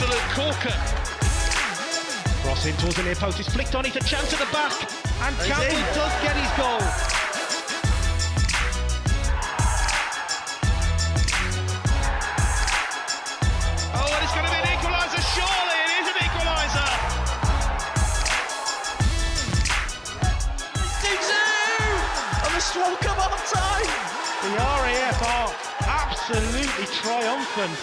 absolute corker. Cross in towards the near post, it's flicked on, it's a chance at the back, and Campbell does get his goal. Oh, and it's going to be an equaliser, surely it is an equaliser. 2-2 on the stroke of half time. The RAF are absolutely triumphant.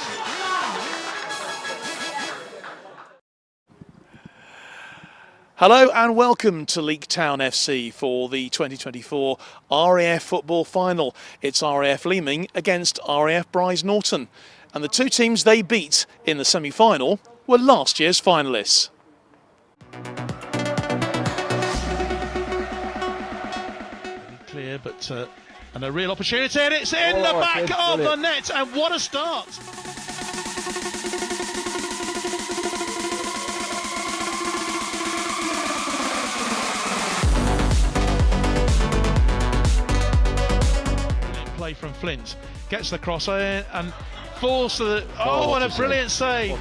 Hello and welcome to Leek Town FC for the 2024 RAF football final. It's RAF Leeming against RAF Brize Norton, and the two teams they beat in the semi-final were last year's finalists. Clear, but and a real opportunity, and it's in the back of the net, and what a start! Play from Flint, gets the cross in and falls to the... Oh, what a brilliant save!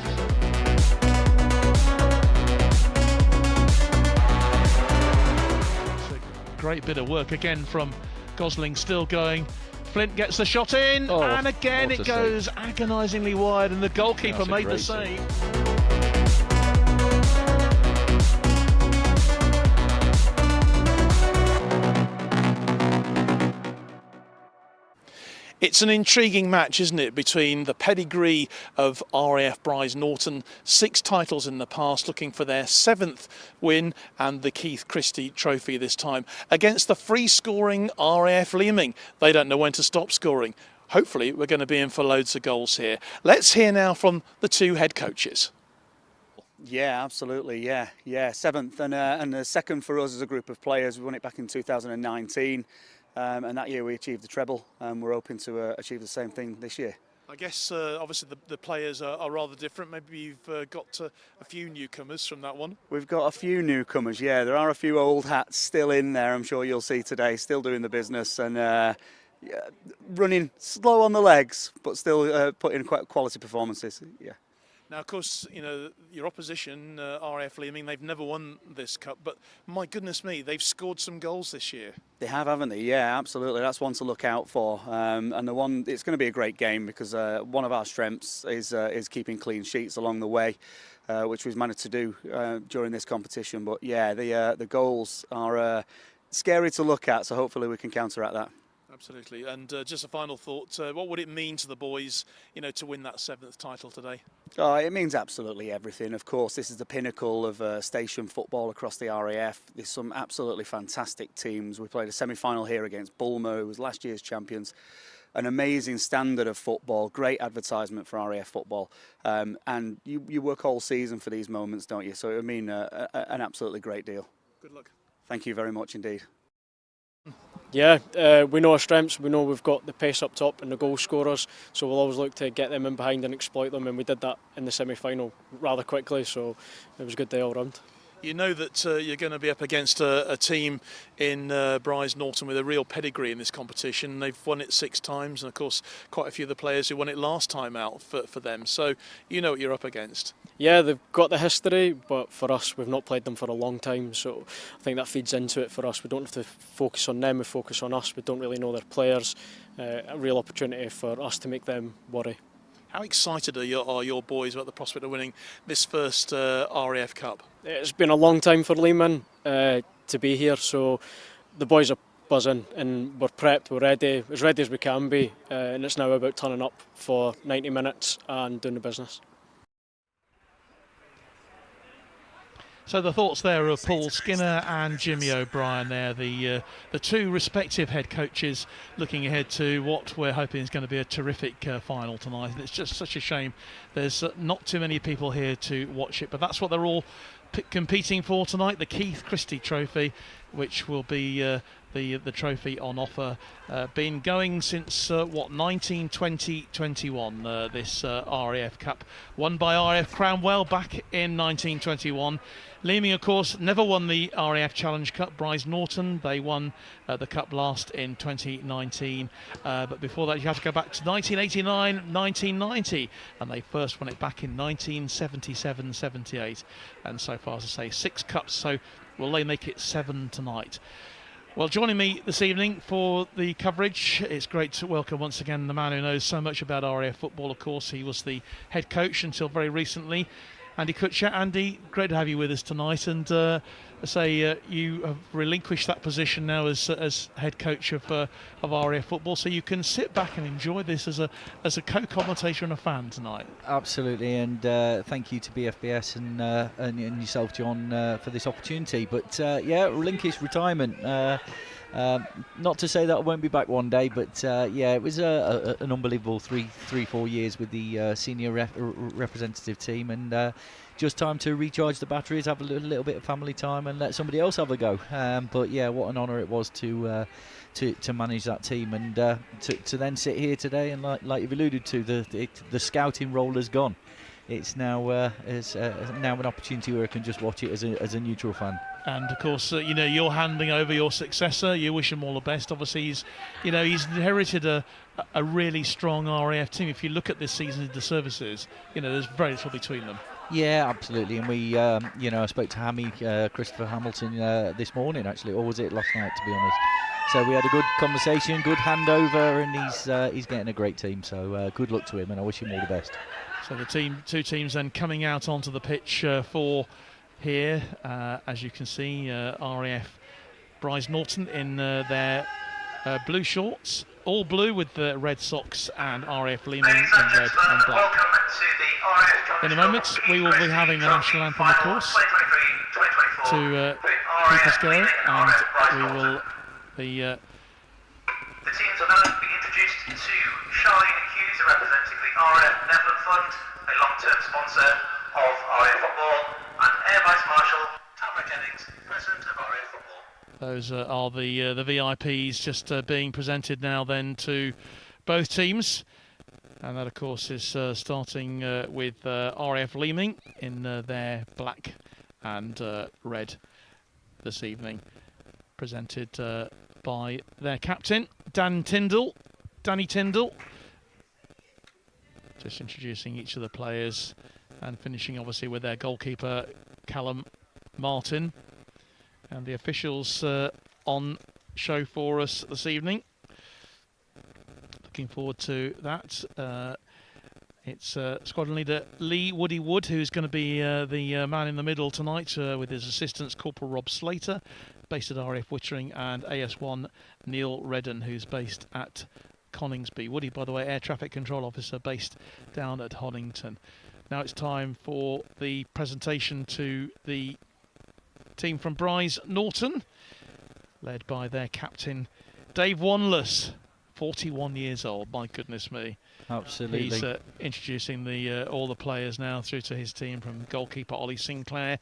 It's a great bit of work again from Gosling, still going. Flint gets the shot in, and again it goes agonisingly wide, and the goalkeeper made the save. It's an intriguing match, isn't it, between the pedigree of RAF Brize Norton, 6 titles in the past, looking for their 7th win and the Keith Christie Trophy this time, against the free-scoring RAF Leeming. They don't know when to stop scoring. Hopefully we're going to be in for loads of goals here. Let's hear now from the two head coaches. Yeah, absolutely. Yeah. 7th and the second for us as a group of players. We won it back in 2019. And that year we achieved the treble, and we're hoping to achieve the same thing this year. I guess obviously the players are rather different. Maybe you've got a few newcomers from that one. We've got a few newcomers, yeah. There are a few old hats still in there, I'm sure you'll see today, still doing the business and running slow on the legs, but still putting quite quality performances, yeah. Now, of course, you know, your opposition, RAF Leeming, they've never won this cup, but my goodness me, they've scored some goals this year. They have, haven't they? Yeah, absolutely. That's one to look out for. And it's going to be a great game because one of our strengths is keeping clean sheets along the way, which we've managed to do during this competition. But yeah, the goals are scary to look at, so hopefully we can counteract that. Absolutely. And just a final thought, what would it mean to the boys, you know, to win that 7th title today? Oh, it means absolutely everything. Of course, this is the pinnacle of station football across the RAF. There's some absolutely fantastic teams. We played a semi-final here against Bulmer, who was last year's champions. An amazing standard of football, great advertisement for RAF football. And you work all season for these moments, don't you? So it would mean an absolutely great deal. Good luck. Thank you very much indeed. Yeah, we know our strengths. We know we've got the pace up top and the goal scorers, so we'll always look to get them in behind and exploit them, and we did that in the semi-final rather quickly, so it was a good day all round. You know that you're going to be up against a team in Brize Norton with a real pedigree in this competition. They've won it 6 times, and of course quite a few of the players who won it last time out for them, so you know what you're up against. Yeah, they've got the history, but for us, we've not played them for a long time, so I think that feeds into it for us. We don't have to focus on them, we focus on us. We don't really know their players. A real opportunity for us to make them worry. How excited are your boys about the prospect of winning this first RAF Cup? It's been a long time for Leeming to be here, so the boys are buzzing and we're prepped, we're ready, as ready as we can be, and it's now about turning up for 90 minutes and doing the business. So the thoughts there of Paul Skinner and Jimmy O'Brien there, the two respective head coaches looking ahead to what we're hoping is going to be a terrific final tonight. And it's just such a shame there's not too many people here to watch it, but that's what they're all competing for tonight, the Keith Christie Trophy, which will be the trophy on offer. Been going since 1920-21, this RAF Cup, won by RAF Cranwell back in 1921. Leeming, of course, never won the RAF Challenge Cup. Brize Norton, they won the cup last in 2019, but before that you have to go back to 1989, 1990, and they first won it back in 1977-78, and so far, as I say, 6 cups, so will they make it 7 tonight? Well, joining me this evening for the coverage, it's great to welcome once again the man who knows so much about RAF football. Of course, he was the head coach until very recently, Andy Kutcher. Andy, great to have you with us tonight, and you have relinquished that position now as head coach of RAF football, so you can sit back and enjoy this as a co-commentator and a fan tonight. Absolutely, and thank you to BFBS and yourself, John, for this opportunity. But relinquish retirement. Not to say that I won't be back one day, but it was an unbelievable 4 years with the senior representative team, and just time to recharge the batteries, have a little bit of family time, and let somebody else have a go. But yeah, what an honour it was to manage that team, and to then sit here today, and like you've alluded to, the scouting role has gone. It's now an opportunity where I can just watch it as a neutral fan. And of course, you're handing over your successor. You wish him all the best. Obviously, he's inherited a really strong RAF team. If you look at this season, the services, there's very little between them. Yeah, absolutely. And we, I spoke to Christopher Hamilton this morning, actually, or was it last night, to be honest? So we had a good conversation, good handover, and he's getting a great team. So good luck to him, and I wish him all the best. So the two teams then coming out onto the pitch for here, as you can see, RAF Brize Norton in their blue shorts, all blue with the red socks, and RAF Leeming in red and black. In a moment we will be having the national anthem, of course, to keep us going, and we will be... The teams are now being introduced to Charlene Hughes, representing the RAF Benevolent Fund, a long-term sponsor of RAF football, and Air Vice Marshal Tamara Jennings, President of RAF football. Those are the VIPs just being presented now then to both teams, and that of course is starting with RAF Leeming in their black and red this evening, presented by their captain Danny Tyndall. Just introducing each of the players, and finishing obviously with their goalkeeper Callum Martin, and the officials on show for us this evening. Looking forward to that. It's squadron leader Lee Woody Wood, who's going to be the man in the middle tonight, with his assistants Corporal Rob Slater, based at RAF Wittering, and AS1 Neil Redden, who's based at Coningsby. Woody, by the way, Air Traffic Control Officer based down at Honington. Now it's time for the presentation to the team from Brize Norton, led by their captain Dave Wanless, 41 years old. My goodness me. Absolutely. He's introducing all the players now through to his team, from goalkeeper Ollie Sinclair.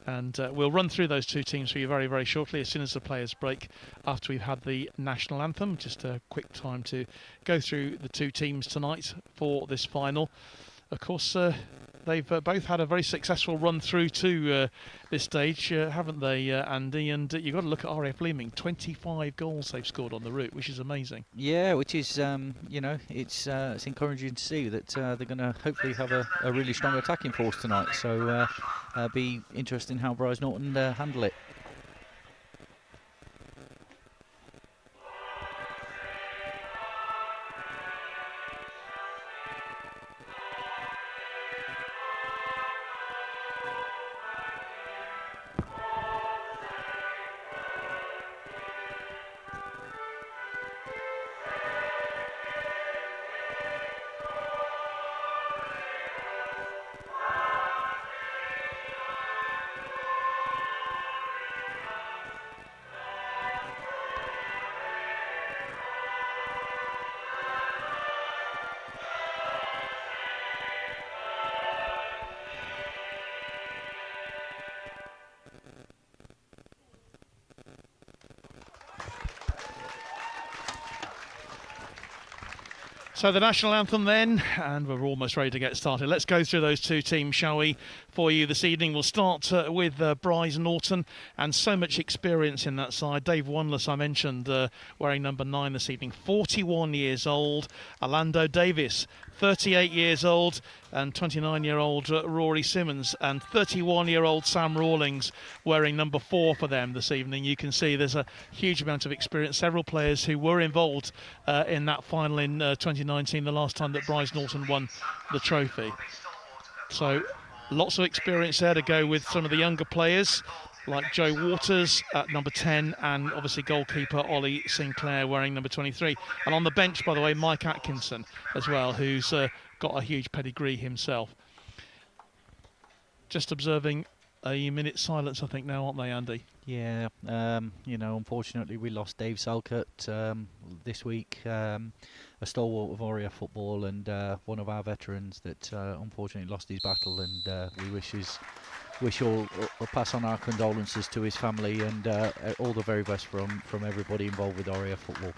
And we'll run through those two teams for you very, very shortly, as soon as the players break, after we've had the national anthem. Just a quick time to go through the two teams tonight for this final. Of course, they've both had a very successful run through to this stage, haven't they, Andy? And you've got to look at RAF Leeming. 25 goals they've scored on the route, which is amazing. Yeah, which is, it's encouraging to see that they're going to hopefully have a really strong attacking force tonight. So be interesting how Brize Norton handle it. So the national anthem then, and we're almost ready to get started. Let's go through those two teams, shall we, for you this evening. We'll start with Brize Norton, and so much experience in that side. Dave Wanless, I mentioned, wearing number 9 this evening, 41 years old. Orlando Davis, 38 years old, and 29-year-old Rory Simmons, and 31-year-old Sam Rawlings wearing number 4 for them this evening. You can see there's a huge amount of experience. Several players who were involved in that final in 2019, the last time that Brize Norton won the trophy. So lots of experience there to go with some of the younger players, like Joe Waters at number 10, and obviously goalkeeper Ollie Sinclair wearing number 23. And on the bench, by the way, Mike Atkinson as well, who's got a huge pedigree himself. Just observing a minute's silence, I think, now, aren't they, Andy? Yeah, you know, unfortunately we lost Dave Salcott this week, a stalwart of RAF football and one of our veterans that unfortunately lost his battle, and we shall pass on our condolences to his family, and all the very best from everybody involved with RAF football.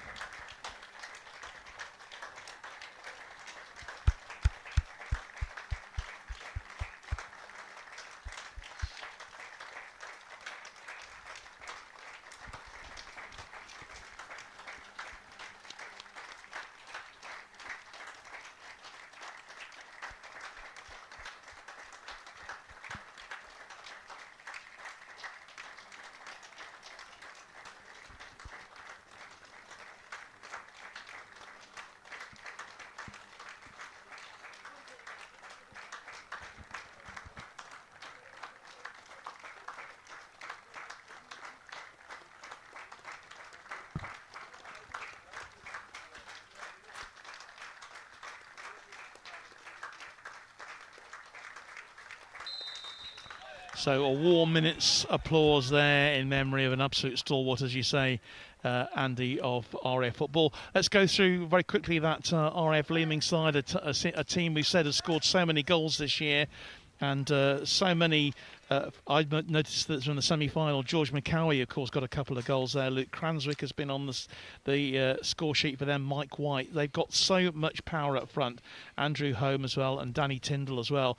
So a warm minute's applause there in memory of an absolute stalwart, as you say, Andy, of RAF football. Let's go through very quickly that RAF Leeming side, a team we've said has scored so many goals this year, and so many. I noticed that from the semi-final, George McCowie, of course, got a couple of goals there. Luke Cranswick has been on the score sheet for them. Mike White. They've got so much power up front. Andrew Home as well, and Danny Tyndall as well.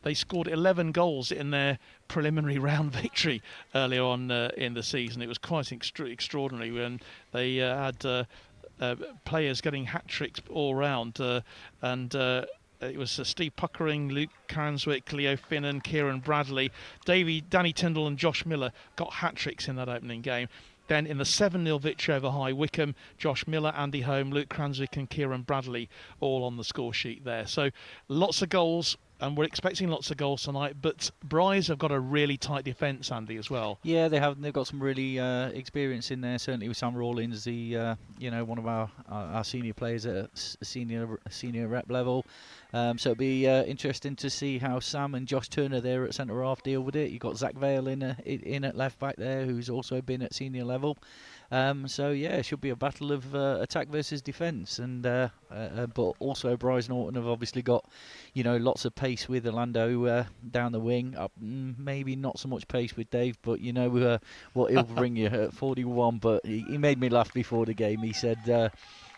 They scored 11 goals in their preliminary round victory earlier on in the season. It was quite extraordinary when they had players getting hat-tricks all round. And it was Steve Puckering, Luke Cranswick, Leo Finnan, Kieran Bradley, Danny Tyndall and Josh Miller got hat-tricks in that opening game. Then in the 7-0 victory over High Wycombe, Josh Miller, Andy Home, Luke Cranswick and Kieran Bradley all on the score sheet there. So lots of goals. And we're expecting lots of goals tonight, but Brize have got a really tight defence, Andy, as well. Yeah, they have. They've got some really experience in there. Certainly with Sam Rawlings, the one of our senior players at senior rep level. So it'll be interesting to see how Sam and Josh Turner there at centre half deal with it. You've got Zach Vale in at left back there, who's also been at senior level. So yeah, it should be a battle of attack versus defence, and but also Brize Norton have obviously got lots of pace with Orlando down the wing. Maybe not so much pace with Dave, but what he'll bring you at 41. But he made me laugh before the game. He said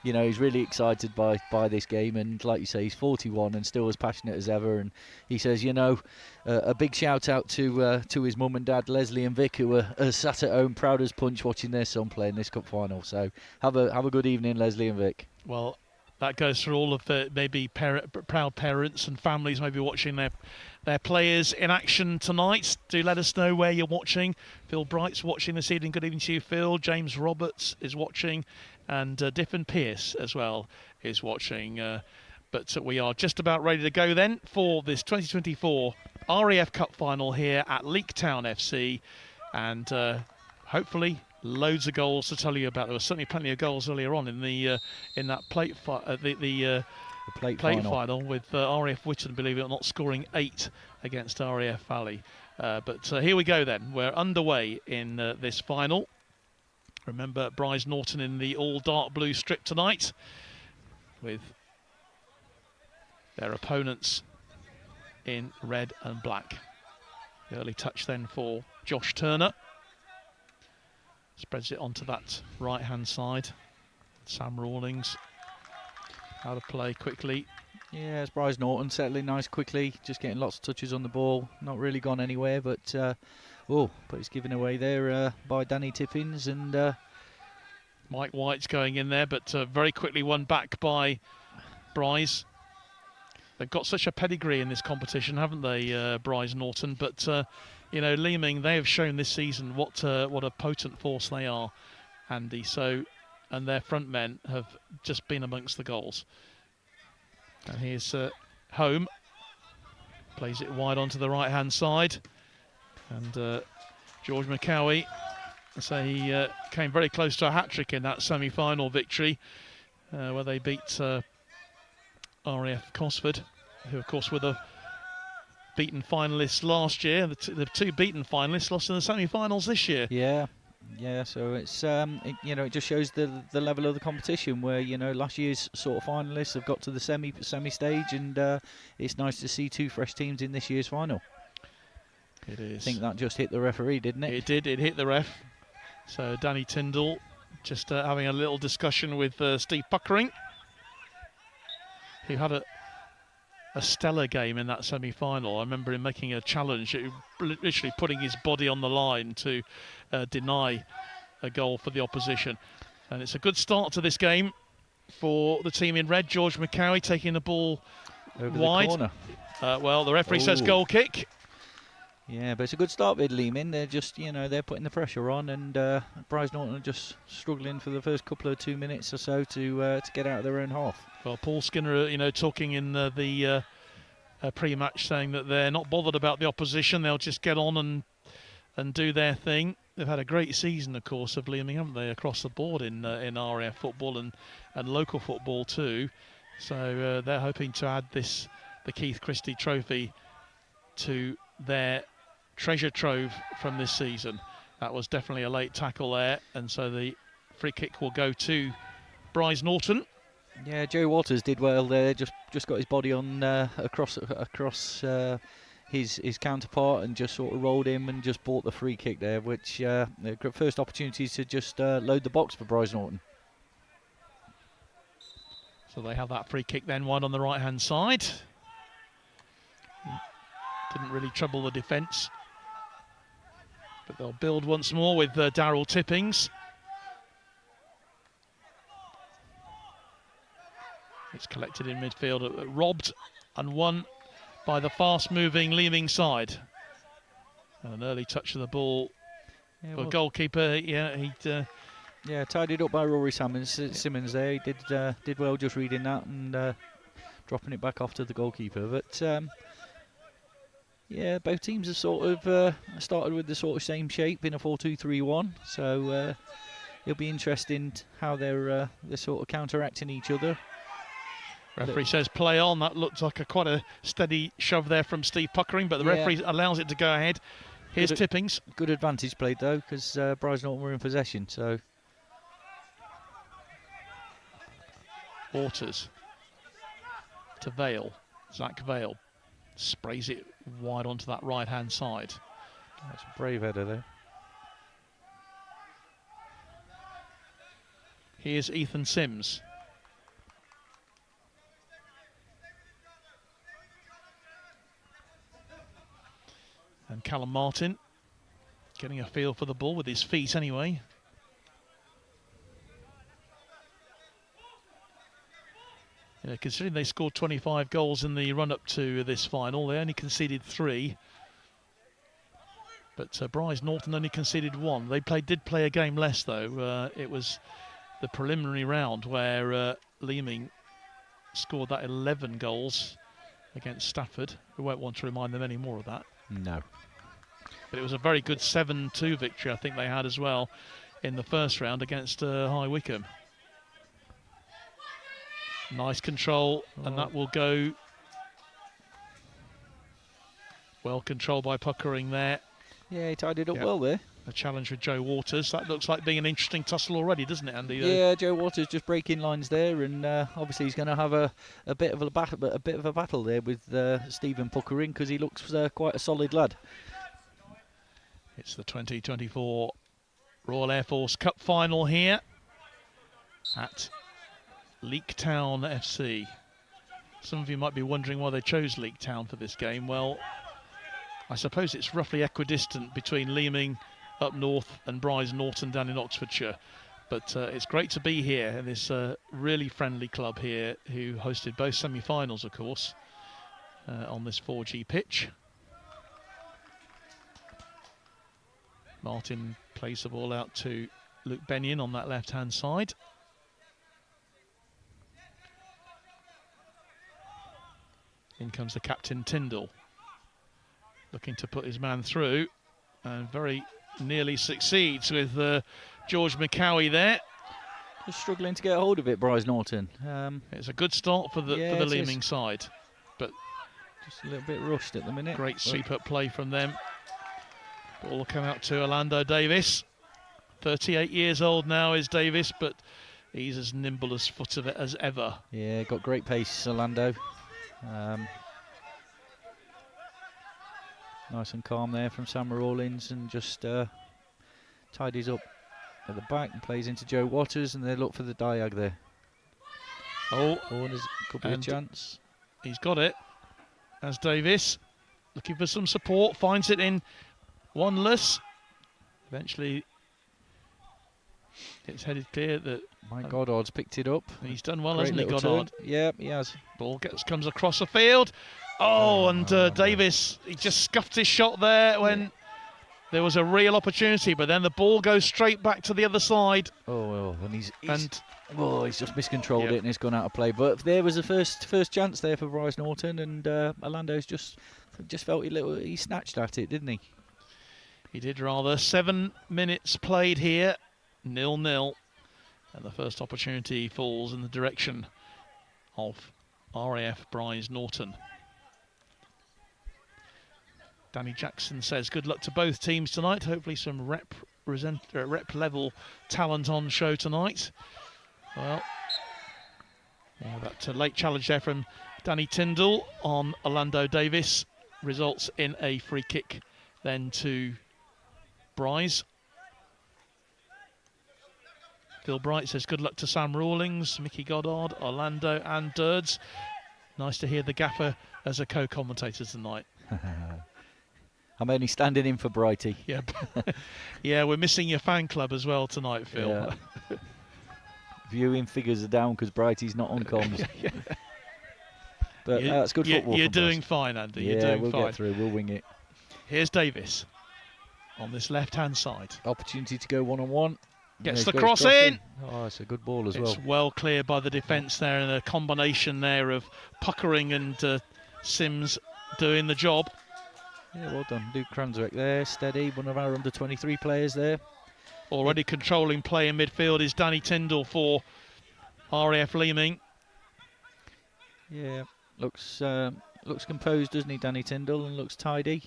he's really excited by this game, and like you say, he's 41 and still as passionate as ever. And he says, a big shout out to his mum and dad, Leslie and Vic, who are sat at home proud as punch watching their son play in this cup final. So have a good evening, Leslie and Vic. Well, that goes for all of the maybe proud parents and families maybe watching their players in action tonight. Do let us know where you're watching. Phil Bright's watching this evening. Good evening to you, Phil. James Roberts is watching, and Diffin Pearce as well is watching. But we are just about ready to go then for this 2024 RAF Cup final here at Leektown FC, and hopefully loads of goals to tell you about. There were certainly plenty of goals earlier on in that plate final with RAF Witton, believe it or not, scoring 8 against RAF Valley. But here we go then. We're underway in this final. Remember, Brize Norton in the all dark blue strip tonight, with their opponents in red and black. The early touch then for Josh Turner. Spreads it onto that right-hand side. Sam Rawlings How to play quickly. Yeah, it's Brize Norton settling nice quickly, just getting lots of touches on the ball. Not really gone anywhere, but it's given away there by Danny Tippins, and Mike White's going in there, but very quickly won back by Brize. They've got such a pedigree in this competition, haven't they, Brize Norton? But Leeming, they have shown this season what a potent force they are, Andy. So, and their front men have just been amongst the goals. And here's Home, plays it wide onto the right-hand side, and George McCowie. So he came very close to a hat-trick in that semi-final victory, where they beat RAF Cosford, who of course were the beaten finalists last year. The two beaten finalists lost in the semi-finals this year. Yeah, so it's it just shows the level of the competition, where last year's sort of finalists have got to the semi stage, and it's nice to see two fresh teams in this year's final. It is. I think that just hit the referee, didn't it? It did. It hit the ref. So Danny Tyndall just having a little discussion with Steve Puckering, who had a stellar game in that semi-final. I remember him making a challenge, literally putting his body on the line to deny a goal for the opposition. And it's a good start to this game for the team in red. George McCowie taking the ball over wide. the corner. Well, the referee says goal kick. Yeah, but it's a good start with Leeming. They're just, they're putting the pressure on, and Brize Norton are just struggling for the first couple of 2 minutes or so to get out of their own half. Well, Paul Skinner, talking in the pre-match, saying that they're not bothered about the opposition. They'll just get on and do their thing. They've had a great season, of course, of Leeming, haven't they, across the board in RAF football and local football too. So they're hoping to add the Keith Christie Trophy to their treasure trove from this season. That was definitely a late tackle there, and so the free kick will go to Brize Norton. Yeah, Joe Waters did well there. Just got his body on across his counterpart, and just sort of rolled him and just bought the free kick there, which the first opportunity to just load the box for Brize Norton. So they have that free kick then wide on the right hand side. Didn't really trouble the defence, but they'll build once more with Darryl Tippings. It's collected in midfield, robbed and won by the fast-moving Leeming side. And an early touch of the ball. Yeah, But goalkeeper, tidied up by Rory Simmons there. He did well just reading that and dropping it back off to the goalkeeper. But both teams have sort of started with the sort of same shape in a 4-2-3-1. So it'll be interesting how they're sort of counteracting each other. Referee says play on. That looked like quite a steady shove there from Steve Puckering, but the referee allows it to go ahead. Here's Tippings. Good advantage played though, because Brize Norton were in possession. So Waters to Vale. Zach Vale sprays it wide onto that right-hand side. That's a brave header there. Here's Ethan Sims. And Callum Martin getting a feel for the ball with his feet anyway. Considering they scored 25 goals in the run-up to this final, they only conceded 3. But Brize Norton only conceded 1. They did play a game less though. It was the preliminary round where Leeming scored that 11 goals against Stafford. We won't want to remind them any more of that. No. But it was a very good 7-2 victory I think they had as well in the first round against High Wycombe. Nice control, and that will go well controlled by Puckering there. Yeah, he tied it up well there. A challenge with Joe Waters. That looks like being an interesting tussle already, doesn't it, Andy? Yeah, Joe Waters just breaking lines there, and obviously he's going to have a bit of a battle there with Stephen Puckering, because he looks quite a solid lad. It's the 2024 Royal Air Force Cup final here at Leek Town FC. Some of you might be wondering why they chose Leek Town for this game. Well, I suppose it's roughly equidistant between Leeming up north and Brize Norton down in Oxfordshire. But it's great to be here in this really friendly club here, who hosted both semi-finals, of course, on this 4G pitch. Martin plays the ball out to Luke Benyon on that left-hand side. In comes the captain, Tyndall, looking to put his man through, and very nearly succeeds with George McCowie there. Just struggling to get a hold of it, Brize Norton. It's a good start for the Leeming side, but just a little bit rushed at the minute. Great sweep-up play from them. Ball will come out to Orlando Davis. 38 years old now is Davis, but he's as nimble as foot of it as ever. Yeah, got great pace, Orlando. Nice and calm there from Sam Rawlins, and just tidies up at the back and plays into Joe Waters, and they look for the diag there. Oh, and could be a chance. He's got it. As Davis looking for some support, finds it in one-less. Eventually, it's headed clear. That Mike Goddard's picked it up. He's done well, Great hasn't he, little Goddard? turn. Yeah, he has. Ball comes across the field. And Davis, he just scuffed his shot there when there was a real opportunity, but then the ball goes straight back to the other side. And he's just miscontrolled it, and it's gone out of play. But there was a first chance there for Brize Norton, and Orlando's just felt he snatched at it, didn't he? He did rather. 7 minutes played here, 0-0, and the first opportunity falls in the direction of RAF Brize Norton. Danny Jackson says good luck to both teams tonight. Hopefully some rep level talent on show tonight. Well, that late challenge there from Danny Tyndall on Orlando Davis results in a free kick then to Brize. Phil Bright says good luck to Sam Rawlings, Mickey Goddard, Orlando and Durds. Nice to hear the gaffer as a co-commentator tonight. I'm only standing in for Brighty. Yeah, yeah, we're missing your fan club as well tonight, Phil. Yeah. Viewing figures are down because Brighty's not on comms. But it's good football. You're doing fine, Andy. Yeah, you're doing we'll fine. Get through. We'll wing it. Here's Davis on this left-hand side. Opportunity to go one-on-one. Gets the cross in. Oh, it's a good ball as well. It's well cleared by the defence there, and a combination there of Puckering and Sims doing the job. Yeah, well done. Luke Cranswick there, steady, one of our under-23 players there. Already controlling play in midfield is Danny Tyndall for RAF Leeming. Yeah, looks composed, doesn't he, Danny Tyndall, and looks tidy.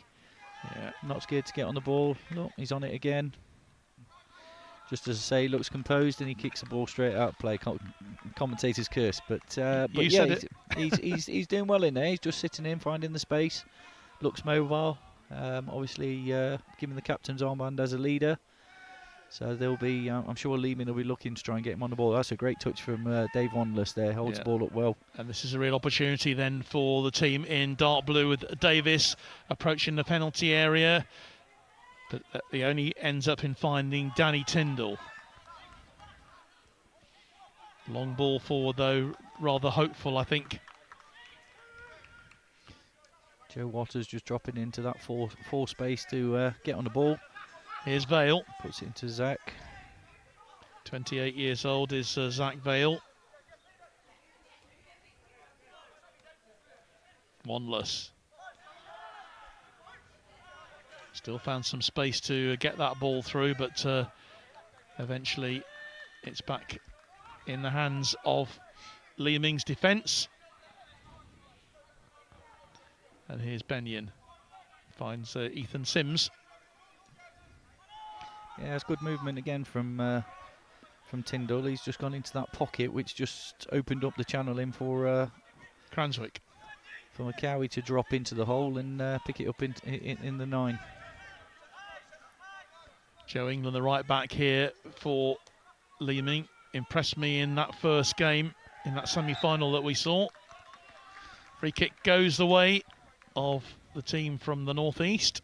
Yeah, not scared to get on the ball. Look, he's on it again. Just as I say, looks composed, and he kicks the ball straight out of play. Commentator's curse, but yeah, he's doing well in there. He's just sitting in, finding the space. Looks mobile. Obviously, giving the captain's armband as a leader. So there'll be, I'm sure Leeming will be looking to try and get him on the ball. That's a great touch from Dave Wanless there. Holds the ball up well. And this is a real opportunity then for the team in dark blue with Davis approaching the penalty area. But he only ends up in finding Danny Tyndall. Long ball forward though, rather hopeful, I think. Joe Waters just dropping into that four space to get on the ball. Here's Vale. Puts it into Zach. 28 years old is Zach Vale. Wanless. Still found some space to get that ball through, but eventually it's back in the hands of Leeming's defence. And here's Benyon. Finds Ethan Sims. Yeah, it's good movement again from Tyndall. He's just gone into that pocket, which just opened up the channel in for Cranswick. For McCowie to drop into the hole and pick it up in the 9. Joe England, the right back here for Leeming. Impressed me in that first game. in that semi-final that we saw. Free kick goes the way of the team from the northeast.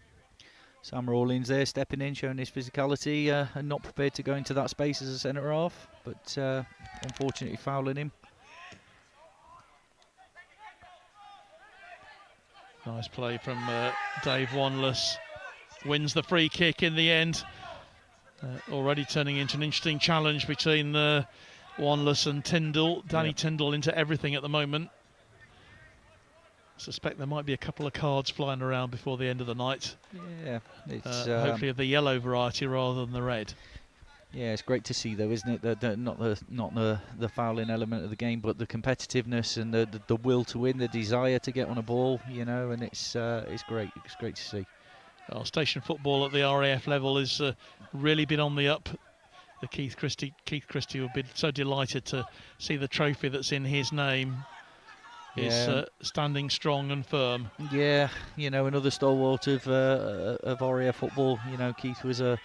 Sam Rawlings there stepping in, showing his physicality and not prepared to go into that space as a centre half, but unfortunately fouling him. Nice play from Dave Wanless. Wins the free kick in the end. Already turning into an interesting challenge between Wanless and Tyndall. Danny Tyndall into everything at the moment. Suspect there might be a couple of cards flying around before the end of the night. Yeah, it's hopefully of the yellow variety rather than the red. Yeah, it's great to see though, isn't it? Not the fouling element of the game, but the competitiveness and the will to win, the desire to get on a ball, you know, and it's great. It's great to see. Well, station football at the RAF level has really been on the up. The Keith Christie will be so delighted to see the trophy that's in his name is standing strong and firm. Yeah, you know, another stalwart of RAF football. You know, Keith was a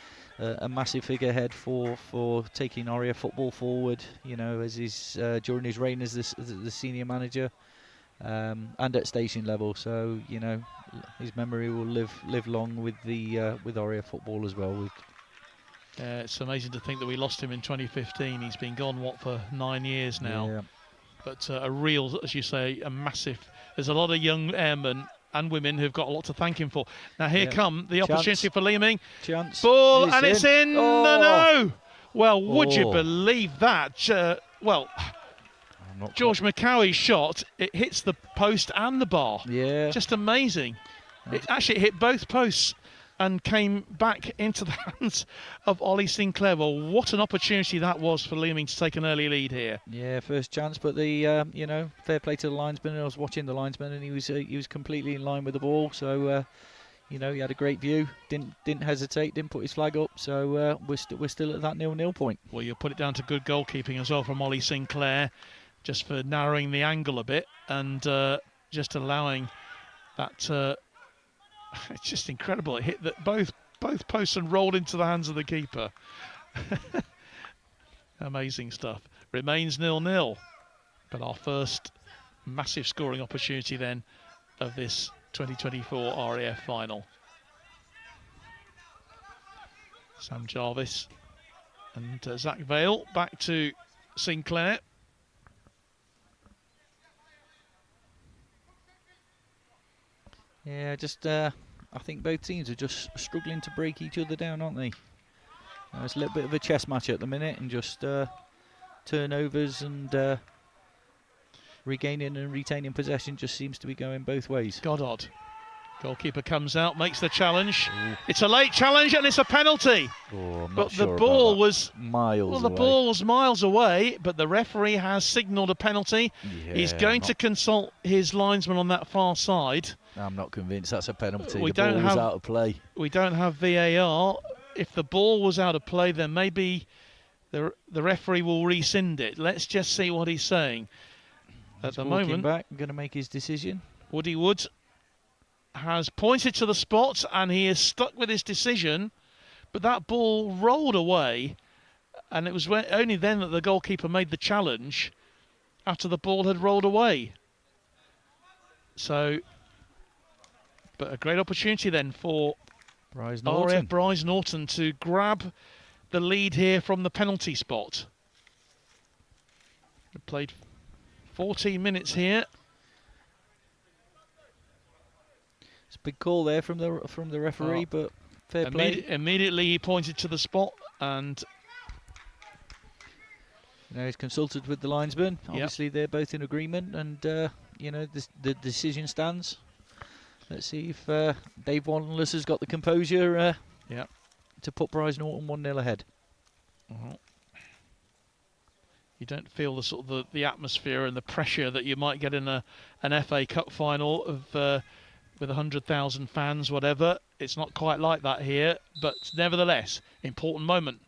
massive figurehead for taking RAF football forward. You know, as during his reign as the senior manager, and at station level. So you know, his memory will live long with with RAF football as well. It's amazing to think that we lost him in 2015. He's been gone for 9 years now. Yeah. But a real, as you say, a massive. There's a lot of young airmen and women who've got a lot to thank him for. Now here come the opportunity for Leeming. Chance. Ball, and it's in. Oh. No. Well, would you believe that? George McCowie's shot, it hits the post and the bar. Yeah. Just amazing. It actually hit both posts and came back into the hands of Ollie Sinclair. Well, what an opportunity that was for Leeming to take an early lead here. Yeah, first chance, but the you know, fair play to the linesman. I was watching the linesman, and he was completely in line with the ball. So you know, he had a great view. Didn't hesitate. Didn't put his flag up. So we're still at that 0-0 point. Well, you put it down to good goalkeeping as well from Ollie Sinclair, just for narrowing the angle a bit and just allowing that. It's just incredible. It hit both posts and rolled into the hands of the keeper. Amazing stuff. Remains 0-0. But our first massive scoring opportunity then of this 2024 RAF final. Sam Jarvis and Zach Vale back to Sinclair. Yeah, just I think both teams are just struggling to break each other down, aren't they? It's a little bit of a chess match at the minute, and just turnovers and regaining and retaining possession just seems to be going both ways. Goddard. Goalkeeper comes out, makes the challenge. Ooh. It's a late challenge and it's a penalty. Oh, but the ball was miles away. The ball was miles away, but the referee has signalled a penalty. Yeah, He's going to consult his linesman on that far side. I'm not convinced that's a penalty. The ball was out of play. We don't have VAR. If the ball was out of play, then maybe the referee will rescind it. Let's just see what he's saying. At the moment, back, going to make his decision. Woody Wood has pointed to the spot and he is stuck with his decision, but that ball rolled away, and it was only then that the goalkeeper made the challenge after the ball had rolled away. So, but a great opportunity then for RAF Brize Norton to grab the lead here from the penalty spot. We played 14 minutes here. It's a big call there from the referee, but fair play. Immediately he pointed to the spot, and you know, he's consulted with the linesman. Obviously, they're both in agreement, and you know, the decision stands. Let's see if Dave Wanless has got the composure to put Brize Norton 1-0 ahead. You don't feel the sort of the atmosphere and the pressure that you might get in an FA Cup final of with 100,000 fans, whatever. It's not quite like that here, but nevertheless, important moment.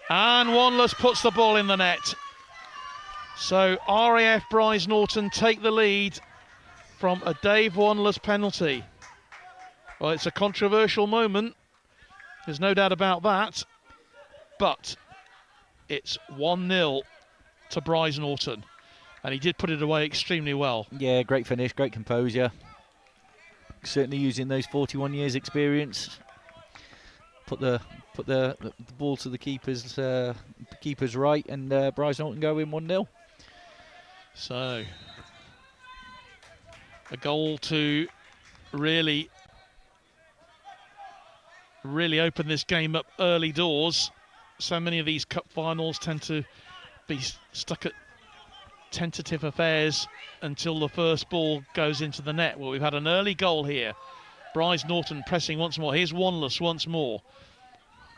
And Wanless puts the ball in the net. So RAF Brize Norton take the lead from a Dave Wanless penalty. Well, it's a controversial moment. There's no doubt about that. But it's 1-0 to Brize Norton. And he did put it away extremely well. Yeah, great finish, great composure. Certainly using those 41 years experience. Put the ball to the keeper's right, and Brize Norton go in 1-0. So a goal to really open this game up early doors. So many of these cup finals tend to be stuck at tentative affairs until the first ball goes into the net. Well, we've had an early goal here. Brize Norton pressing once more. Here's Wanless once more.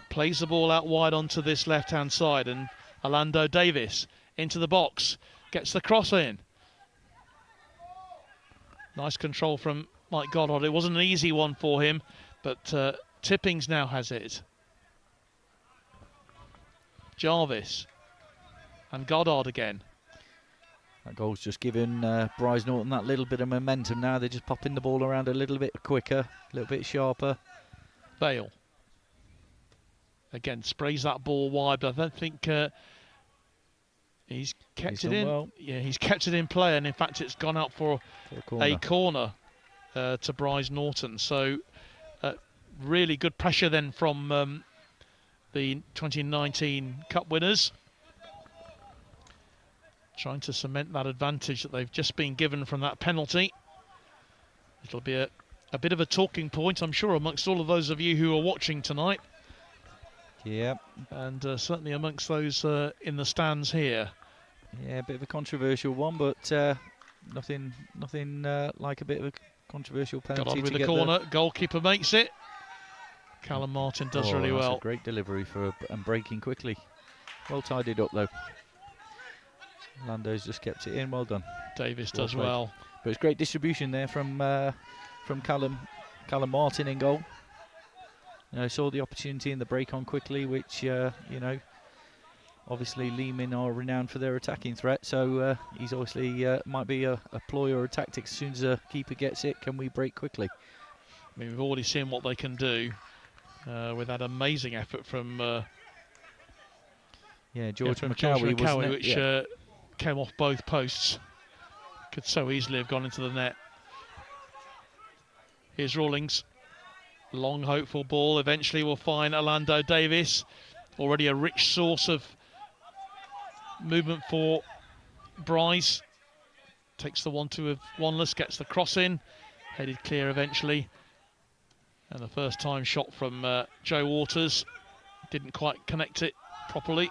Plays the ball out wide onto this left-hand side, and Orlando Davis into the box. Gets the cross in. Nice control from Mike Goddard. It wasn't an easy one for him, but Tippings now has it. Jarvis and Goddard again. That goal's just given Brize Norton that little bit of momentum now. They're just popping the ball around a little bit quicker, a little bit sharper. Bale. Again, sprays that ball wide, but I don't think he's kept it in. Well. Yeah, he's kept it in play, and in fact it's gone out for a corner to Brize Norton. So really good pressure then from the 2019 Cup winners. Trying to cement that advantage that they've just been given from that penalty. It'll be a bit of a talking point, I'm sure, amongst all of those of you who are watching tonight. Yeah. And certainly amongst those in the stands here. Yeah, a bit of a controversial one, but nothing like a bit of a controversial penalty. Got on with the corner. Goalkeeper makes it. Callum Martin does really well. A great delivery and breaking quickly. Well tidied up though. Lando's just kept it in. Well done. Davis does well. But it's great distribution there from Callum Martin in goal. Saw the opportunity in the break on quickly, which obviously Leeming are renowned for their attacking threat. So he's obviously might be a ploy or a tactic. As soon as a keeper gets it, can we break quickly? I mean, we've already seen what they can do with that amazing effort from George McCowie, which came off both posts. Could so easily have gone into the net. Here's Rawlings. Long hopeful ball. Eventually we'll find Orlando Davis. Already a rich source of movement for Brize. Takes the 1-2 of Wanless, gets the cross in. Headed clear eventually. And the first time shot from Joe Waters. Didn't quite connect it properly.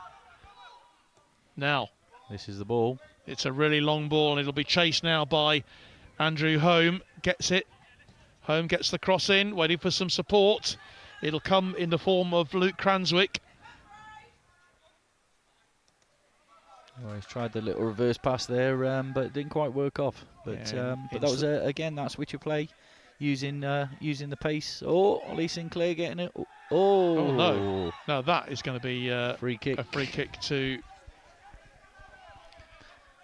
Now. This is the ball. It's a really long ball, and it'll be chased now by Andrew Home. Gets it. Home gets the cross in, waiting for some support. It'll come in the form of Luke Cranswick. Well, he's tried the little reverse pass there, but it didn't quite work off. But that was again that switch of play, using the pace. Oh, Ollie Sinclair getting it. Oh no, that is going to be free kick. A free kick to.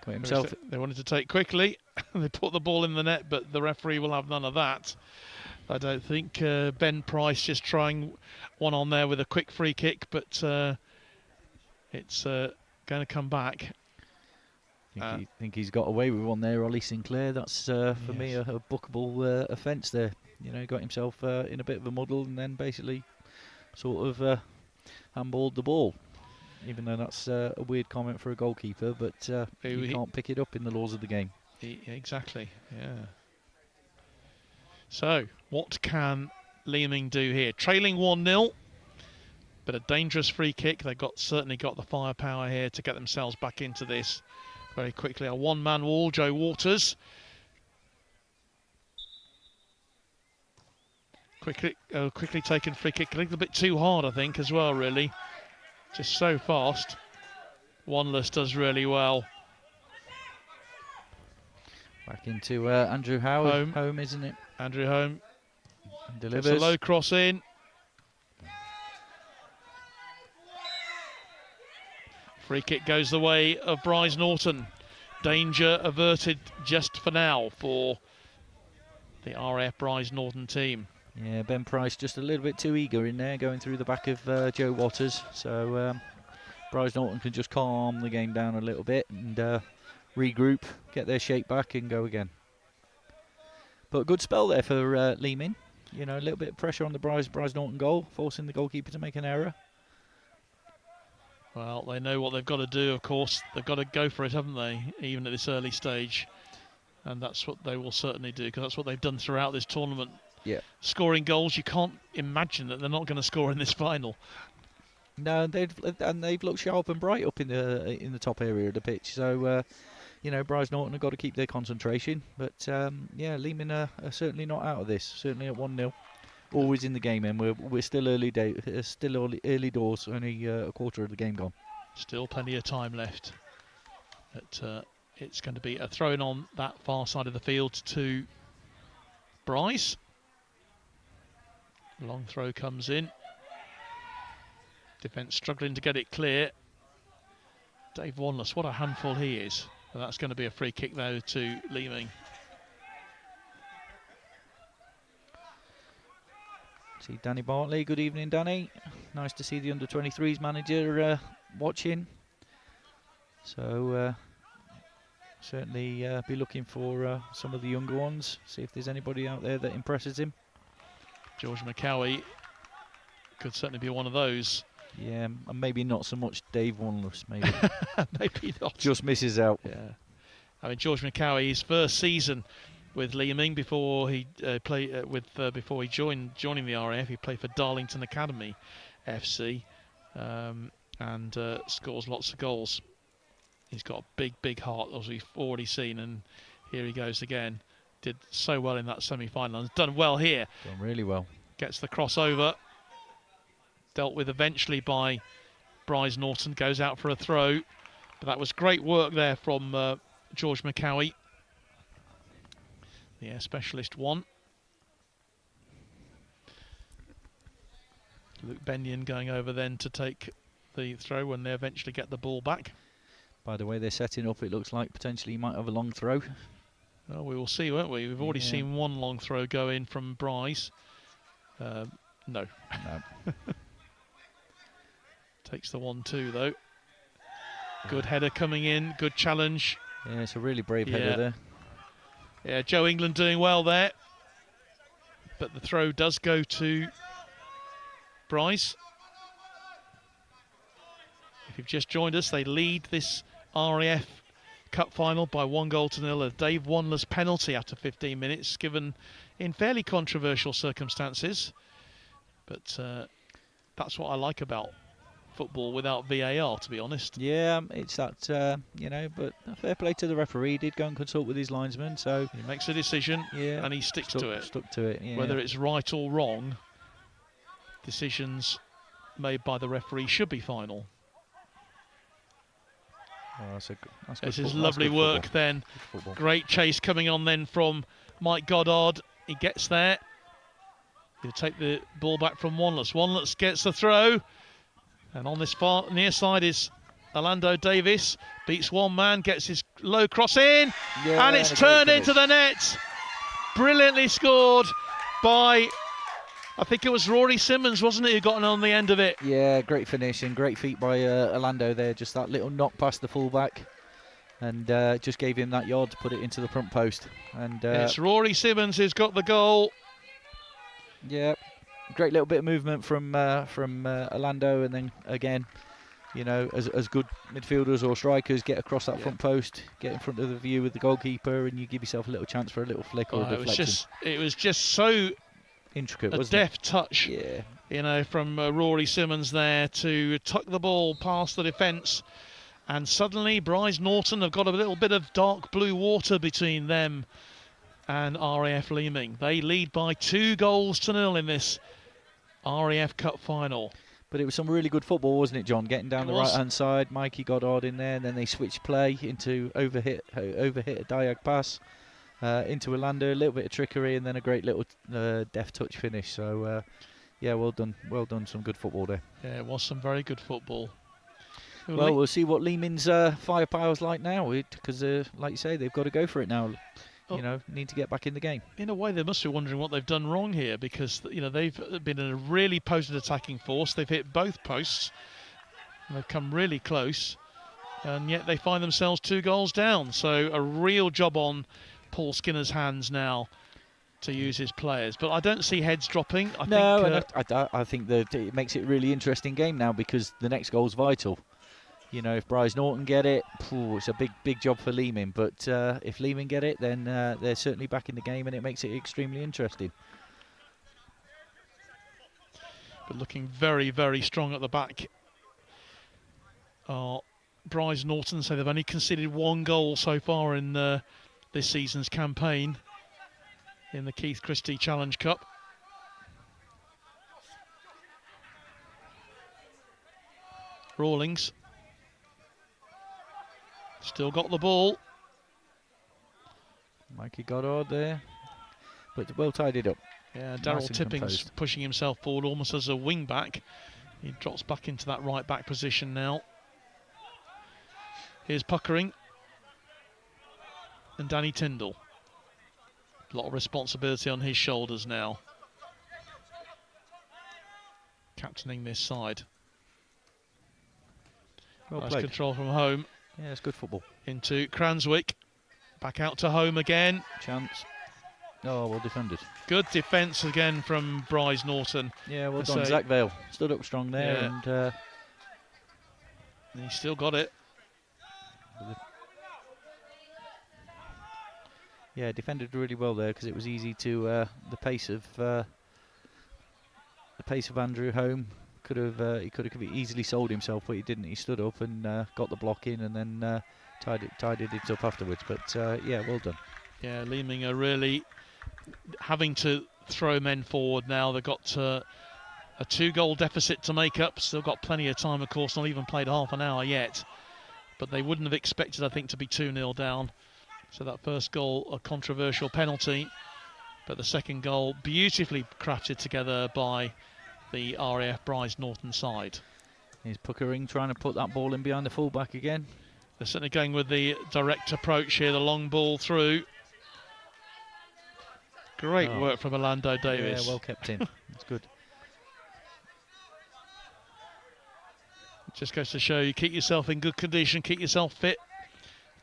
Himself. They wanted to take quickly. They put the ball in the net, but the referee will have none of that. I don't think Ben Price just trying one on there with a quick free kick, but it's going to come back. I think he's got away with one there, Ollie Sinclair. That's for me a bookable offence there. Got himself in a bit of a muddle and then basically sort of handballed the ball. Even though that's a weird comment for a goalkeeper, but you can't pick it up in the laws of the game. Exactly, yeah. So, what can Leeming do here? Trailing 1-0, but a dangerous free kick. They've certainly got the firepower here to get themselves back into this very quickly. A one-man wall, Joe Waters. Quickly taken free kick. A little bit too hard, I think, as well, really. Just so fast. Wanless does really well. Back into Andrew Howard. Home, isn't it? Andrew Home delivers. Gets a low cross in. Free kick goes the way of Brize Norton. Danger averted just for now for the RAF Brize Norton team. Yeah, Ben Price just a little bit too eager in there, going through the back of Joe Waters. So Brize Norton can just calm the game down a little bit, and regroup, get their shape back and go again. But a good spell there for Leeming. You know, a little bit of pressure on the Brize Norton goal, forcing the goalkeeper to make an error. Well, they know what they've got to do, of course. They've got to go for it, haven't they, even at this early stage. And that's what they will certainly do, because that's what they've done throughout this tournament. Yeah. Scoring goals, you can't imagine that they're not going to score in this final. No, they've looked sharp and bright up in the top area of the pitch. So, you know, Brize Norton have got to keep their concentration. But, yeah, Leeming are certainly not out of this. Certainly at 1-0. Always in the game, and we're still early doors. Only a quarter of the game gone. Still plenty of time left. But it's going to be a throw-in on that far side of the field to Brize. Long throw comes in. Defence struggling to get it clear. Dave Wanless, what a handful he is. And that's going to be a free kick though to Leeming. See Danny Bartley. Good evening, Danny. Nice to see the under-23s manager watching. So certainly be looking for some of the younger ones. See if there's anybody out there that impresses him. George McCowie could certainly be one of those. Yeah, and maybe not so much Dave Wanless, maybe. Maybe not. Just misses out. Yeah. I mean, George McCowie, his first season with Leeming before he before he joining the RAF, he played for Darlington Academy FC and scores lots of goals. He's got a big heart, as we've already seen, and here he goes again. Did so well in that semi-final and has done well here. Done really well. Gets the crossover. Dealt with eventually by Brize Norton. Goes out for a throw. But that was great work there from George McCowie. The air specialist won. Luke Benyon going over then to take the throw when they eventually get the ball back. By the way they're setting up, it looks like potentially you might have a long throw. Well, we will see, won't we? We've already seen one long throw go in from Brize. No. Takes the 1-2 though. Good header coming in, good challenge. Yeah, it's a really brave header there. Yeah, Joe England doing well there. But the throw does go to Brize. If you've just joined us, they lead this RAF Cup final by 1-0. A Dave Wanless penalty after 15 minutes, given in fairly controversial circumstances. But that's what I like about football without VAR, to be honest. Yeah, it's that, you know, but fair play to the referee. He did go and consult with his linesman, so he makes a decision and he sticks to it. Stuck to it, yeah. Whether it's right or wrong, decisions made by the referee should be final. Oh, that's good this is lovely work football. then. Great chase coming on then from Mike Goddard. He gets there. He'll take the ball back from Wanless. Wanless gets the throw. And on this far near side is Orlando Davis. Beats one man, gets his low cross in. And it's turned into the net. Brilliantly scored by, I think it was Rory Simmons, wasn't it, who got on the end of it? Yeah, great finish and great feat by Orlando there. Just that little knock past the fullback. And just gave him that yard to put it into the front post. And it's Rory Simmons who's got the goal. Yeah, great little bit of movement from Orlando, and then again, you know, as good midfielders or strikers get across that front post, get in front of the view with the goalkeeper, and you give yourself a little chance for a little flick or a deflection. It was just so intricate, a wasn't deft touch. Yeah, you know, from Rory Simmons there to tuck the ball past the defence, and suddenly Brize Norton have got a little bit of dark blue water between them and RAF Leeming. They lead by 2-0 in this RAF Cup final. But it was some really good football, wasn't it, John? Getting down the right-hand side, Mikey Goddard in there, and then they switched play into overhit a diag pass into Orlando, a little bit of trickery, and then a great little deft touch finish. So, yeah, well done, some good football there. Yeah, it was some very good football. Well, we'll see what Leeming's firepower's like now, because, like you say, they've got to go for it now. You know, need to get back in the game. In a way, they must be wondering what they've done wrong here, because, you know, they've been in a really potent attacking force. They've hit both posts. And they've come really close. And yet they find themselves 2 goals down. So a real job on Paul Skinner's hands now to use his players. But I don't see heads dropping. I think that it makes it a really interesting game now, because the next goal's vital. You know, if Brize Norton get it, it's a big job for Leeming. But if Leeming get it, then they're certainly back in the game, and it makes it extremely interesting. But looking very, very strong at the back are Brize Norton. So they've only conceded 1 goal so far in this season's campaign in the Keith Christie Challenge Cup. Rawlings still got the ball. Mikey Goddard there, but well tidied up. Yeah, Nice Daryl and Tipping's composed. pushing himself forward almost as a wing back. He drops back into that right back position now. Here's Puckering and Danny Tyndall. A lot of responsibility on his shoulders now, captaining this side. Well Nice played. control from home Yeah, it's good football. into Cranswick. Back out to home again. Chance. Oh, well defended. Good defence again from Brize Norton. Yeah, well I done. say- Zach Vale stood up strong there, Yeah. and And he's still got it. yeah, defended really well there, because it was easy to the pace of Andrew Home. He could have easily sold himself, but he didn't. He stood up and got the block in, and then tidied it up afterwards. But yeah, well done. Yeah, Leeming are really having to throw men forward now. They've got a 2-goal deficit to make up. Still got plenty of time, of course, not even played half an hour yet. But they wouldn't have expected, I think, to be 2-0 down. So that first goal, a controversial penalty. But the second goal, beautifully crafted together by the RAF Brize Norton side. Here's Puckering trying to put that ball in behind the fullback again. They're certainly going with the direct approach here, the long ball through. Great work from Orlando Davis. Yeah, well kept in. That's good. Just goes to show you, keep yourself in good condition, keep yourself fit.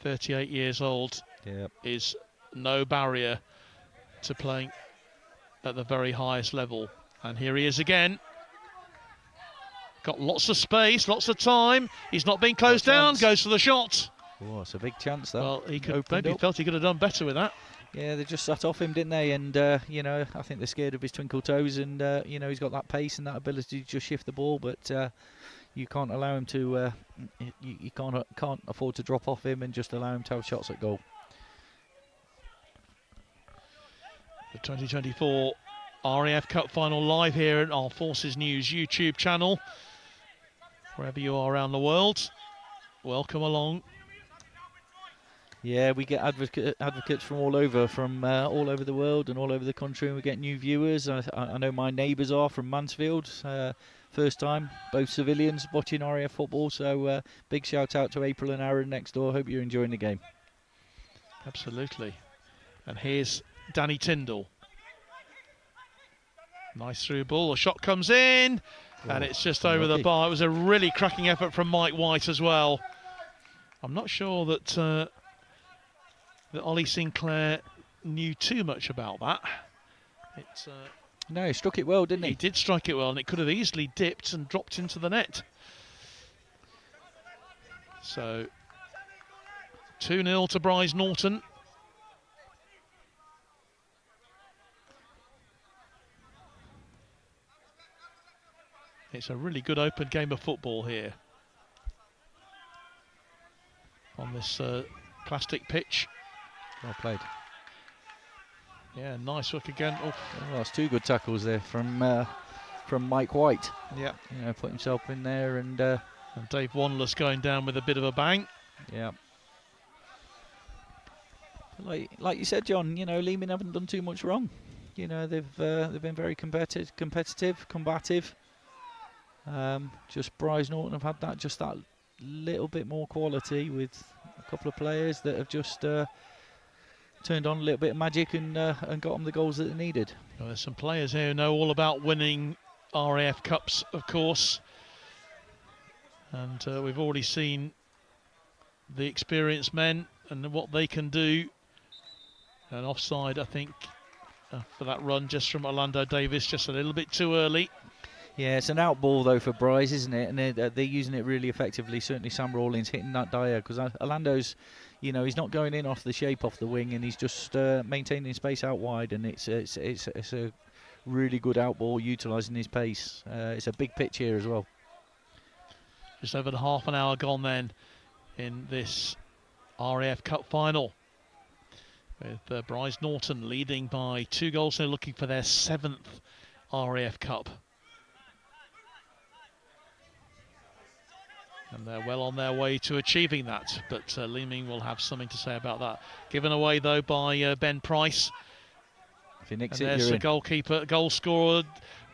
38 years old Yeah. is no barrier to playing at the very highest level. And here he is again. Got lots of space, lots of time. He's not being closed down, chance. goes for the shot. Oh, it's a big chance that. Well, he could opened maybe up. felt he could have done better with that. Yeah, they just sat off him, didn't they? And you know, I think they're scared of his twinkle toes, and you know, he's got that pace and that ability to just shift the ball, but you can't allow him to. You can't afford to drop off him and just allow him to have shots at goal. The 2024 RAF Cup final live here at our Forces News YouTube channel. Wherever you are around the world, welcome along. Yeah, we get advocates from all over the world and all over the country, and we get new viewers. I know my neighbours are from Mansfield. First time, both civilians watching RAF football. So big shout out to April and Aaron next door. Hope you're enjoying the game. Absolutely. And here's Danny Tyndall. Nice through ball. The shot comes in, and it's just over the bar. It was a really cracking effort from Mike White as well. I'm not sure that Ollie Sinclair knew too much about that. No, he struck it well, didn't he? He did strike it well, and it could have easily dipped and dropped into the net. So 2-0 to Brize Norton. It's a really good open game of football here on this plastic pitch. Well played. Yeah, nice work again. Oh, Well, that's 2 good tackles there from Mike White. yeah. You know, put himself in there, and And Dave Wanless going down with a bit of a bang. yeah. Like you said, John, you know, Leeming haven't done too much wrong. You know, they've been very competitive, combative. Just Brize Norton have had that little bit more quality, with a couple of players that have just turned on a little bit of magic and got them the goals that they needed. Well, there's some players here who know all about winning RAF Cups, of course. And we've already seen the experienced men and what they can do. And offside, I think, for that run just from Orlando Davis, just a little bit too early. Yeah, it's an out ball though for Brize, isn't it? And they're using it really effectively. Certainly Sam Rawlings hitting that diag, because Orlando's, he's not going in off the shape off the wing, and he's just maintaining space out wide, and it's a really good out ball utilising his pace. It's a big pitch here as well. Just over the half an hour gone then in this RAF Cup final, with Brize Norton leading by 2 goals. They're looking for their 7th RAF Cup. And they're well on their way to achieving that, but Leeming will have something to say about that. Given away though by Ben Price. If he nicks and it, there's you're the in. goalkeeper, goal scorer,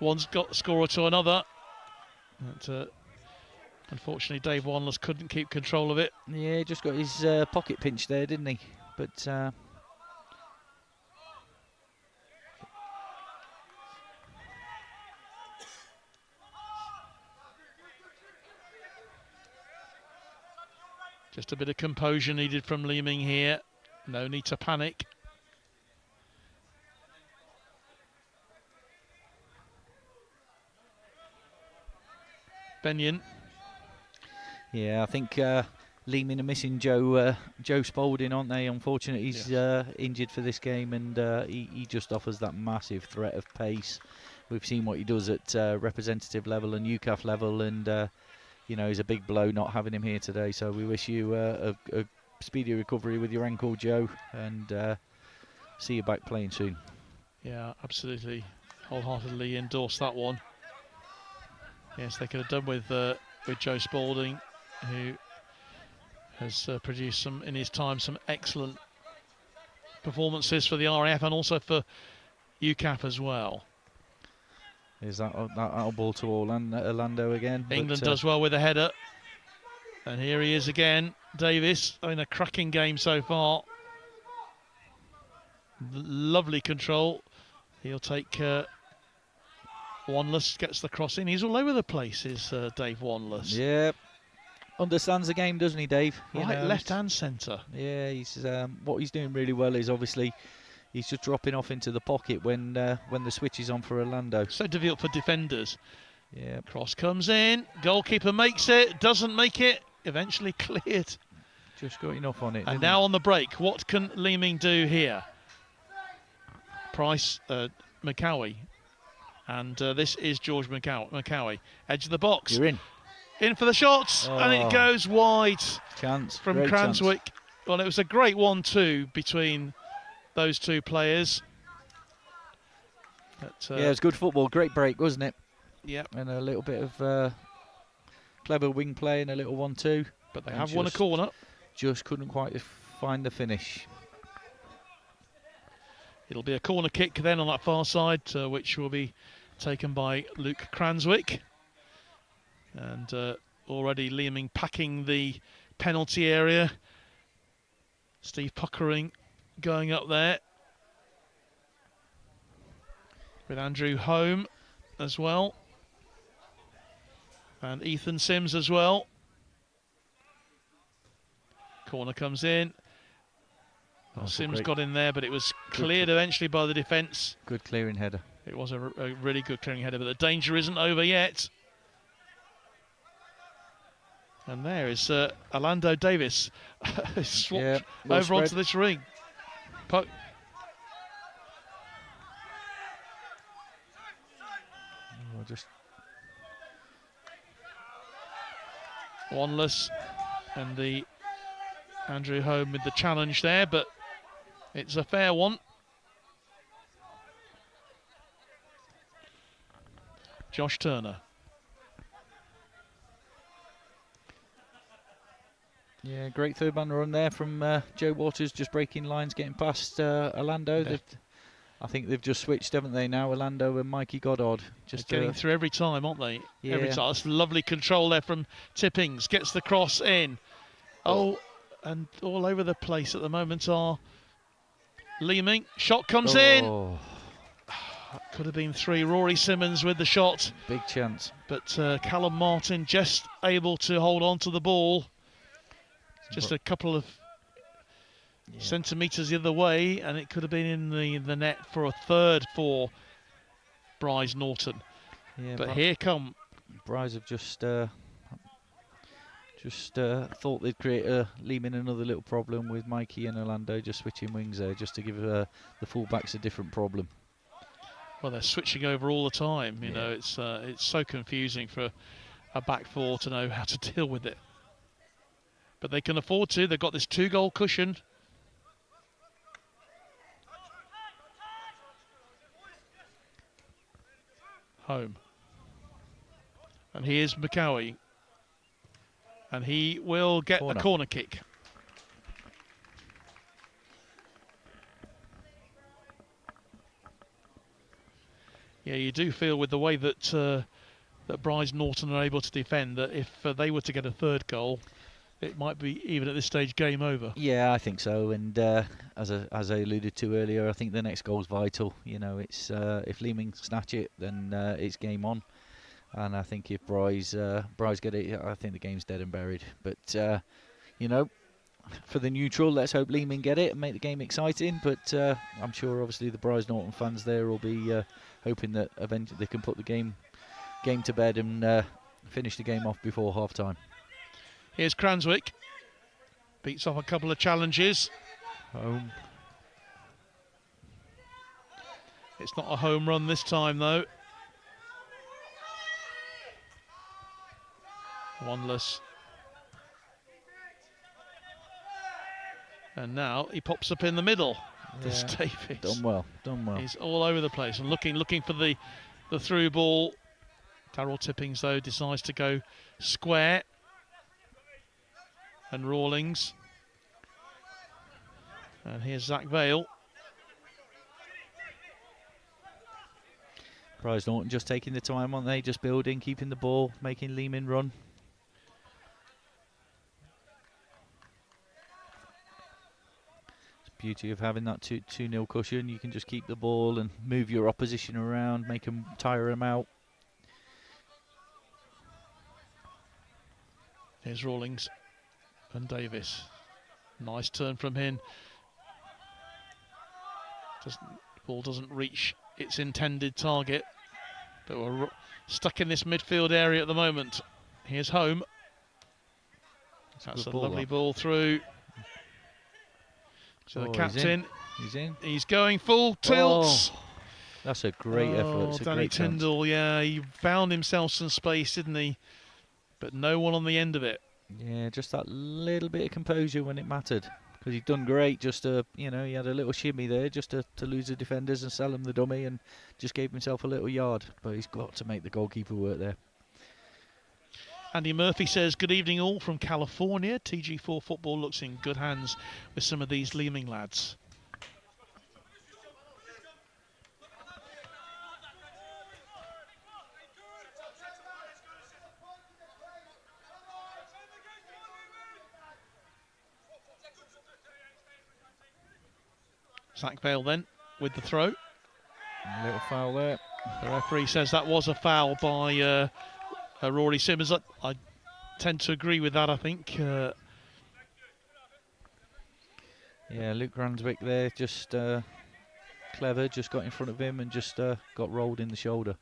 one's got scorer to another. But, unfortunately, Dave Wanless couldn't keep control of it. Yeah, he just got his pocket pinched there, didn't he? But just a bit of composure needed from Leeming here. No need to panic. Benyon. yeah, I think Leeming are missing Joe Spalding, aren't they? Unfortunately, he's injured for this game, and he just offers that massive threat of pace. We've seen what he does at representative level and UCAF level, and he's a big blow not having him here today. So we wish you a speedy recovery with your ankle, Joe, and see you back playing soon. Yeah, absolutely. Wholeheartedly endorse that one. Yes, they could have done with Joe Spalding, who has produced in his time some excellent performances for the RAF and also for UCAF as well. Is that out ball to Orlando again? England does well with a header. And here he is again, Davis, in a cracking game so far. Lovely control. He'll take Wanless, gets the cross in. He's all over the place, is Dave Wanless. Yeah, understands the game, doesn't he, Dave? Right, left and centre. Yeah, he's what he's doing really well is obviously he's just dropping off into the pocket when the switch is on for Orlando. So difficult for defenders. Yeah. Cross comes in, goalkeeper makes it, doesn't make it, eventually cleared. Just got enough on it. And now on the break, what can Leeming do here? Price, McCowie. And this is George McCowie. Edge of the box. You're in. In for the shots, and it goes wide. Chance. From Great Cranswick. chance. Well, it was a great 1-2 between those two players. But, Yeah, it was good football. Great break, wasn't it? Yeah. And a little bit of clever wing play and a little 1-2. But they have won a corner. Just couldn't quite find the finish. It'll be a corner kick then on that far side, which will be taken by Luke Cranswick. And already Leeming packing the penalty area. Steve Puckering going up there. With Andrew Home as well. And Ethan Sims as well. Corner comes in. Well, Sims got in there, but it was cleared eventually by the defence. Good clearing header. It was a really good clearing header, but the danger isn't over yet. And there is Orlando Davis swapped over onto this ring. Puck. Just Wanless and the Andrew Home with the challenge there, but it's a fair one. Josh Turner. Yeah, great third man run there from Joe Waters, just breaking lines, getting past Orlando. Yeah. I think they've just switched, haven't they, now, Orlando and Mikey Goddard. Just getting through every time, aren't they? Yeah. Every time. That's lovely control there from Tippings. Gets the cross in. And all over the place at the moment are Leeming. Shot comes in. Could have been 3. Rory Simmons with the shot. Big chance. But Callum Martin just able to hold on to the ball. Just a couple of centimetres the other way, and it could have been in the net for a third for Brize Norton. Yeah, but here come Brize have just thought they'd create Leeming another little problem with Mikey and Orlando just switching wings there, just to give the fullbacks a different problem. Well, they're switching over all the time. You know, it's so confusing for a back four to know how to deal with it. But they can afford to. They've got this 2-goal cushion. Home. And here's McCowie. And he will get the corner kick. Yeah, you do feel with the way that that Brize Norton are able to defend that if they were to get a third goal, it might be, even at this stage, game over. Yeah, I think so. And as I alluded to earlier, I think the next goal's vital. You know, it's if Leeming snatch it, then it's game on. And I think if Brize get it, I think the game's dead and buried. But you know, for the neutral, let's hope Leeming get it and make the game exciting. But I'm sure, obviously, the Brize Norton fans there will be hoping that eventually they can put the game to bed and finish the game off before half time. Here's Cranswick. Beats off a couple of challenges. Home. It's not a home run this time, though. One-less. And now he pops up in the middle. This Davies. Done well. He's all over the place and looking for the through ball. Darryl Tippings, though, decides to go square. And Rawlings. And here's Zach Vale. Brize Norton just taking the time, aren't they? Just building, keeping the ball, making Leeming run. It's the beauty of having that 2-0 cushion. You can just keep the ball and move your opposition around, make them tire them out. Here's Rawlings and Davis. Nice turn from him. Ball doesn't reach its intended target. But we're stuck in this midfield area at the moment. Here's Home. That's a lovely ball through. So the captain. He's in. He's going full tilt. That's a great effort. It's a Danny great chance. Tyndall, yeah, he found himself some space, didn't he? But no one on the end of it. Yeah, just that little bit of composure when it mattered. Because he'd done great, just to, you know, he had a little shimmy there just to lose the defenders and sell him the dummy, and just gave himself a little yard. But he's got to make the goalkeeper work there. Andy Murphy says, good evening all from California. TG4 football looks in good hands with some of these Leeming lads. Zach Vale then with the throw. A little foul there. The referee says that was a foul by Rory Simmons. I tend to agree with that, I think. Yeah, Luke Cranswick there, just clever, just got in front of him and just got rolled in the shoulder.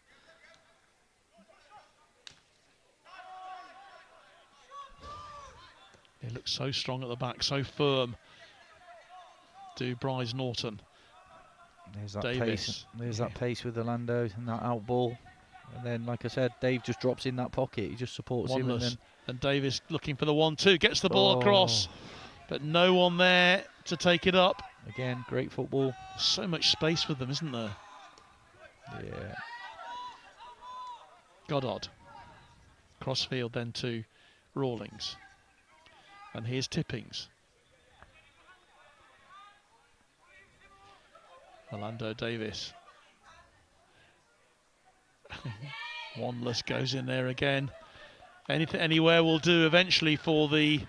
He looks so strong at the back, so firm. Do Brize Norton. There's that Davis. pace. There's that pace with Orlando and that out ball. And then, like I said, Dave just drops in that pocket. He just supports him. And Davis looking for the 1-2. Gets the ball across. But no one there to take it up. Again, great football. So much space with them, isn't there? Yeah. Goddard. Crossfield then to Rawlings. And here's Tippings. Orlando Davis. Wanless goes in there again. Anywhere will do eventually for the...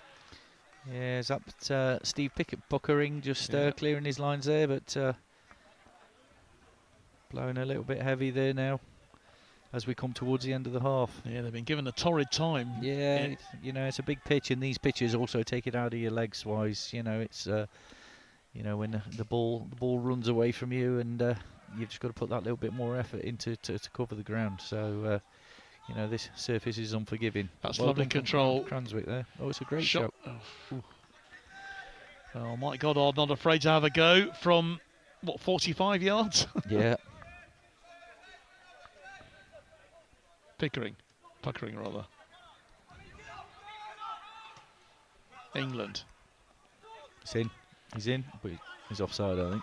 Yeah, is that Steve Puckering just clearing his lines there, but blowing a little bit heavy there now. as we come towards the end of the half. Yeah, they've been given a torrid time. Yeah, you know, it's a big pitch, and these pitches also take it out of your legs wise. You know, it's you know, when the ball runs away from you, and you've just got to put that little bit more effort into to cover the ground. So you know, this surface is unforgiving. That's well lovely done control. Cranswick there. Oh, it's a great shot. Oh, Mike Goddard not afraid to have a go from what, 45 yards? Yeah. Puckering rather. England. He's in, but he's offside, I think.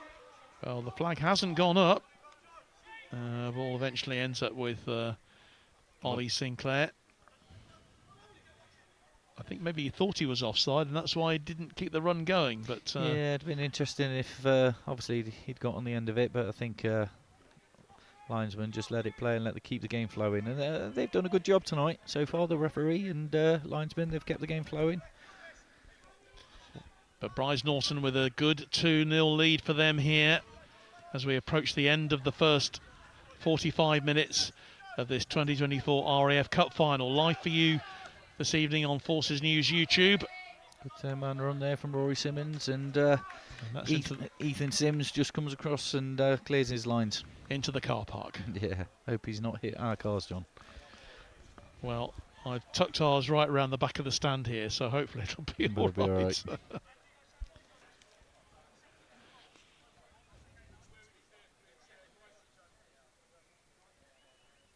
Well, the flag hasn't gone up. Ball eventually ends up with Ollie Sinclair. I think maybe he thought he was offside, and that's why he didn't keep the run going. But yeah, it'd been interesting if obviously he'd got on the end of it, but I think linesman just let it play and keep the game flowing, and they've done a good job tonight so far. The referee and linesman, they've kept the game flowing. But Brize Norton with a good 2-0 lead for them here as we approach the end of the first 45 minutes of this 2024 RAF Cup final. Live for you this evening on Forces News YouTube. Good 10-man run there from Rory Simmons, and that's Ethan Sims just comes across and clears his lines. Into the car park. Yeah, hope he's not hit our cars, John. Well, I've tucked ours right around the back of the stand here, so hopefully it'll be all right.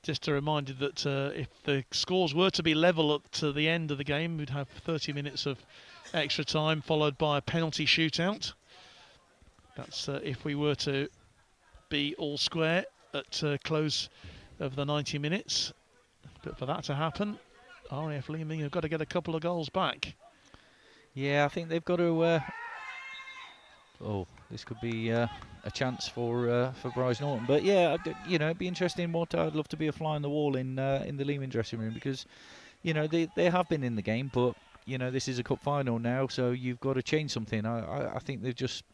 Just a reminder that if the scores were to be level up to the end of the game, we'd have 30 minutes of extra time, followed by a penalty shootout. That's if we were to be all square at close of the 90 minutes. But for that to happen, RAF Leeming have got to get a couple of goals back. Yeah, I think they've got to... oh, this could be a chance for Brize Norton. But yeah, you know, it'd be interesting. I'd love to be a fly on the wall in the Leeming dressing room, because, you know, they have been in the game, but, you know, this is a cup final now, so you've got to change something. I think they've just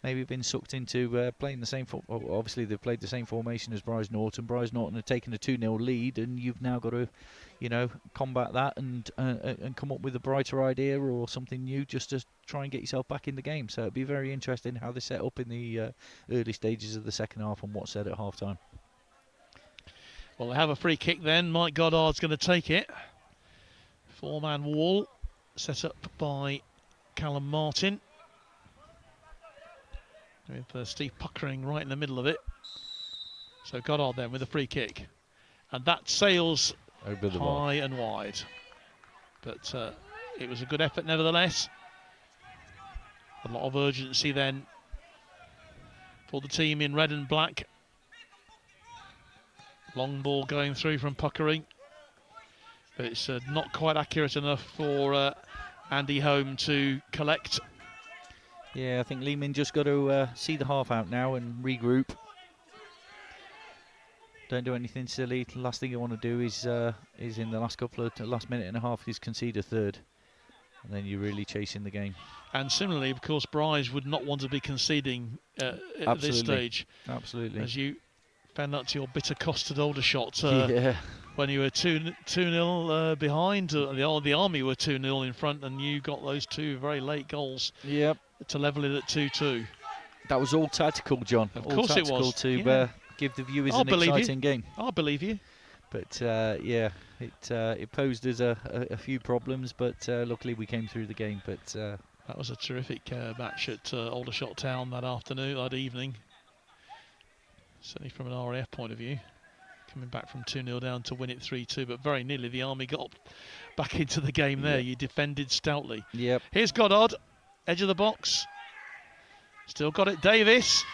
maybe been sucked into playing the same... Obviously, they've played the same formation as Brize Norton. Brize Norton have taken a 2-0 lead, and you've now got to, you know, combat that and come up with a brighter idea or something new just to try and get yourself back in the game. So it'd be very interesting how they set up in the early stages of the second half and what's said at half-time. Well, they have a free kick then. Mike Goddard's going to take it. Four-man wall set up by Callum Martin, with Steve Puckering right in the middle of it. So Goddard then with a free kick, and that sails high and wide. But it was a good effort nevertheless. A lot of urgency then for the team in red and black. Long ball going through from Puckering, but it's not quite accurate enough for Andy Home to collect. Yeah, I think Leeming just got to see the half out now and regroup. Don't do anything silly. The last thing you want to do is in the last minute and a half is concede a third, and then you're really chasing the game. And similarly, of course, Brize would not want to be conceding at this stage. Absolutely. As you found out to your bitter cost at Aldershot when you were 2-0 behind. The Army were 2-0 in front, and you got those two very late goals. Yep. To level it at 2-2. That was all tactical, John. Of course it was. To give the viewers an exciting game. I believe you. But yeah, it posed us a few problems, but luckily we came through the game. But that was a terrific match at Aldershot Town that evening. Certainly from an RAF point of view, coming back from 2-0 down to win it 3-2, but very nearly the Army got back into the game there. You defended stoutly. Yep. Here's Goddard. Edge of the box. Still got it. Davis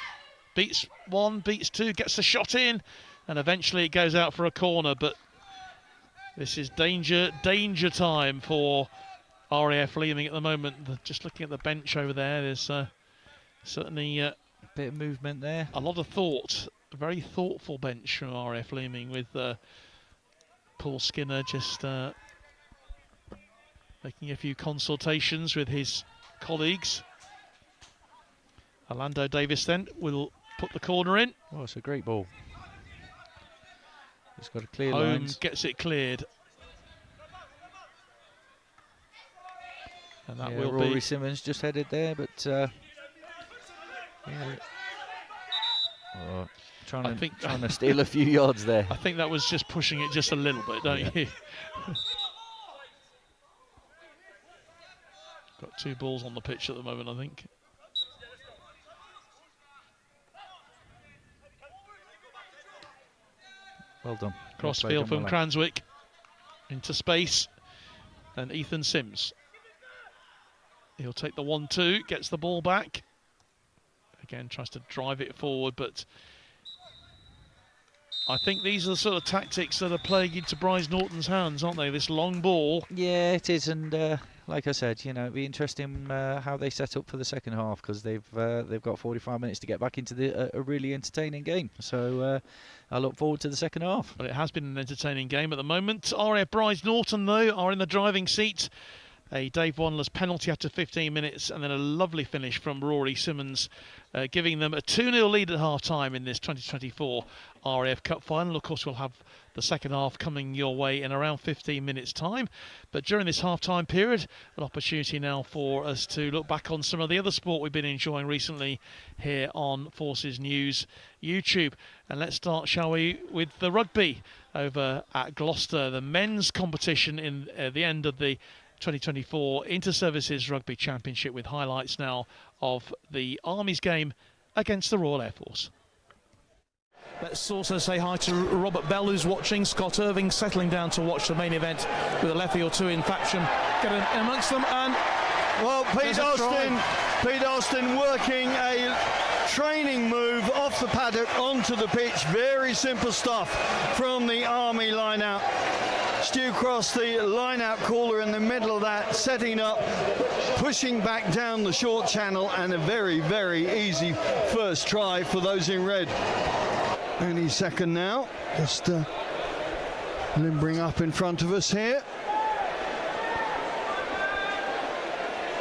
beats one, beats two, gets the shot in, and eventually it goes out for a corner. But this is danger time for RAF Leeming at the moment. Just looking at the bench over there, there's certainly a bit of movement there. A lot of thought. A very thoughtful bench from RAF Leeming, with Paul Skinner just making a few consultations with his colleagues. Orlando Davis then will put the corner in. Oh, it's a great ball. He's got a clear Home lines. gets it cleared. And that will Rory be... Simmons just headed there, but trying to steal a few yards there. I think that was just pushing it just a little bit, don't you? Got 2 balls on the pitch at the moment, I think. Well done. Crossfield from Cranswick into space, and Ethan Sims. He'll take the 1-2, gets the ball back. Again, tries to drive it forward, but I think these are the sort of tactics that are playing into Brize Norton's hands, aren't they? This long ball. Yeah, it is, and like I said, you know, it'd be interesting how they set up for the second half, because they've got 45 minutes to get back into a really entertaining game. So I look forward to the second half. Well, it has been an entertaining game at the moment. RAF Brize Norton, though, are in the driving seat. A Dave Wanless penalty after 15 minutes, and then a lovely finish from Rory Simmons, giving them a 2-0 lead at half-time in this 2024 RAF Cup final. Of course, we'll have the second half coming your way in around 15 minutes' time. But during this half-time period, an opportunity now for us to look back on some of the other sport we've been enjoying recently here on Forces News YouTube. And let's start, shall we, with the rugby over at Gloucester. The men's competition in the end of the 2024 Inter-Services Rugby Championship, with highlights now of the Army's game against the Royal Air Force. Let's also say hi to Robert Bell, who's watching. Scott Irving settling down to watch the main event with a lefty or two in faction. Get in amongst them, and well, Pete Austin working a training move off the paddock onto the pitch. Very simple stuff from the Army line-out. Stu Cross, the line-out caller in the middle of that, setting up, pushing back down the short channel, and a very, very easy first try for those in red. Any second now, just limbering up in front of us here.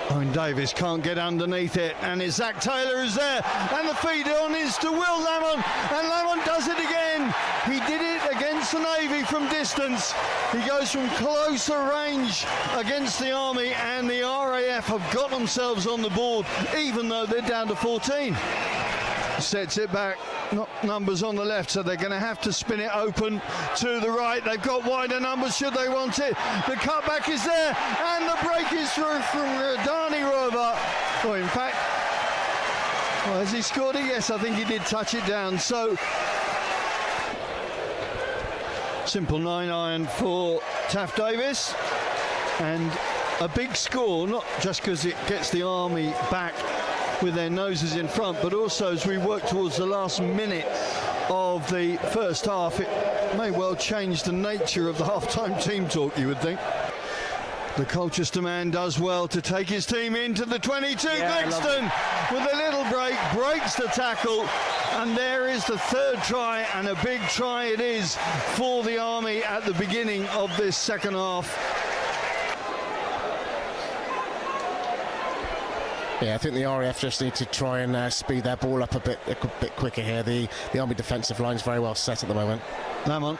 Owen Davis can't get underneath it, and it's Zach Taylor who's there, and the feed on is to Will Lamont, and Lamont does it again. He did it against the Navy from distance. He goes from closer range against the Army, and the RAF have got themselves on the board, even though they're down to 14. Sets it back, not numbers on the left, so they're going to have to spin it open to the right. They've got wider numbers should they want it. The cutback is there, and the break is through from Radani Rover. Well, in fact, well, has he scored it? Yes, I think he did touch it down. So, simple 9-iron for Taff Davis, and a big score, not just because it gets the Army back with their noses in front, but also as we work towards the last minute of the first half, it may well change the nature of the half-time team talk, you would think. The Colchester man does well to take his team into the 22. Glegston with a little break, breaks the tackle, and there is the third try, and a big try it is for the Army at the beginning of this second half. Yeah, I think the RAF just need to try and speed their ball up a bit quicker here. The Army defensive line's very well set at the moment. Lamont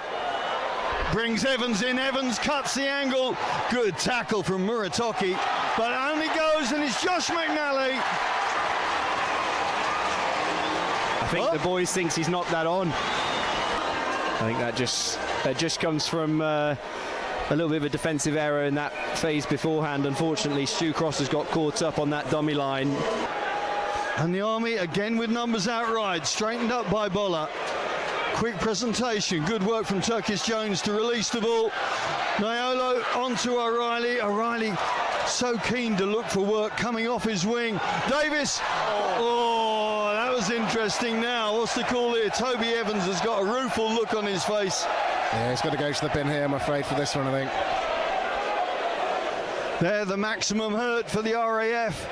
brings Evans in. Evans cuts the angle. Good tackle from Muratoki, but only goes, and it's Josh McNally. I think the boys thinks he's knocked that on. I think that just comes from a little bit of a defensive error in that phase beforehand. Unfortunately, Stu Cross has got caught up on that dummy line. And the Army again with numbers outright, straightened up by Bolla. Quick presentation, good work from Turkish Jones to release the ball. Nyolo onto O'Reilly. O'Reilly so keen to look for work coming off his wing. Davis, oh, that was interesting now. What's the call here? Toby Evans has got a rueful look on his face. Yeah, he's got to go to the bin here, I'm afraid, for this one, I think. There, the maximum hurt for the RAF.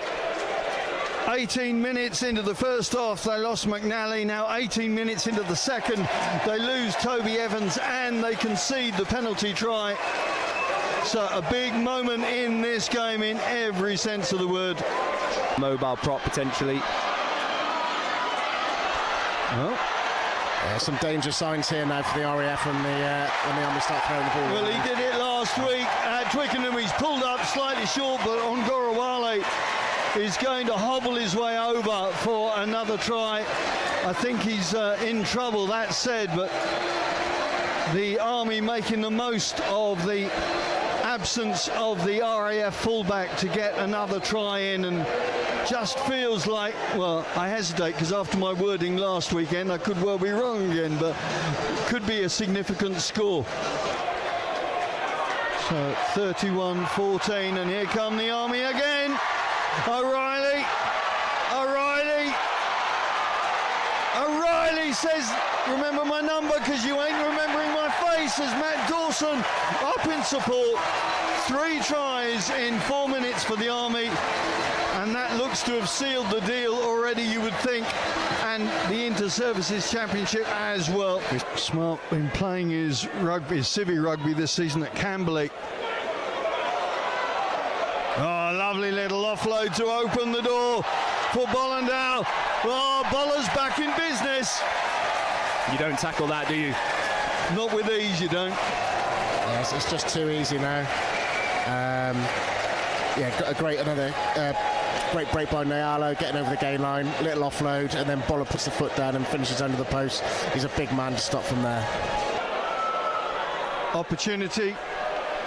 18 minutes into the first half, they lost McNally. Now 18 minutes into the second, they lose Toby Evans, and they concede the penalty try. So a big moment in this game in every sense of the word. Mobile prop potentially. Well, Some danger signs here now for the RAF when the Army start throwing the ball. Well, he did it last week at Twickenham. He's pulled up slightly short, but Ongorawale is going to hobble his way over for another try. I think he's in trouble, that said, but the Army making the most of the absence of the RAF fullback to get another try in, and just feels like, well, I hesitate because after my wording last weekend I could well be wrong again, but could be a significant score. So 31-14, and here come the Army again. O'Reilly says, remember my number because you ain't remembering my face, as Matt Dawson up in support. 3 tries in 4 minutes for the Army, and that looks to have sealed the deal already, you would think, and the Inter-Services Championship as well. Smart been playing his civvy rugby this season at Camberley. Oh, lovely little offload to open the door for Bollandale. Oh, Boller's back in business. You don't tackle that, do you? Not with ease, you don't. Yes, it's just too easy now. Another great break by Nyalo, getting over the gain line, little offload, and then Boller puts the foot down and finishes under the post. He's a big man to stop from there. Opportunity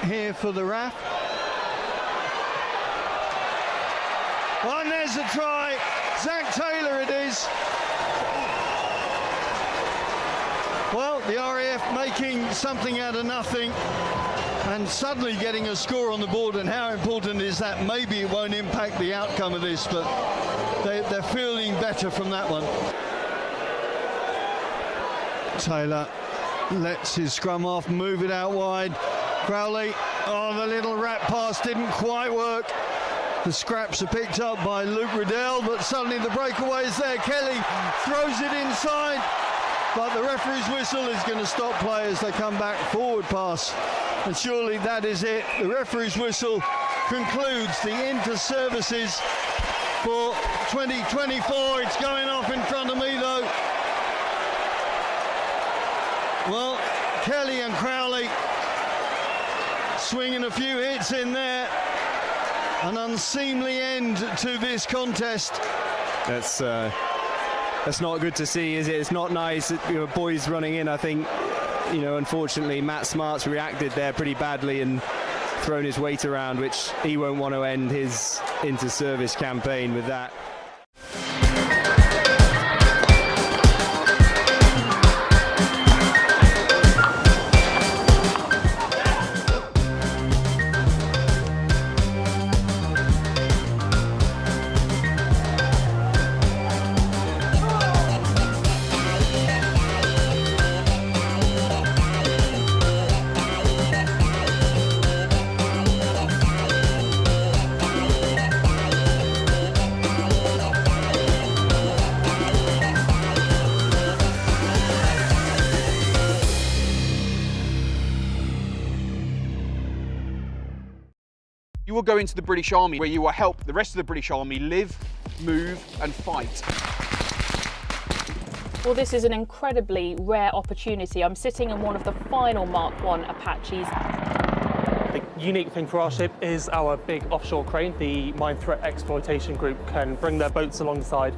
here for the RAF. Oh, and there's a try. Zach Taylor it is. Well, the RAF making something out of nothing and suddenly getting a score on the board, and how important is that? Maybe it won't impact the outcome of this, but they're feeling better from that one. Taylor lets his scrum off, move it out wide. Crowley, oh, the little rat pass didn't quite work. The scraps are picked up by Luke Riddell, but suddenly the breakaway is there. Kelly throws it inside, but the referee's whistle is going to stop play as they come back. Forward pass, and surely that is it. The referee's whistle concludes the Inter-Services for 2024. It's going off in front of me though. Well, Kelly and Crowley swinging a few hits in there. An unseemly end to this contest. That's not good to see, is it? It's not nice. Boys running in. I think, unfortunately, Matt Smart's reacted there pretty badly and thrown his weight around, which he won't want to end his inter-service campaign with that. You will go into the British Army where you will help the rest of the British Army live, move and fight. Well, this is an incredibly rare opportunity. I'm sitting in one of the final Mark I Apaches. The unique thing for our ship is our big offshore crane. The Mine Threat Exploitation Group can bring their boats alongside.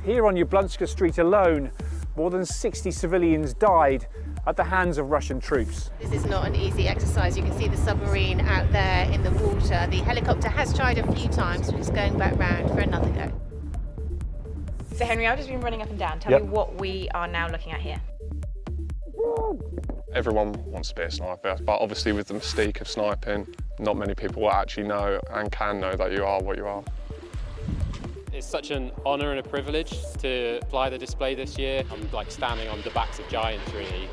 Here on Yablunska Street alone, more than 60 civilians died at the hands of Russian troops. This is not an easy exercise. You can see the submarine out there in the water. The helicopter has tried a few times, but it's going back round for another go. So Henry, I've just been running up and down. Tell me what we are now looking at here. Everyone wants to be a sniper, but obviously with the mystique of sniping, not many people will actually know and can know that you are what you are. It's such an honour and a privilege to fly the display this year. I'm like standing on the backs of giants, really.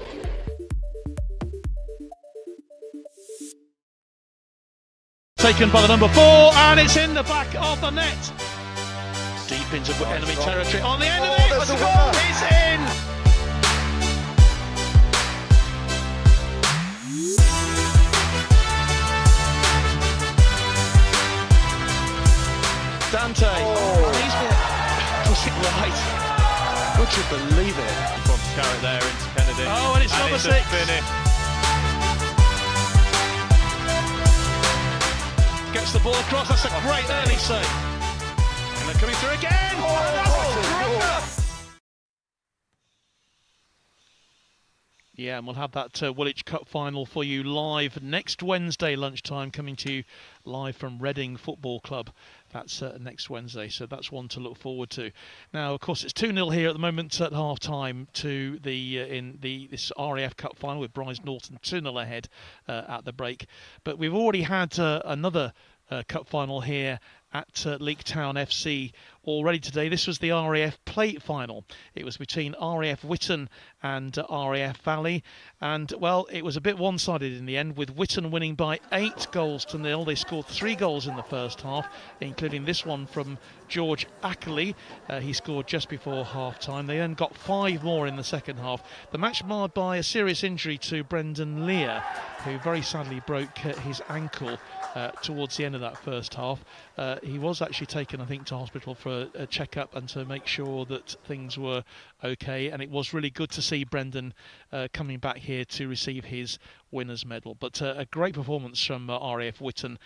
Taken by the number 4, and it's in the back of the net. Deep into enemy territory on the end of it. The goal is in. Dante, he's got it right. Would you believe it? carrot there into Kennedy. Oh, and it's number 6. Finish. Gets the ball across. That's a great early save. And they're coming through again. Yeah, and we'll have that Woolwich Cup final for you live next Wednesday lunchtime, coming to you live from Reading Football Club. That's next Wednesday, so that's one to look forward to. Now, of course, it's 2-0 here at the moment at half-time to this RAF Cup final with Brize Norton 2-0 ahead at the break. But we've already had another Cup final here at Leek Town FC already today. This was the RAF Plate final. It was between RAF Whitton and RAF Valley, and well, it was a bit one-sided in the end, with Whitton winning by 8-0. They scored 3 goals in the first half, including this one from George Ackley. He scored just before half-time. They then got 5 more in the second half. The match marred by a serious injury to Brendan Lear, who very sadly broke his ankle towards the end of that first half. He was actually taken, I think, to hospital for a check-up and to make sure that things were okay, and it was really good to see Brendan coming back here to receive his winner's medal. But a great performance from RAF Whitton,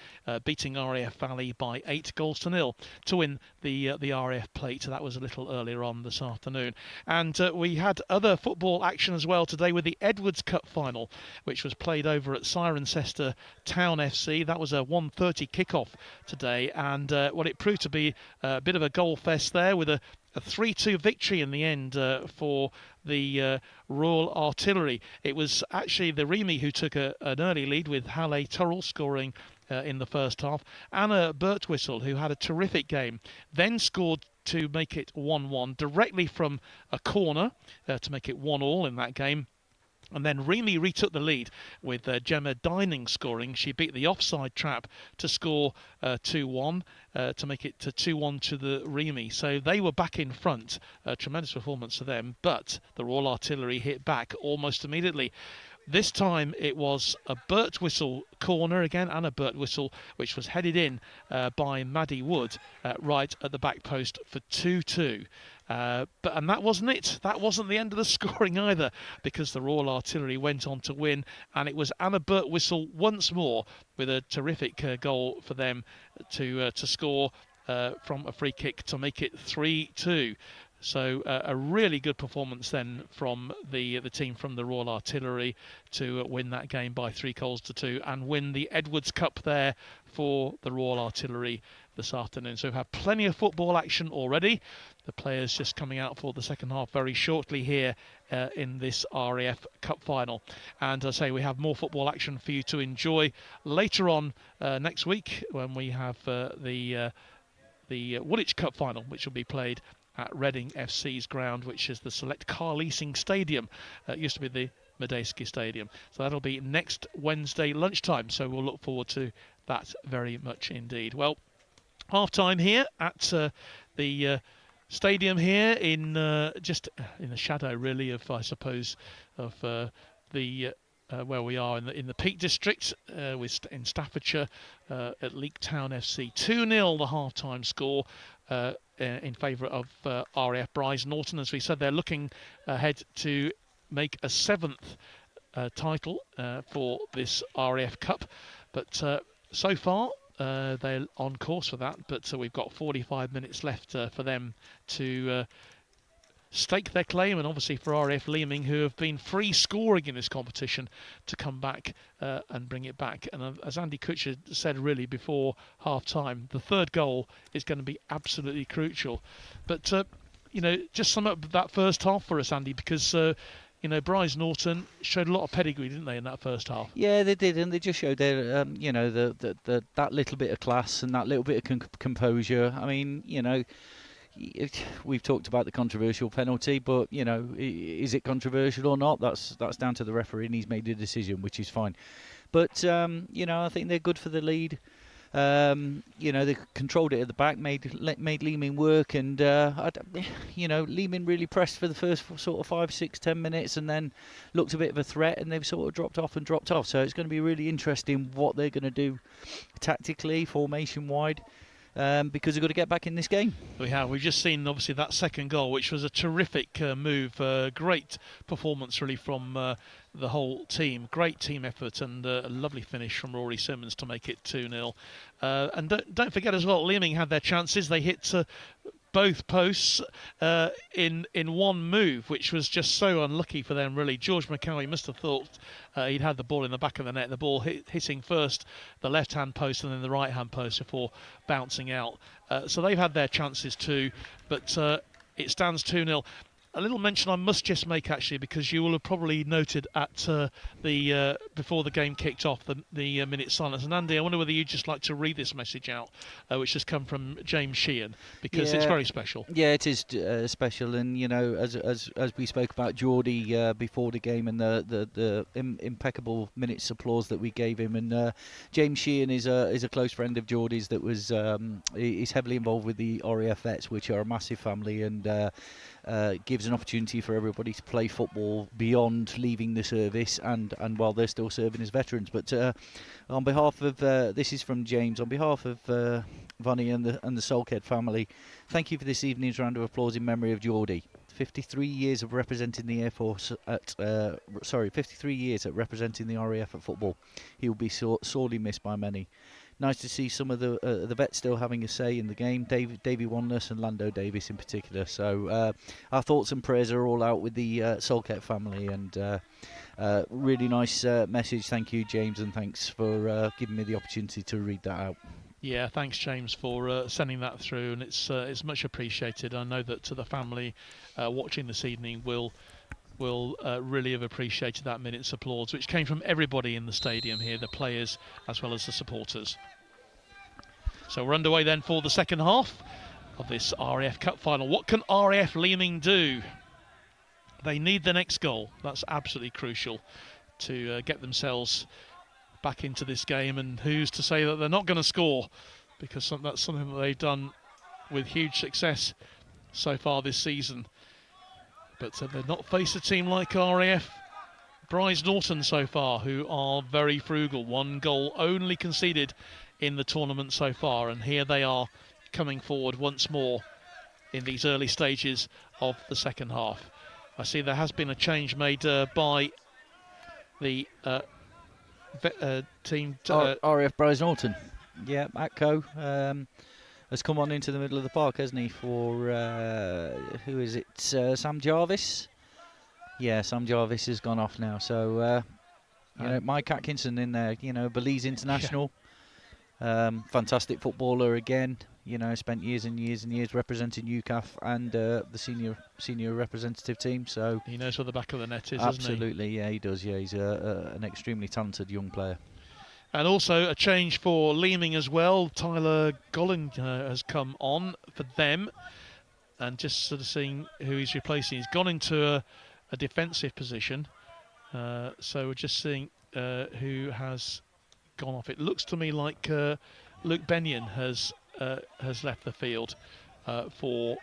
beating RAF Valley by 8-0 to win the RAF Plate. That was a little earlier on this afternoon. And we had other football action as well today with the Edwards Cup final, which was played over at Cirencester Town FC. That was a 1:30 kickoff today, and well, it proved to be a bit of a goal fest there, with a 3-2 victory in the end for the Royal Artillery. It was actually the Leeming who took an early lead, with Halle Turrell scoring in the first half. Anna Birtwistle, who had a terrific game, then scored to make it 1-1 directly from a corner to make it 1-1 in that game. And then Leeming retook the lead with Gemma Dining scoring. She beat the offside trap to score 2-1 to make it 2-1 to the Leeming. So they were back in front. Tremendous performance for them, but the Royal Artillery hit back almost immediately. This time it was a Birtwistle corner again, Anna Birtwistle, which was headed in by Maddie Wood right at the back post for 2-2. And that wasn't it. That wasn't the end of the scoring either, because the Royal Artillery went on to win, and it was Anna Birtwistle once more with a terrific goal for them to score from a free kick to make it 3-2. So a really good performance then from the team from the Royal Artillery to win that game by 3-2 and win the Edwards Cup there for the Royal Artillery this afternoon. So we've had plenty of football action already. The players just coming out for the second half very shortly here in this RAF Cup final. And I say we have more football action for you to enjoy later on next week, when we have the Woolwich Cup final, which will be played at Reading FC's ground, which is the Select Car Leasing Stadium. It used to be the Medeski Stadium. So that'll be next Wednesday lunchtime. So we'll look forward to that very much indeed. Well, half-time here at the stadium here, in just in the shadow, really, of, I suppose, of the where we are in the Peak District, in Staffordshire, at Leek Town FC. 2-0 the half-time score in favour of RAF Brize Norton. As we said, they're looking ahead to make a 7th title for this RAF Cup. But so far, they're on course for that. But we've got 45 minutes left for them to stake their claim, and obviously for RAF Leeming, who have been free scoring in this competition, to come back and bring it back. And as Andy Kutcher said really before half-time, the third goal is going to be absolutely crucial. But, you know, just sum up that first half for us, Andy, because you know, Brize Norton showed a lot of pedigree, didn't they, in that first half? Yeah, they did, and they just showed their, you know, that little bit of class and that little bit of composure. I mean, you know, we've talked about the controversial penalty, but, you know, is it controversial or not? That's down to the referee, and he's made a decision, which is fine. But you know, I think they're good for the lead. You know, they controlled it at the back, made Leeming work, and you know, Leeming really pressed for the first sort of 5, 6, 10 minutes, and then looked a bit of a threat, and they've sort of dropped off. So it's going to be really interesting what they're going to do tactically, formation wide. because we've got to get back in this game. We have. We've just seen, obviously, that second goal, which was a terrific move. Great performance, really, from the whole team. Great team effort and a lovely finish from Rory Simmons to make it 2-0. And don't forget as well, Leeming had their chances. They hit both posts in one move, which was just so unlucky for them, really. George McCowie must have thought he'd had the ball in the back of the net, the ball hitting first the left-hand post and then the right-hand post before bouncing out. So they've had their chances too, but it stands 2-0. A little mention I must just make, actually, because you will have probably noted at the before the game kicked off, the minute silence. And Andy, I wonder whether you'd just like to read this message out, which has come from James Sheehan, because it's very special. Yeah, it is special, and you know, as we spoke about Geordie before the game and the impeccable minutes applause that we gave him, and James Sheehan is a close friend of Geordie's that was he's heavily involved with the RAF Vets, which are a massive family, and gives an opportunity for everybody to play football beyond leaving the service and while they're still serving as veterans. But on behalf of this is from James, on behalf of Vonnie and the Solkhead family, thank you for this evening's round of applause in memory of Geordie. 53 years of representing the Air Force at 53 years at representing the RAF at football. He will be sorely missed by many. Nice to see some of the vets still having a say in the game, Davey Wanless and Lando Davis in particular. So our thoughts and prayers are all out with the Solkhead family, and really nice message. Thank you, James, and thanks for giving me the opportunity to read that out. Yeah, thanks, James, for sending that through, and it's much appreciated. I know that to the family watching this evening will really have appreciated that minute's applause, which came from everybody in the stadium here, the players as well as the supporters. So we're underway then for the second half of this RAF Cup final. What can RAF Leeming do? They need the next goal. That's absolutely crucial to get themselves back into this game, and who's to say that they're not going to score, because that's something that they've done with huge success so far this season. But they've not faced a team like RAF Brize Norton so far, who are very frugal. One goal only conceded in the tournament so far, and here they are coming forward once more in these early stages of the second half. I see there has been a change made by the team. RAF Brize Norton. Yeah, Atco has come on into the middle of the park, hasn't he, for, who is it, Sam Jarvis? Yeah, Sam Jarvis has gone off now, so, you know, Mike Atkinson in there, you know, Belize international, fantastic footballer again, you know, spent years and years and years representing UCAF and the senior representative team, so... He knows where the back of the net is, doesn't he? Absolutely, yeah, he does, yeah, he's an extremely talented young player. And also a change for Leeming as well. Tyler Golling has come on for them, and just sort of seeing who he's replacing. He's gone into a defensive position, so we're just seeing who has gone off. It looks to me like Luke Benyon has left the field for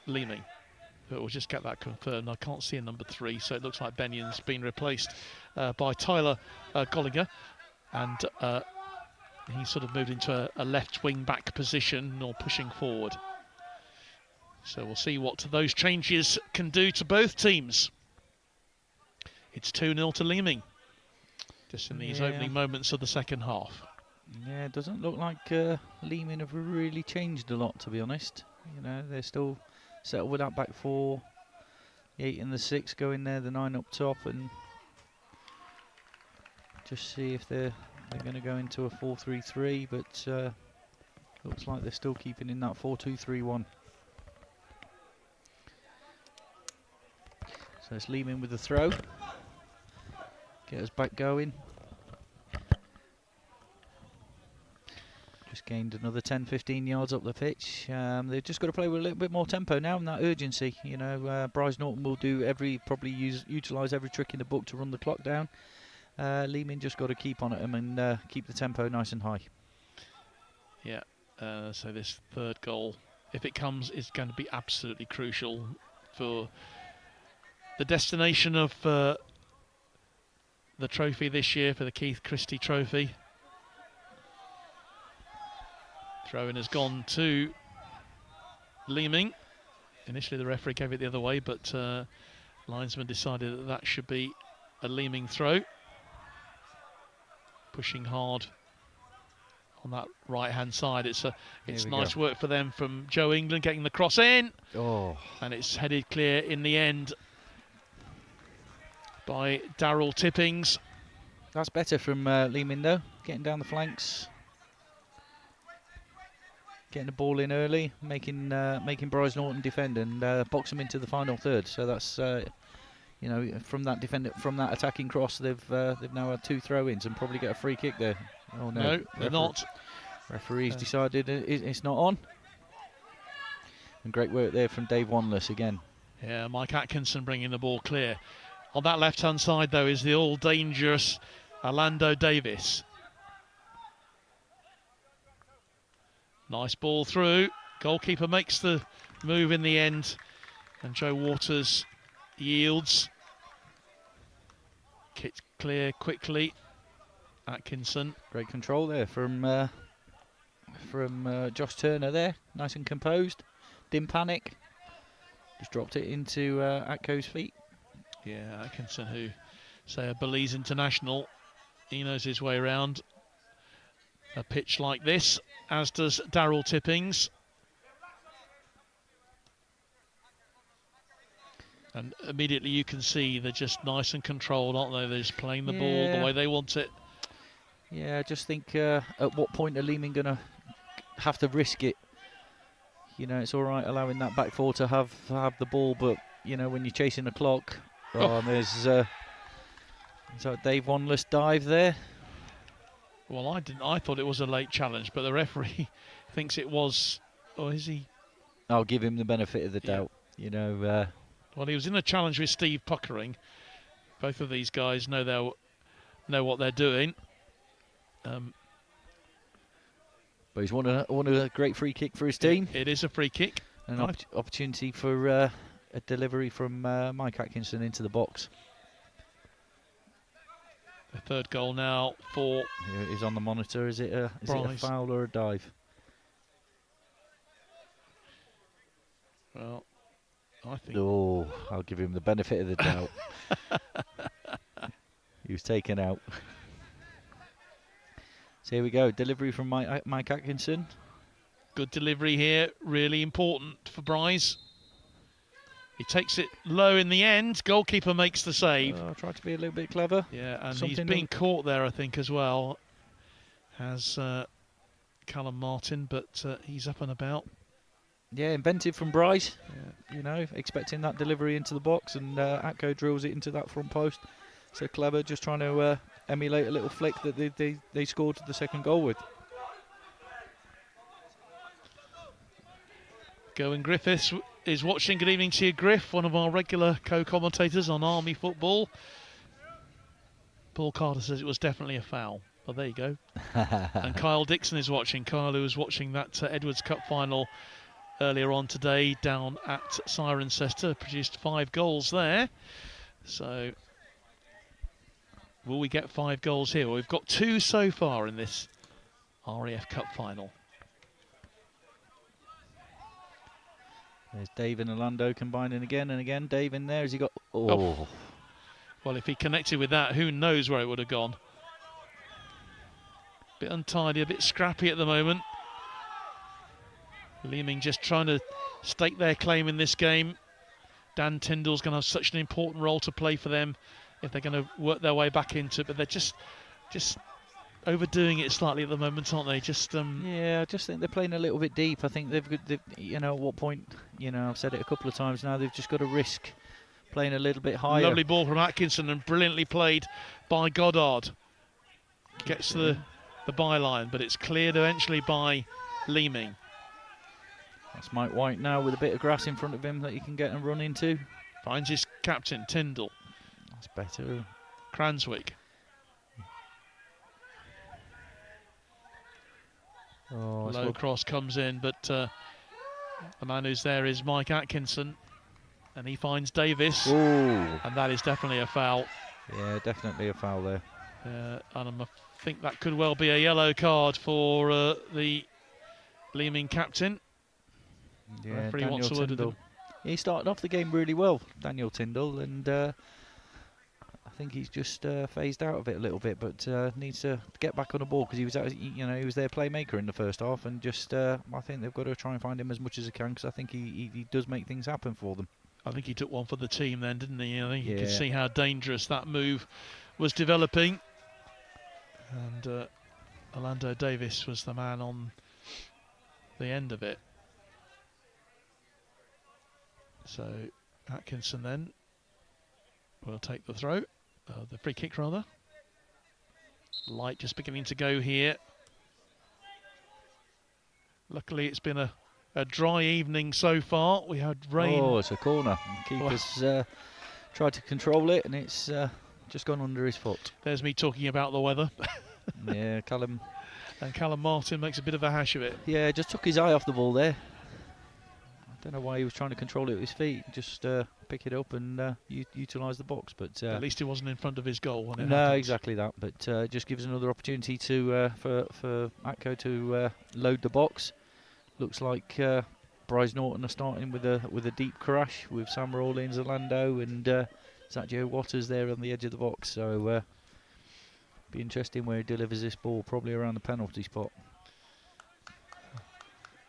Leeming, but we'll just get that confirmed. I can't see a number 3, so it looks like Benyon's been replaced by Tyler Gollinger. And he's sort of moved into a left wing back position, or pushing forward. So we'll see what those changes can do to both teams. It's 2-0 to Leeming, just in these opening moments of the second half. Yeah, it doesn't look like Leeming have really changed a lot, to be honest. You know, they're still settled with that back 4, the 8 and the 6 going there, the 9 up top, and just see if they're going to go into a 4-3-3, but looks like they're still keeping in that 4-2-3-1. So it's Leeming with the throw. Get us back going. Just gained another 10-15 yards up the pitch. They've just got to play with a little bit more tempo now and that urgency. You know, Brize Norton will do utilise every trick in the book to run the clock down. Leeming just got to keep on at him and keep the tempo nice and high. Yeah, so this third goal, if it comes, is going to be absolutely crucial for the destination of the trophy this year, for the Keith Christie Trophy. Throw-in has gone to Leeming. Initially the referee gave it the other way, but linesman decided that that should be a Leeming throw. Pushing hard on that right-hand side. It's nice work for them from Joe England, getting the cross in. Oh. And it's headed clear in the end by Darryl Tippings. That's better from Leeming though, getting down the flanks. Getting the ball in early, making Brize Norton defend and box them into the final third. So that's you know, from that attacking cross, they've now had 2 throw-ins and probably get a free kick there. Oh no, they're not. Referee's decided it's not on. And great work there from Dave Wanless again. Yeah, Mike Atkinson bringing the ball clear. On that left-hand side though is the all-dangerous Orlando Davis. Nice ball through. Goalkeeper makes the move in the end, and Joe Waters yields. Kicked clear quickly. Atkinson. Great control there from Josh Turner there. Nice and composed. Didn't panic. Just dropped it into Atco's feet. Yeah, Atkinson, who, say, a Belize international, he knows his way around a pitch like this, as does Darryl Tippings. And immediately you can see they're just nice and controlled, aren't they? They're just playing the ball the way they want it. Yeah, I just think at what point are Leeming going to have to risk it? You know, it's all right allowing that back four to have the ball, but, you know, when you're chasing the clock, there's so Dave Wanless dive there. Well, I didn't. I thought it was a late challenge, but the referee thinks it was. Or is he? I'll give him the benefit of the doubt. You know. Well, he was in a challenge with Steve Puckering. Both of these guys know what they're doing. But he's won a great free kick for his team. It is a free kick. An opportunity for a delivery from Mike Atkinson into the box. The third goal now for. Here it is on the monitor. Is it a foul or a dive? Well, I think. Oh, I'll give him the benefit of the doubt. He was taken out. So here we go. Delivery from Mike Atkinson. Good delivery here. Really important for Brize. He takes it low in the end. Goalkeeper makes the save. Tried to be a little bit clever. Yeah, and he's been caught there, I think, as well. Has Callum Martin, but he's up and about. Yeah, inventive from Brize. Yeah. You know, expecting that delivery into the box, and Atco drills it into that front post. So clever, just trying to emulate a little flick that they scored the second goal with. Gowan Griffiths is watching. Good evening to you, Griff, one of our regular co-commentators on Army football. Paul Carter says it was definitely a foul. Well, there you go. And Kyle Dixon is watching. Kyle, who was watching that Edwards Cup final earlier on today down at Cirencester, produced 5 goals there. So, will we get 5 goals here? Well, we've got 2 so far in this RAF Cup final. There's Dave and Orlando combining again and again. Dave in there. Has he got... Oh. Well, if he connected with that, who knows where it would have gone. Bit untidy, a bit scrappy at the moment. Leeming just trying to stake their claim in this game. Dan Tyndall's going to have such an important role to play for them if they're going to work their way back into it. But they're just overdoing it slightly at the moment, aren't they? Yeah, I just think they're playing a little bit deep. I think they've you know, at what point, you know, I've said it a couple of times now, they've just got to risk playing a little bit higher. Lovely ball from Atkinson and brilliantly played by Goddard. Gets the byline, but it's cleared eventually by Leeming. That's Mike White now with a bit of grass in front of him that he can get and run into. Finds his captain, Tyndall. That's better. Cranswick. Low cross comes in, but the man who's there is Mike Atkinson, and he finds Davis. Ooh. And that is definitely a foul. Yeah, definitely a foul there. And I think that could well be a yellow card for the Leeming captain. Yeah, Referee Daniel wants a word with Tyndall. him. He started off the game really well, Daniel Tyndall, and I think he's just phased out of it a little bit, but needs to get back on the ball because he was, he was their playmaker in the first half, and just I think they've got to try and find him as much as they can because I think he does make things happen for them. I think he took one for the team then, didn't he? I think you Yeah. could see how dangerous that move was developing. And Orlando Davis was the man on the end of it. So Atkinson then will take the throw, the free kick rather. Light just beginning to go here. Luckily it's been a dry evening so far. We had rain. Oh, it's a corner. Keeper's tried to control it, and it's just gone under his foot. There's me talking about the weather. Yeah, Callum. And Callum Martin makes a bit of a hash of it. Yeah, just took his eye off the ball there. I don't know why he was trying to control it with his feet. Just pick it up and utilise the box. But at least it wasn't in front of his goal. When it no, happens. exactly that. But just gives another opportunity to for Atco to load the box. Looks like Brize Norton are starting with a deep crash with Sam Rawlins, Orlando, and Sergio Waters there on the edge of the box. So be interesting where he delivers this ball, probably around the penalty spot.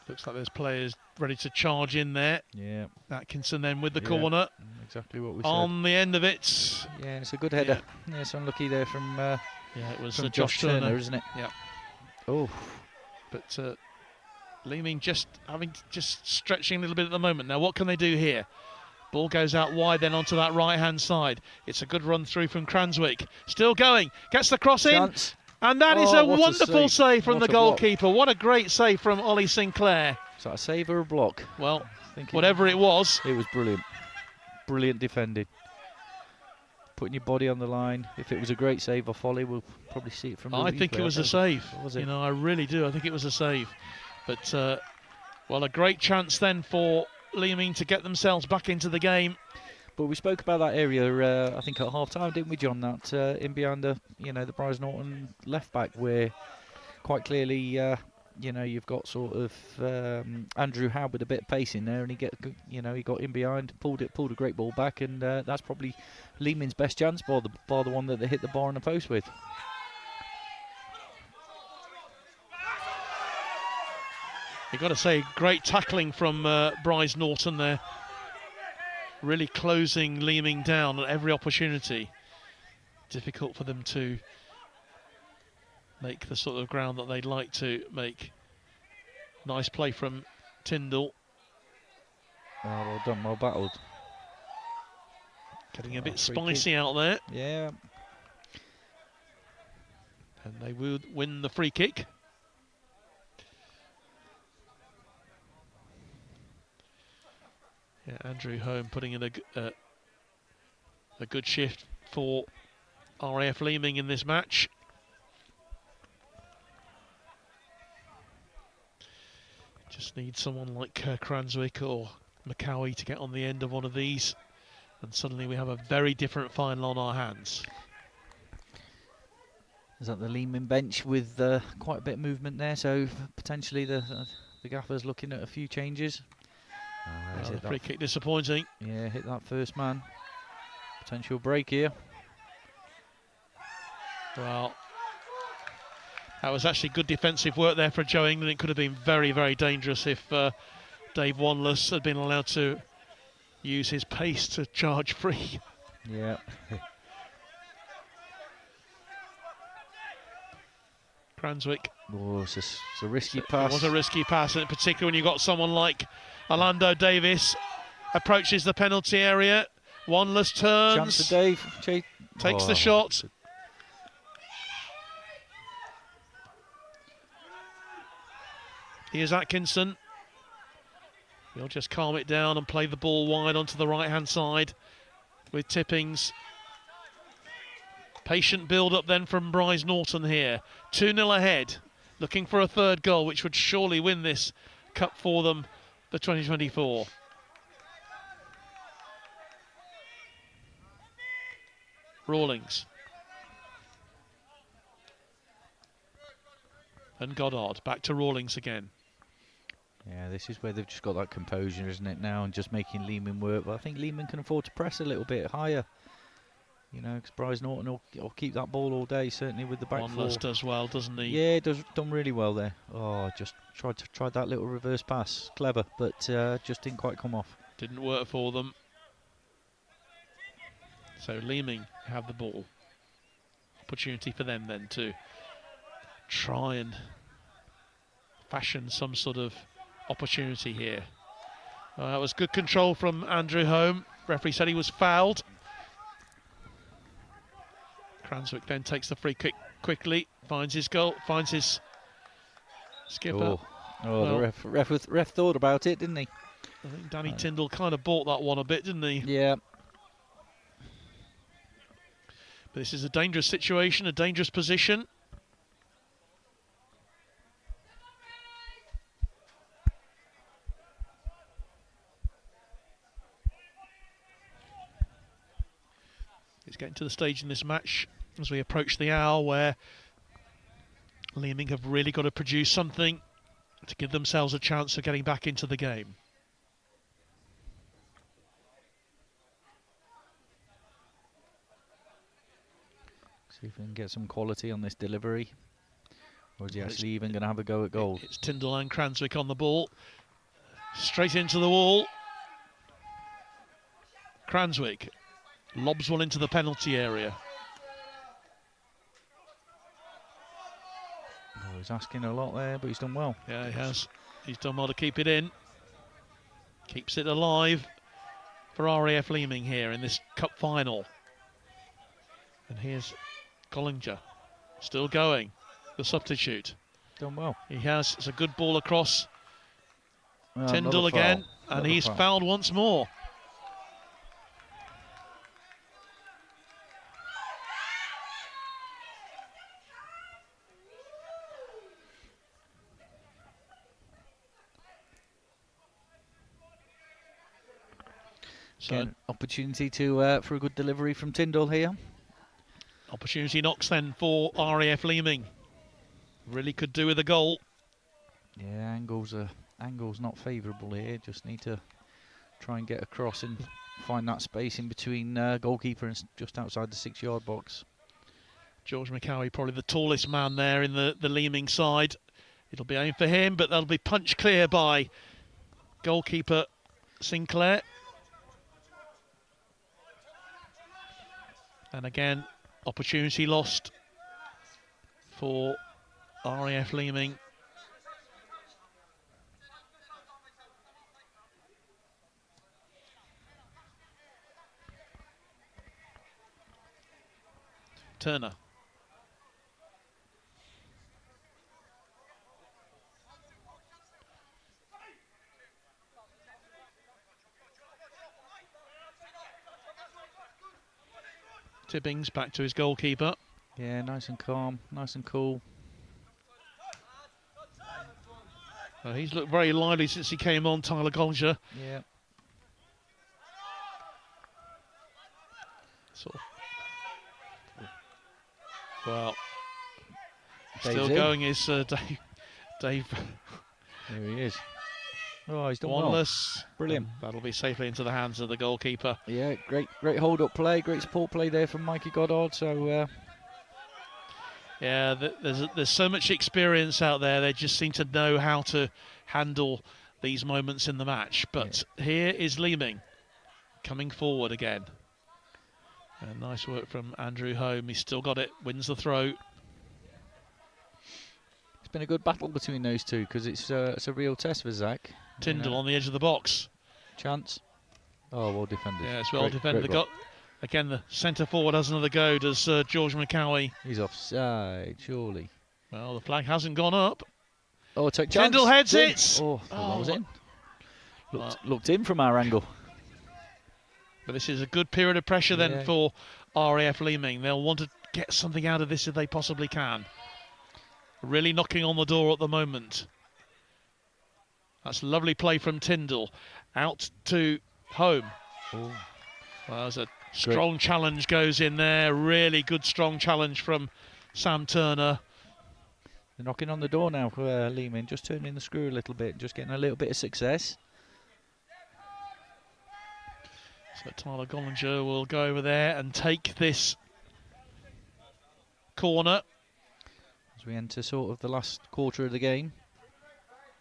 Looks like there's players ready to charge in there. Yeah. Atkinson then with the corner. Exactly what we said. On the end of it. Yeah, it's a good header. Yeah, it's unlucky there from yeah, it was from Josh Turner, isn't it? Yeah. Oh. But Leeming just stretching a little bit at the moment. Now what can they do here? Ball goes out wide then onto that right hand side. It's a good run through from Cranswick. Still going. Gets the cross in. And that is a wonderful save from the goalkeeper. What a great save from Ollie Sinclair. Is that a save or a block? Well, whatever it was. It was brilliant. Brilliant defending. Putting your body on the line. If it was a great save or volley, we'll probably see it from the I replay. think it was a save. Was it? You know, I really do. I think it was a save. But, well, a great chance then for Leeming to get themselves back into the game. But we spoke about that area, I think at half-time, didn't we, John? That in behind the, the Brize Norton left back, where quite clearly, you've got sort of Andrew Howe with a bit of pace in there, and he got in behind, pulled a great ball back, and that's probably Leeming's best chance, bar the one that they hit the bar on the post with. You've got to say, great tackling from Brize Norton there. Really closing Leeming down at every opportunity. Difficult for them to make the sort of ground that they'd like to make. Nice play from Tyndall. Oh, well done, well battled. Getting a bit spicy out there. Yeah. And they will win the free kick. Yeah, Andrew Home putting in a good shift for RAF Leeming in this match. Just need someone like Cranswick or McCowie to get on the end of one of these, and suddenly we have a very different final on our hands. Is that the Leeming bench with quite a bit of movement there, so potentially the gaffer's looking at a few changes. The free kick disappointing. Yeah, hit that first man. Potential break here. Well, that was actually good defensive work there for Joe England. It could have been very, very dangerous if Dave Wanless had been allowed to use his pace to charge free. Yeah. Cranswick. Oh, it's a risky pass. It was a risky pass, and particularly when you've got someone like Orlando Davis approaches the penalty area. Wanless turns. Chance for Dave. Takes the shot. Here's Atkinson. He'll just calm it down and play the ball wide onto the right-hand side with Tippings. Patient build-up then from Brize Norton here. 2-0 ahead, looking for a third goal, which would surely win this cup for them for 2024. Rawlings. And Goddard, back to Rawlings again. Yeah, this is where they've just got that composure, isn't it, now, and just making Leeming work. But I think Leeming can afford to press a little bit higher. You know, because Brize Norton will keep that ball all day, certainly with the back four. Wanless does well, doesn't he? Yeah, done really well there. Oh, just tried that little reverse pass. Clever, but just didn't quite come off. Didn't work for them. So Leeming have the ball. Opportunity for them then to try and fashion some sort of opportunity here. That was good control from Andrew Home. Referee said he was fouled. Cranswick then takes the free kick quickly, finds his goal, finds his skipper. Well, the ref thought about it, didn't he? I think Danny Tyndall kind of bought that one a bit, didn't he? Yeah. But this is a dangerous situation, a dangerous position. It's getting to the stage in this match as we approach the hour where Leeming have really got to produce something to give themselves a chance of getting back into the game. See if we can get some quality on this delivery. Or is he actually even going to have a go at goal? It's Tyndall and Cranswick on the ball. Straight into the wall. Cranswick lobs one into the penalty area. Oh, he's asking a lot there, but he's done well. Yeah, he has. He's done well to keep it in. Keeps it alive for RAF Leeming here in this cup final. And here's Gollinger, still going, the substitute. Done well. He has. It's a good ball across. Tyndall Another again, foul. and he's fouled once more. Again, opportunity to for a good delivery from Tyndall here. Opportunity knocks then for RAF Leeming. Really could do with a goal. Yeah, angles not favourable here. Just need to try and get across and find that space in between goalkeeper and just outside the 6-yard box. George McCowie probably the tallest man there in the Leeming side. It'll be aimed for him, but that'll be punched clear by goalkeeper Sinclair. And again, opportunity lost for RAF Leeming. Turner. Tibbings back to his goalkeeper. Yeah, nice and calm, nice and cool. He's looked very lively since he came on, Tyler Gollinger. Yeah. Well, Dave's still in. going is Dave. There he is. Oh, he's done Wanless. Brilliant. That'll be safely into the hands of the goalkeeper. Yeah, great hold-up play, great support play there from Mikey Goddard. So, yeah, there's so much experience out there. They just seem to know how to handle these moments in the match. But here is Leeming coming forward again. And nice work from Andrew Home. He's still got it. Wins the throw. It's been a good battle between those two because it's a real test for Zach. Tyndall on the edge of the box. Chance. Oh, well defended. Yeah, it's well defended. Again, the centre forward has another go. Does George McCowie? He's offside, surely. Well, the flag hasn't gone up. Oh, take chance. Tyndall heads it. Oh, that was in. Looked in from our angle. But this is a good period of pressure then for RAF Leeming. They'll want to get something out of this if they possibly can. Really knocking on the door at the moment. That's lovely play from Tyndall. Out to Home. Oh. Well, there's a strong challenge goes in there. Really good strong challenge from Sam Turner. They're knocking on the door now for Leeming, just turning the screw a little bit, just getting a little bit of success. So Tyler Gollinger will go over there and take this corner. As we enter sort of the last quarter of the game.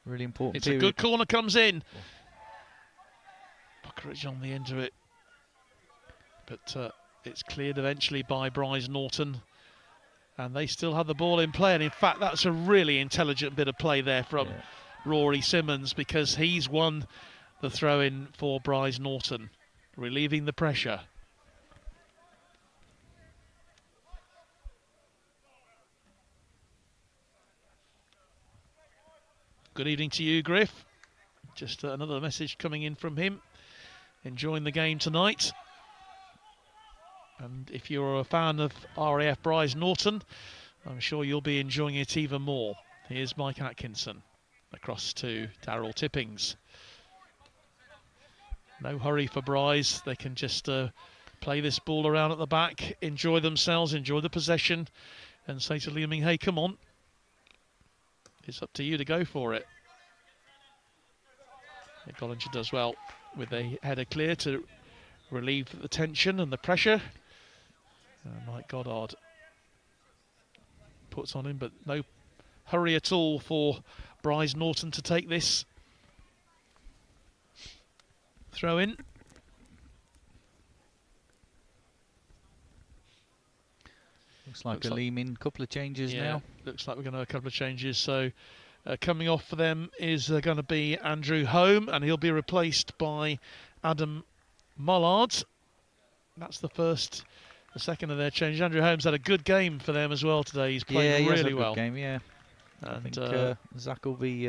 Really important It's period. a good corner, comes in. Buckeridge on the end of it. But it's cleared eventually by Brize Norton. And they still have the ball in play. And in fact, that's a really intelligent bit of play there from Rory Simmons, because he's won the throw-in for Brize Norton, relieving the pressure. Good evening to you, Griff. Just another message coming in from him. Enjoying the game tonight. And if you're a fan of RAF Brize Norton, I'm sure you'll be enjoying it even more. Here's Mike Atkinson across to Darryl Tippings. No hurry for Brize. They can just play this ball around at the back, enjoy themselves, enjoy the possession, and say to Leeming, hey, come on. It's up to you to go for it. Gollinger does well with a header clear to relieve the tension and the pressure. Mike Goddard puts on him, but no hurry at all for Brize Norton to take this throw in. Looks like a Leeming, couple of changes now. Looks like we're going to have a couple of changes. So coming off for them is going to be Andrew Home, and he'll be replaced by Adam Mullard. That's the second of their changes. Andrew Holmes had a good game for them as well today. He's playing really well. Game, yeah. And I think Zach will be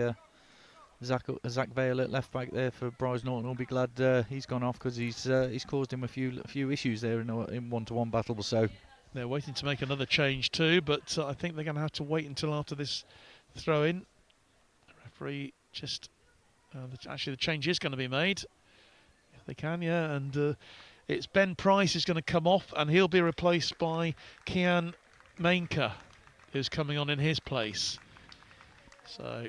Zach Vale at left back there for Brize Norton. Will be glad he's gone off, because he's caused him a few issues there in one-to-one battle. So they're waiting to make another change too, but I think they're going to have to wait until after this throw-in. The referee just actually the change is going to be made if they can, and. It's Ben Price who's going to come off, and he'll be replaced by Kian Mainka, who's coming on in his place. So,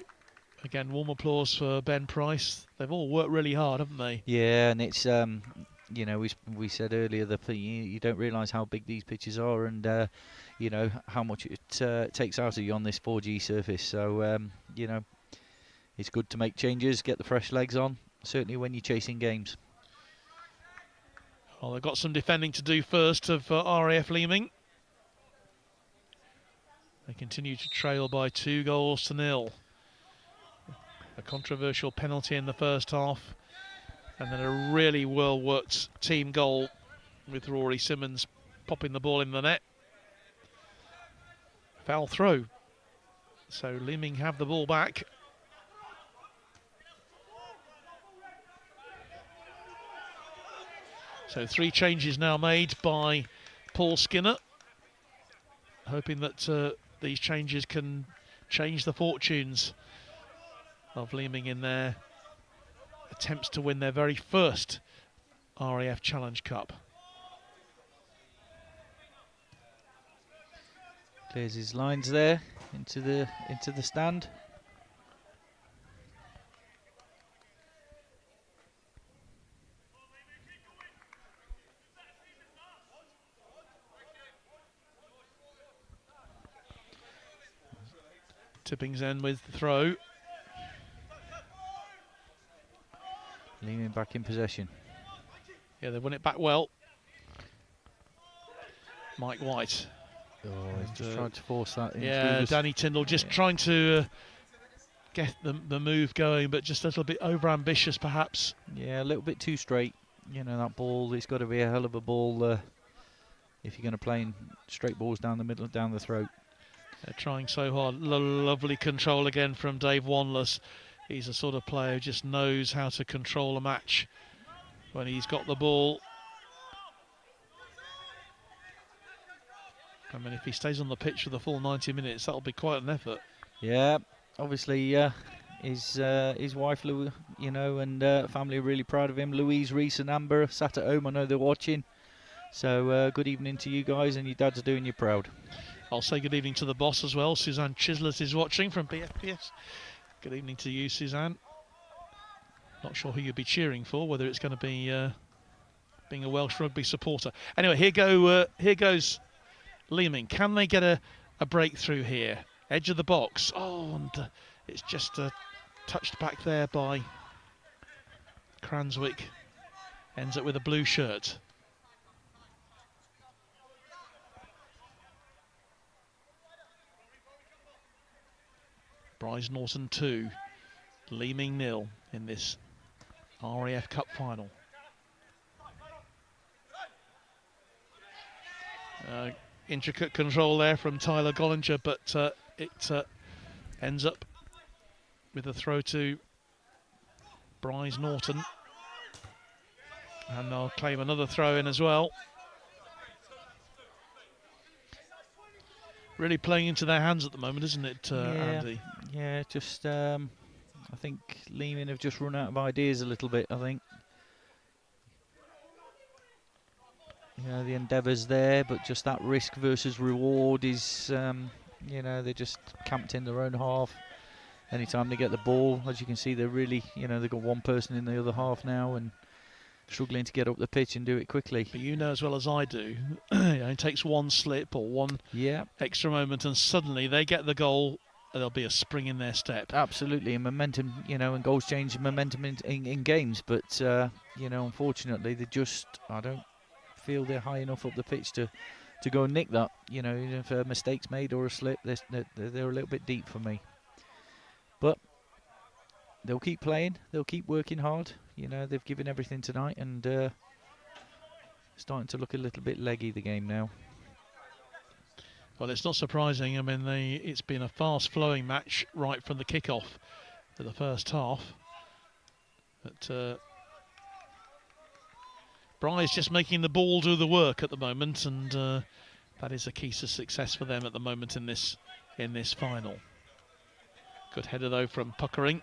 again, warm applause for Ben Price. They've all worked really hard, haven't they? Yeah, and it's you know, we said earlier that you don't realise how big these pitches are, and you know how much it takes out of you on this 4G surface. So you know, it's good to make changes, get the fresh legs on. Certainly when you're chasing games. Well, they've got some defending to do first of RAF Leeming. They continue to trail by 2-0. A controversial penalty in the first half, and then a really well-worked team goal with Rory Simmons popping the ball in the net. Foul throw. So Leeming have the ball back. So 3 changes now made by Paul Skinner, hoping that these changes can change the fortunes of Leeming in their attempts to win their very first RAF Challenge Cup. Clears his lines there into the stand. Tippings in with the throw. Leeming back in possession. Yeah, they won it back well. Mike White. Oh, he's just trying to force that in. Yeah, Danny Tyndall just trying to get the move going, but just a little bit over-ambitious perhaps. Yeah, a little bit too straight. You know, that ball, it's got to be a hell of a ball if you're going to play in straight balls down the middle, down the throat. They're trying so hard. Lovely control again from Dave Wanless. He's a sort of player who just knows how to control a match when he's got the ball. I mean, if he stays on the pitch for the full 90 minutes, that'll be quite an effort. Yeah, obviously his wife, you know, and family are really proud of him. Louise, Reese and Amber sat at home. I know they're watching. So good evening to you guys, and your dads are doing you proud. I'll say good evening to the boss as well. Suzanne Chislett is watching from BFBS. Good evening to you, Suzanne. Not sure who you'll be cheering for, whether it's going to be being a Welsh rugby supporter. Anyway, here goes Leeming. Can they get a breakthrough here? Edge of the box. Oh, and it's just touched back there by Cranswick. Ends up with a blue shirt. Brize Norton 2, Leeming 0 in this RAF Cup final. Intricate control there from Tyler Gollinger, but it ends up with a throw to Brize Norton. And they'll claim another throw in as well. Really playing into their hands at the moment, isn't it, Andy? Yeah, just I think Leeming have just run out of ideas a little bit, I think. You know, the endeavour's there, but just that risk versus reward is, you know, they're just camped in their own half. Anytime they get the ball, as you can see, they're really, you know, they've got one person in the other half now and struggling to get up the pitch and do it quickly. But you know as well as I do, it takes one slip or one extra moment and suddenly they get the goal and there'll be a spring in their step. Absolutely, and momentum, you know, and goals change momentum in games, but, you know, unfortunately they just, I don't feel they're high enough up the pitch to go and nick that. You know, if a mistake's made or a slip, they're a little bit deep for me. But they'll keep playing, they'll keep working hard. You know, they've given everything tonight and starting to look a little bit leggy, the game now. Well, it's not surprising. I mean, it's been a fast-flowing match right from the kickoff for the first half. But Brize just making the ball do the work at the moment, and that is a key to success for them at the moment in this final. Good header though from Puckering.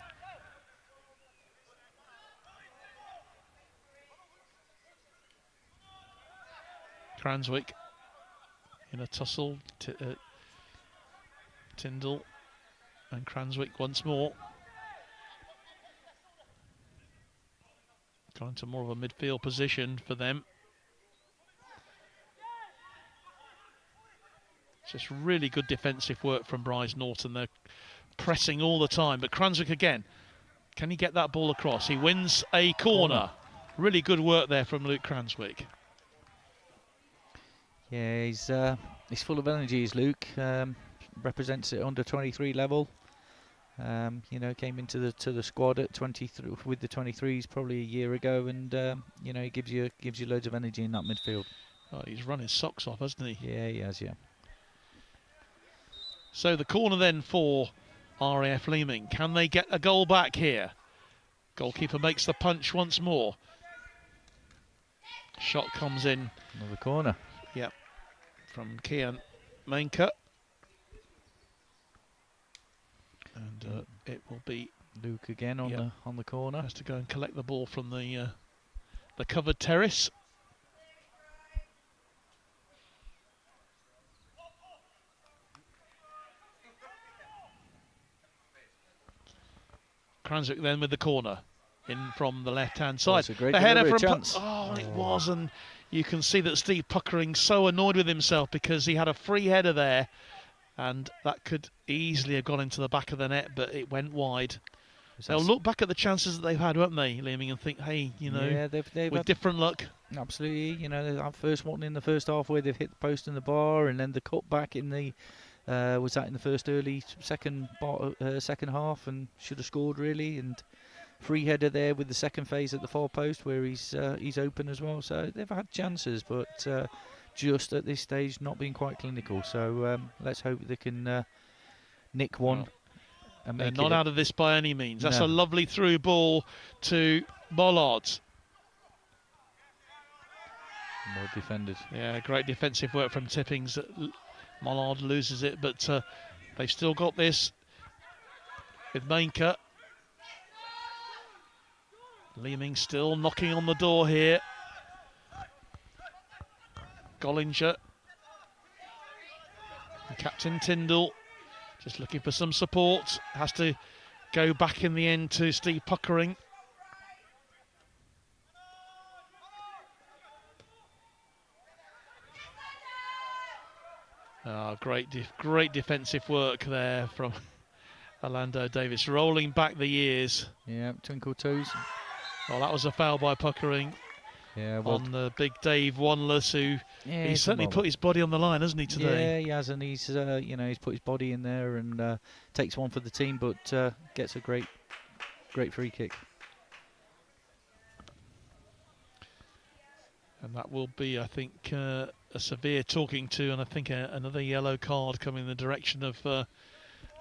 Cranswick in a tussle. Tyndall and Cranswick once more. Got into more of a midfield position for them. Just really good defensive work from Brize Norton. They're pressing all the time, but Cranswick again. Can he get that ball across? He wins a corner. Really good work there from Luke Cranswick. Yeah, he's full of energy, is Luke. Represents it under 23 level. You know, came into the squad at 23 with the 23s probably a year ago, and you know, he gives you loads of energy in that midfield. Oh, he's run his socks off, hasn't he? Yeah, he has. Yeah. So the corner then for RAF Leeming. Can they get a goal back here? Goalkeeper makes the punch once more. Shot comes in. Another corner. Yep, from Kian Mainka. And it will be Luke again on the corner. Has to go and collect the ball from the covered terrace. Cranswick then with the corner in from the left-hand side. That's a great the header from chance. It was, and you can see that Steve Puckering's so annoyed with himself because he had a free header there, and that could easily have gone into the back of the net, but it went wide. They'll look back at the chances that they've had, won't they, Leeming, and think, hey, you know, yeah, they've with had different luck. Absolutely, you know, that first one in the first half where they've hit the post and the bar, and then the cut back in the was that in the first early second half, and should have scored really, and free header there with the second phase at the far post where he's open as well. So they've had chances, but just at this stage not being quite clinical. So let's hope they can nick one. And they're make not out of this by any means. That's a lovely through ball to Bollard. Well defended. Yeah, great defensive work from Tippings. Mollard loses it, but they've still got this with Mainka. Leeming still knocking on the door here. Gollinger Captain Tyndall just looking for some support. Has to go back in the end to Steve Puckering. Oh, great defensive work there from Orlando Davis, rolling back the ears. Yeah, twinkle toes. Well, that was a foul by Puckering. Yeah, well, on the big Dave Wanless, who he's certainly put his body on the line, hasn't he, today? Yeah, he has, and he's he's put his body in there and takes one for the team, but gets a great free kick. And that will be, I think, a severe talking to, and I think another yellow card coming in the direction of a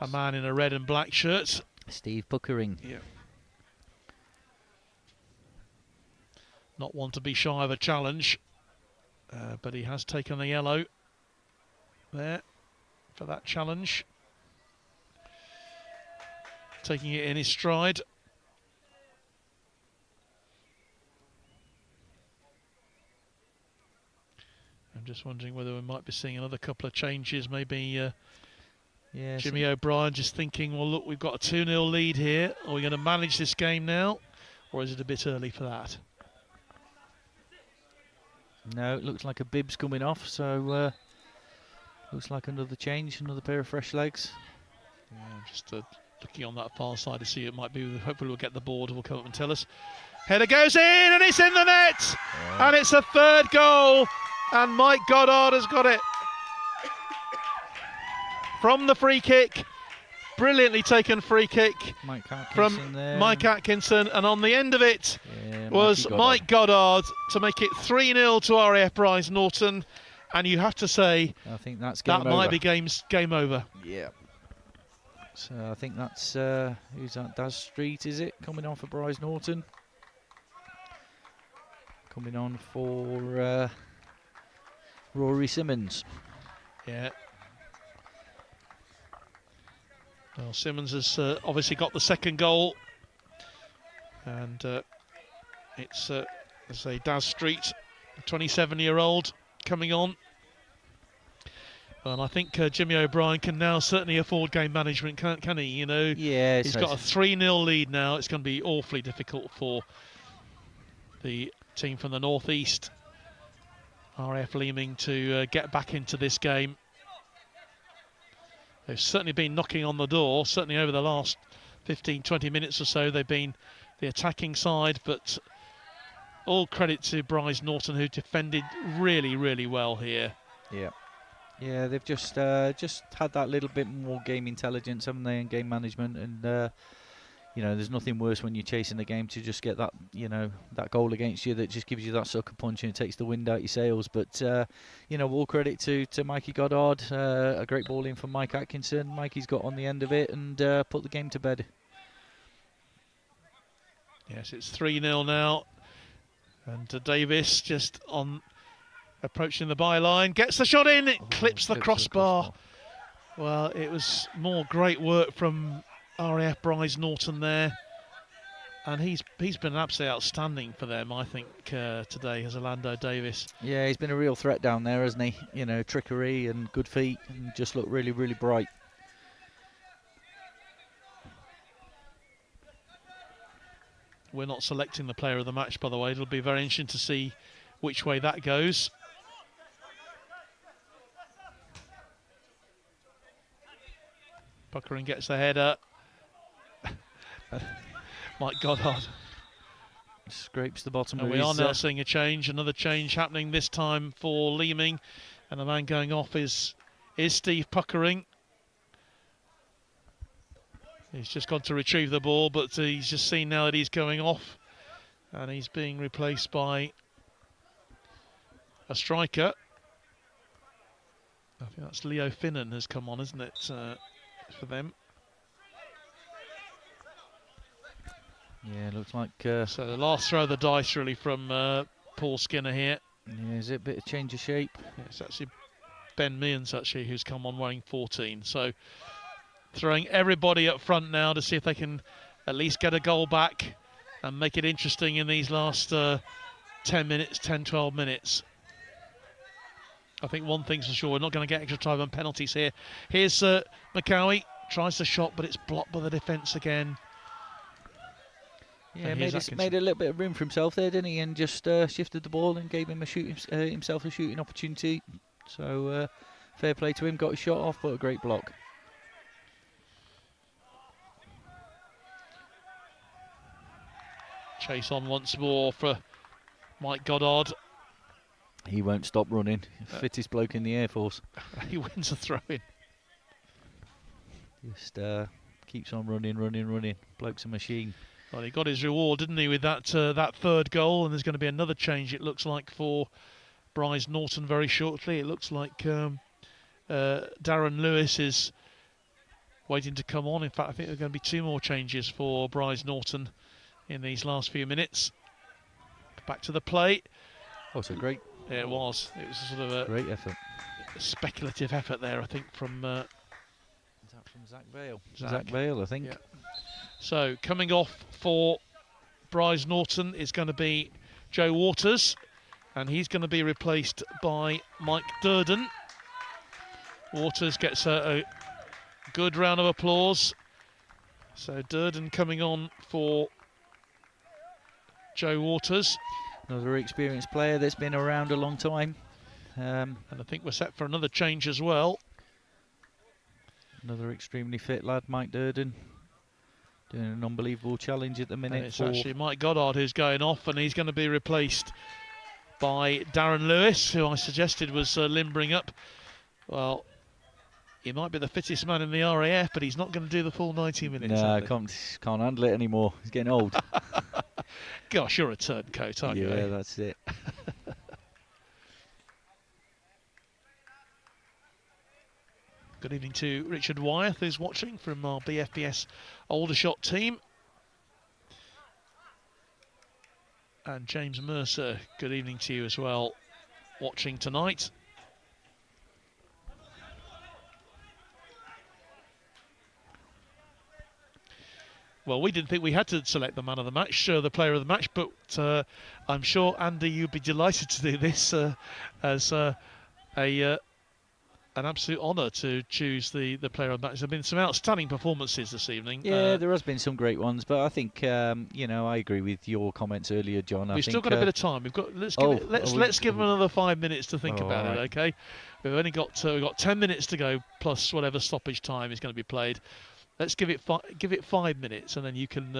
man in a red and black shirt. Steve Puckering. Yeah. Not one to be shy of a challenge, but he has taken the yellow there for that challenge. Taking it in his stride. I'm just wondering whether we might be seeing another couple of changes. Maybe Jimmy O'Brien just thinking, well, look, we've got a 2-0 lead here. Are we going to manage this game now? Or is it a bit early for that? No, it looks like a bib's coming off, so looks like another change, another pair of fresh legs. Yeah, just looking on that far side to see it might be. Hopefully we'll get the board, we'll come up and tell us. Header goes in and it's in the net! Yeah. And it's a third goal, and Mike Goddard has got it. From the free kick, brilliantly taken free kick from Mike Atkinson, and on the end of it was Mike Goddard to make it 3-0 to RAF Brize Norton, and you have to say I think that's game over. Might be game over. Yeah. So I think that's who's that? Daz Street, is it, coming on for Brize Norton? Coming on for Rory Simmons. Yeah. Well, Simmons has obviously got the second goal, and it's, as I say, Daz Street, a 27-year-old, coming on. Well, I think Jimmy O'Brien can now certainly afford game management, can he? You know, yeah, he's got a 3-0 lead now. It's going to be awfully difficult for the team from the northeast, RAF Leeming, to get back into this game. They've certainly been knocking on the door, certainly over the last 15, 20 minutes or so. They've been the attacking side, but all credit to Brize Norton, who defended really, really well here. Yeah. Yeah, they've just had that little bit more game intelligence, haven't they, and game management, and you know, there's nothing worse when you're chasing the game to just get that, you know, that goal against you that just gives you that sucker punch and it takes the wind out your sails. But you know, all credit to Mikey Goddard, a great ball in from Mike Atkinson. Mikey's got on the end of it and put the game to bed. Yes, it's 3-0 now, and Davis just on. Approaching the byline, gets the shot in, it clips the crossbar. Well, it was more great work from RAF Brize Norton there, and he's been absolutely outstanding for them, I think, today, as Orlando Davis. Yeah, he's been a real threat down there, hasn't he? You know, trickery and good feet, and just looked really, really bright. We're not selecting the player of the match, by the way. It'll be very interesting to see which way that goes. Puckering gets the header. Mike Goddard scrapes the bottom. And we are now seeing a change, another change happening this time for Leeming, and the man going off is Steve Puckering. He's just gone to retrieve the ball, but he's just seen now that he's going off, and he's being replaced by a striker. I think that's Leo Finnan has come on, isn't it, for them? Yeah, looks like... so the last throw of the dice really from Paul Skinner here. Yeah, is it a bit of change of shape? Yeah, it's actually Ben Means, actually, who's come on wearing 14. So throwing everybody up front now to see if they can at least get a goal back and make it interesting in these last 10 minutes, 10, 12 minutes. I think one thing's for sure, we're not going to get extra time on penalties here. Here's McCowie, tries the shot, but it's blocked by the defence again. Yeah, made a little bit of room for himself there, didn't he? And just shifted the ball and gave him himself a shooting opportunity. So fair play to him, got his shot off, but a great block. Chase on once more for Mike Goddard. He won't stop running. Fittest bloke in the Air Force. He wins a throw-in. Just keeps on running. Bloke's a machine. Well, he got his reward, didn't he, with that third goal, and there's going to be another change, it looks like, for Brize Norton very shortly. It looks like Darren Lewis is waiting to come on. In fact, I think there are going to be 2 more changes for Brize Norton in these last few minutes. Back to the play. Oh, it's a great... Yeah, it was. It was sort of a great effort. A speculative effort there, I think, from... Is that from Zach Vale? Zach Vale, I think. Yeah. So, coming off for Brize Norton is going to be Joe Waters, and he's going to be replaced by Mike Durden. Waters gets a good round of applause. So, Durden coming on for Joe Waters. Another experienced player that's been around a long time. And I think we're set for another change as well. Another extremely fit lad, Mike Durden. Doing an unbelievable challenge at the minute. And it's actually Mike Goddard who's going off, and he's going to be replaced by Darren Lewis, who I suggested was limbering up. Well, he might be the fittest man in the RAF, but he's not going to do the full 90 minutes. No, can't handle it anymore. He's getting old. Gosh, you're a turncoat, aren't you? Yeah, that's it. Good evening to Richard Wyeth, who's watching from our BFBS Aldershot team. And James Mercer, good evening to you as well, watching tonight. Well, we didn't think we had to select the man of the match, the player of the match, but I'm sure, Andy, you'd be delighted to do this as an absolute honour to choose the player of the match. There have been some outstanding performances this evening. Yeah, there has been some great ones, but I think I agree with your comments earlier, John. We've still got a bit of time. Let's give them another 5 minutes to think about it. Okay, we've only got 10 minutes to go, plus whatever stoppage time is going to be played. Let's give it 5 minutes, and then you can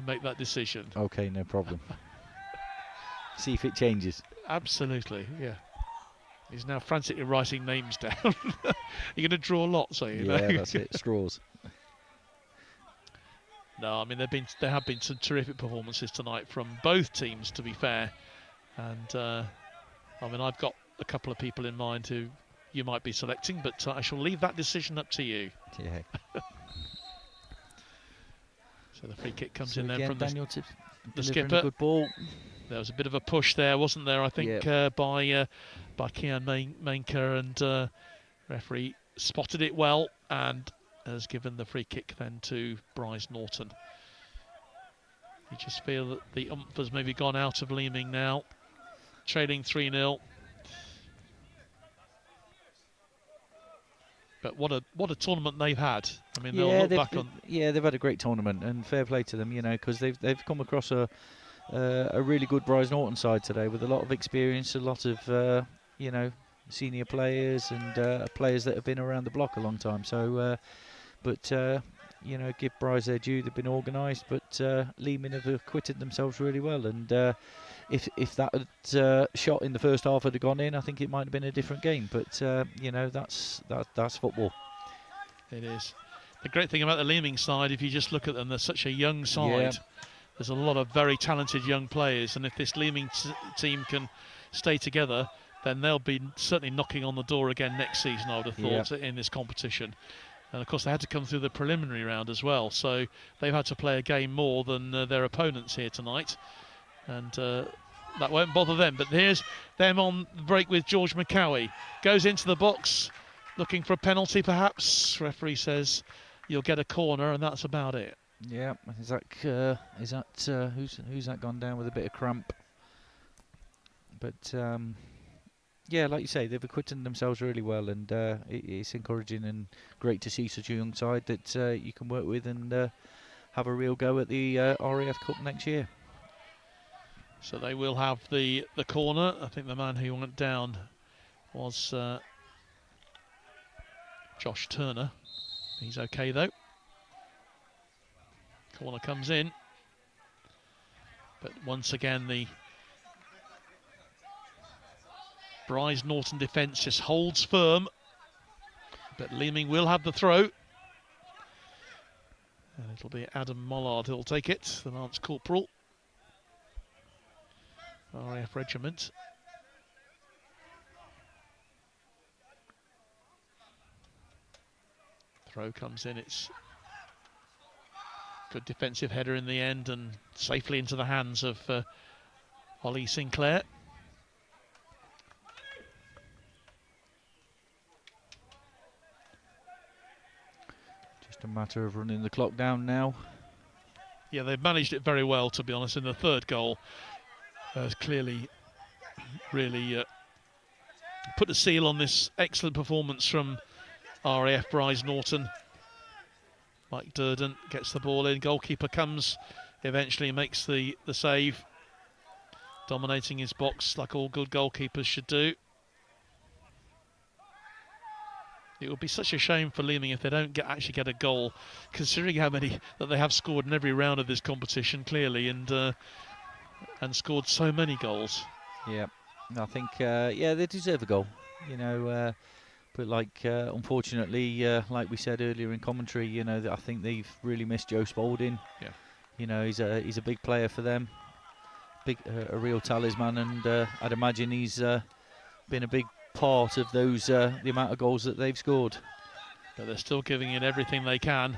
make that decision. Okay, no problem. See if it changes. Absolutely, yeah. He's now frantically writing names down. You're going to draw lots, are you? Yeah, that's it. Straws. No, I mean there have been some terrific performances tonight from both teams, to be fair. And I mean I've got a couple of people in mind who you might be selecting, but I shall leave that decision up to you. Yeah. So the free kick comes in there from Daniel the skipper. A good ball. There was a bit of a push there, wasn't there? I think by Kian Mainker, and referee spotted it well and has given the free kick then to Brize Norton. You just feel that the umph has maybe gone out of Leeming now, trailing 3-0. But what a tournament they've had. I mean, they'll look back on. Yeah, they've had a great tournament, and fair play to them, because they've come across a really good Brize Norton side today with a lot of experience, a lot of senior players and players that have been around the block a long time. So, give Brize their due. They've been organised, but Leeming have acquitted themselves really well. And if that shot in the first half had gone in, I think it might have been a different game. But that's football. It is. The great thing about the Leeming side, if you just look at them, they're such a young side. Yeah. There's a lot of very talented young players, and if this Leeming team can stay together, then they'll be certainly knocking on the door again next season, I would have thought, in this competition. And of course they had to come through the preliminary round as well, so they've had to play a game more than their opponents here tonight, and that won't bother them. But here's them on the break with George McCowie. Goes into the box, looking for a penalty perhaps. Referee says you'll get a corner, and that's about it. Yeah, who's that gone down with a bit of cramp? But Yeah, like you say, they've acquitted themselves really well, and it's encouraging and great to see such a young side that you can work with and have a real go at the RAF Cup next year. So they will have the corner. I think the man who went down was Josh Turner. He's okay though. Corner comes in. But once again, the Brize Norton defence just holds firm. But Leeming will have the throw. And it'll be Adam Mollard who'll take it, the Lance Corporal. RAF Regiment. Throw comes in, it's good defensive header in the end and safely into the hands of Ollie Sinclair. Just a matter of running the clock down now. Yeah, they've managed it very well, to be honest, in the third goal. Clearly really put a seal on this excellent performance from RAF Brize Norton. Mike Durden gets the ball in, goalkeeper comes, eventually makes the save, dominating his box like all good goalkeepers should do. It would be such a shame for Leeming if they don't actually get a goal, considering how many that they have scored in every round of this competition, clearly, and scored so many goals. Yeah, I think yeah, they deserve a goal, you know. But unfortunately, like we said earlier in commentary, you know, I think they've really missed Joe Spalding. Yeah. You know, he's a big player for them, a real talisman, and I'd imagine he's been a big part of those the amount of goals that they've scored. But they're still giving it everything they can.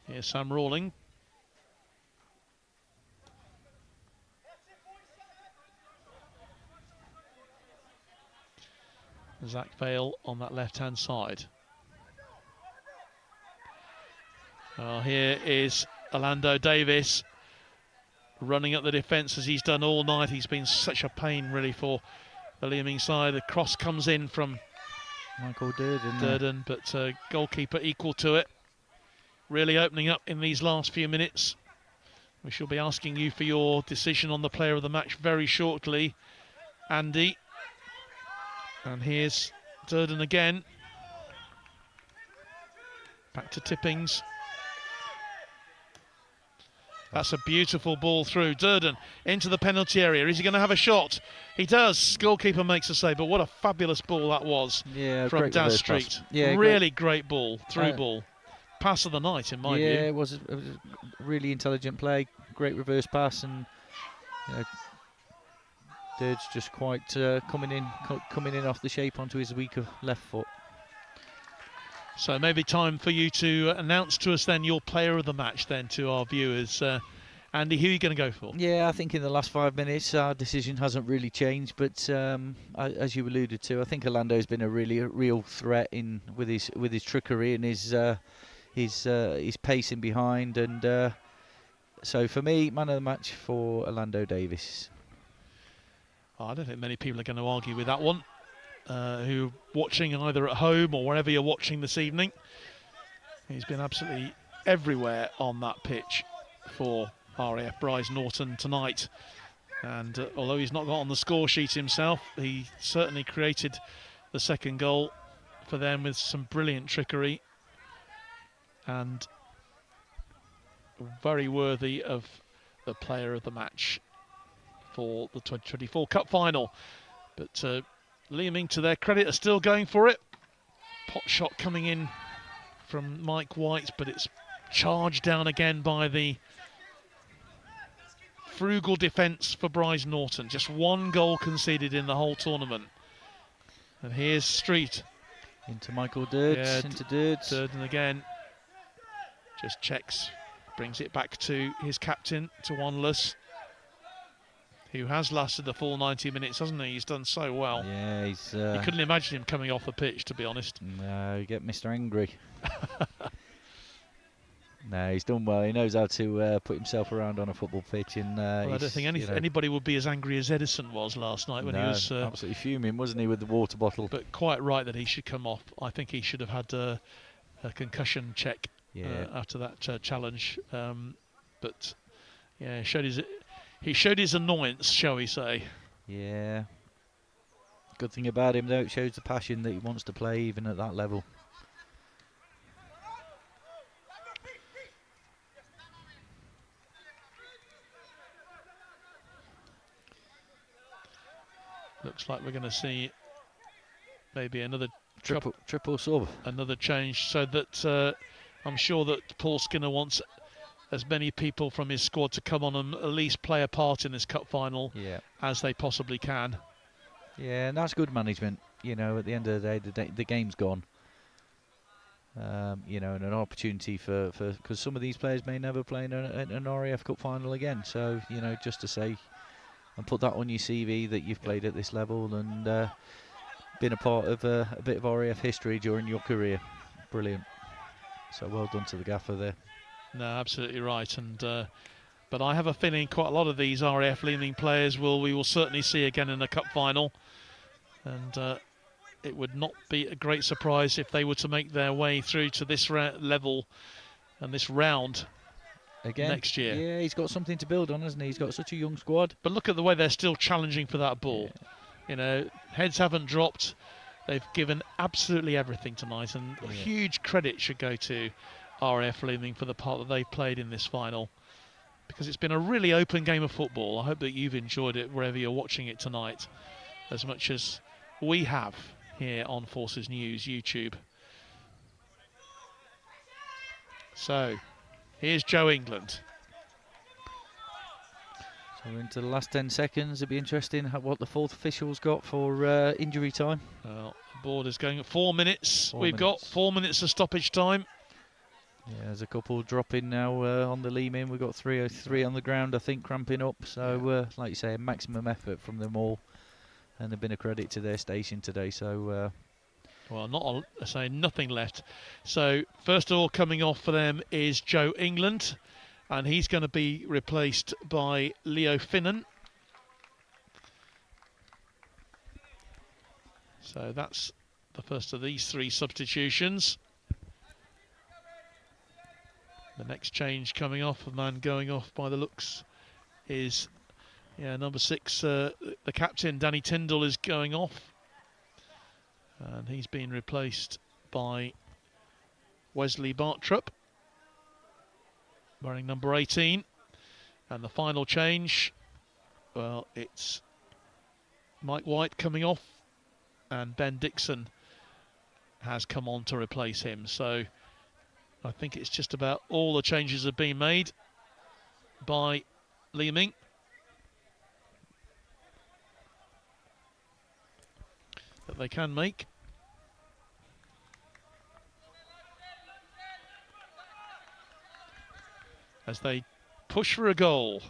Here's Sam Rawling. Zach Vale on that left-hand side. Here is Orlando Davis running up the defence as he's done all night. He's been such a pain really for the Leeming side. The cross comes in from Michael Durden, but goalkeeper equal to it. Really opening up in these last few minutes. We shall be asking you for your decision on the player of the match very shortly, Andy. And here's Durden again. Back to Tippings. That's a beautiful ball through. Durden into the penalty area. Is he going to have a shot? He does. Goalkeeper makes a save, but what a fabulous ball that was from Daz Street. Yeah, really great ball, through ball. Pass of the night, in my view. Yeah, it was a really intelligent play. Great reverse pass, and you know, Durd's just quite coming in off the shape onto his weaker left foot. So maybe time for you to announce to us then your player of the match then to our viewers. Andy, who are you going to go for? Yeah, I think in the last 5 minutes our decision hasn't really changed, but as you alluded to, I think Orlando's been a real threat with his trickery and his pacing behind, and so for me, man of the match for Orlando Davis. I don't think many people are going to argue with that one, who are watching either at home or wherever you're watching this evening. He's been absolutely everywhere on that pitch for RAF Brize Norton tonight, and although he's not got on the score sheet himself, he certainly created the second goal for them with some brilliant trickery, and very worthy of the player of the match for the 2024 Cup final. But Leeming, to their credit, are still going for it. Pot shot coming in from Mike White, but it's charged down again by the frugal defence for Brize Norton. Just one goal conceded in the whole tournament. And here's Street. Into Michael Durd, into Durd. Durden again. Just checks, brings it back to his captain, to Wanless. who has lasted the full 90 minutes, hasn't he? He's done so well. Yeah, he's... You couldn't imagine him coming off the pitch, to be honest. No, you get Mr. Angry. No, he's done well. He knows how to put himself around on a football pitch. And well, I don't think anybody would be as angry as Edison was last night when he was... absolutely fuming, wasn't he, with the water bottle? But quite right that he should come off. I think he should have had a concussion check after that challenge. But, yeah, he showed his annoyance, shall we say. Yeah. Good thing about him, though, it shows the passion that he wants to play even at that level. Looks like we're going to see maybe another triple sub, another change, so that I'm sure that Paul Skinner wants as many people from his squad to come on and at least play a part in this cup final as they possibly can. Yeah, and that's good management. You know, at the end of the day, the game's gone. You know, and an opportunity for because some of these players may never play in an RAF Cup final again. So, you know, just to say and put that on your CV that you've played at this level and been a part of a bit of RAF history during your career. Brilliant. So well done to the gaffer there. No, absolutely right. And but I have a feeling quite a lot of these RAF Leeming players we will certainly see again in the cup final. And it would not be a great surprise if they were to make their way through to this level and this round again next year. Yeah, he's got something to build on, hasn't he? He's got such a young squad. But look at the way they're still challenging for that ball. Yeah. You know, heads haven't dropped. They've given absolutely everything tonight, and huge credit should go to RAF Leeming for the part that they played in this final, because it's been a really open game of football. I hope that you've enjoyed it wherever you're watching it tonight, as much as we have here on Forces News YouTube. So, here's Joe England. So we're into the last 10 seconds. It'll be interesting what the fourth official's got for injury time. Well, the board is going at 4 minutes. We've got 4 minutes of stoppage time. Yeah, there's a couple dropping now on the Leeming. We've got 303 on the ground, I think, cramping up. So, like you say, a maximum effort from them all. And they've been a credit to their station today. So, well, nothing left. So, first of all, coming off for them is Joe England. And he's going to be replaced by Leo Finnan. So that's the first of these three substitutions. The next change coming off, a man going off by the looks, is number 6, the captain, Danny Tyndall, is going off. And he's been replaced by Wesley Bartrup, wearing number 18. And the final change, well, it's Mike White coming off, and Ben Dixon has come on to replace him. So I think it's just about all the changes have been made by Leeming. That they can make. As they push for a goal.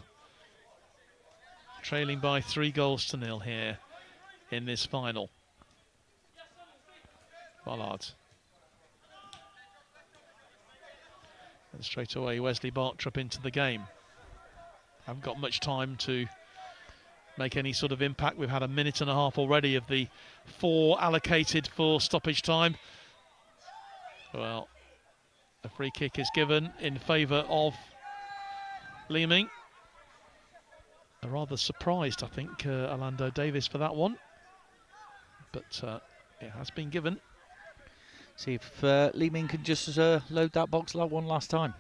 Trailing by 3-0 here in this final. Bollard. And straight away Wesley Bartrup into the game. Haven't got much time to make any sort of impact. We've had a minute and a half already of the 4 allocated for stoppage time. Well, a free kick is given in favour of Leeming. Rather surprised, I think, Orlando Davis for that one. But it has been given. See if Leeming can just load that box like one last time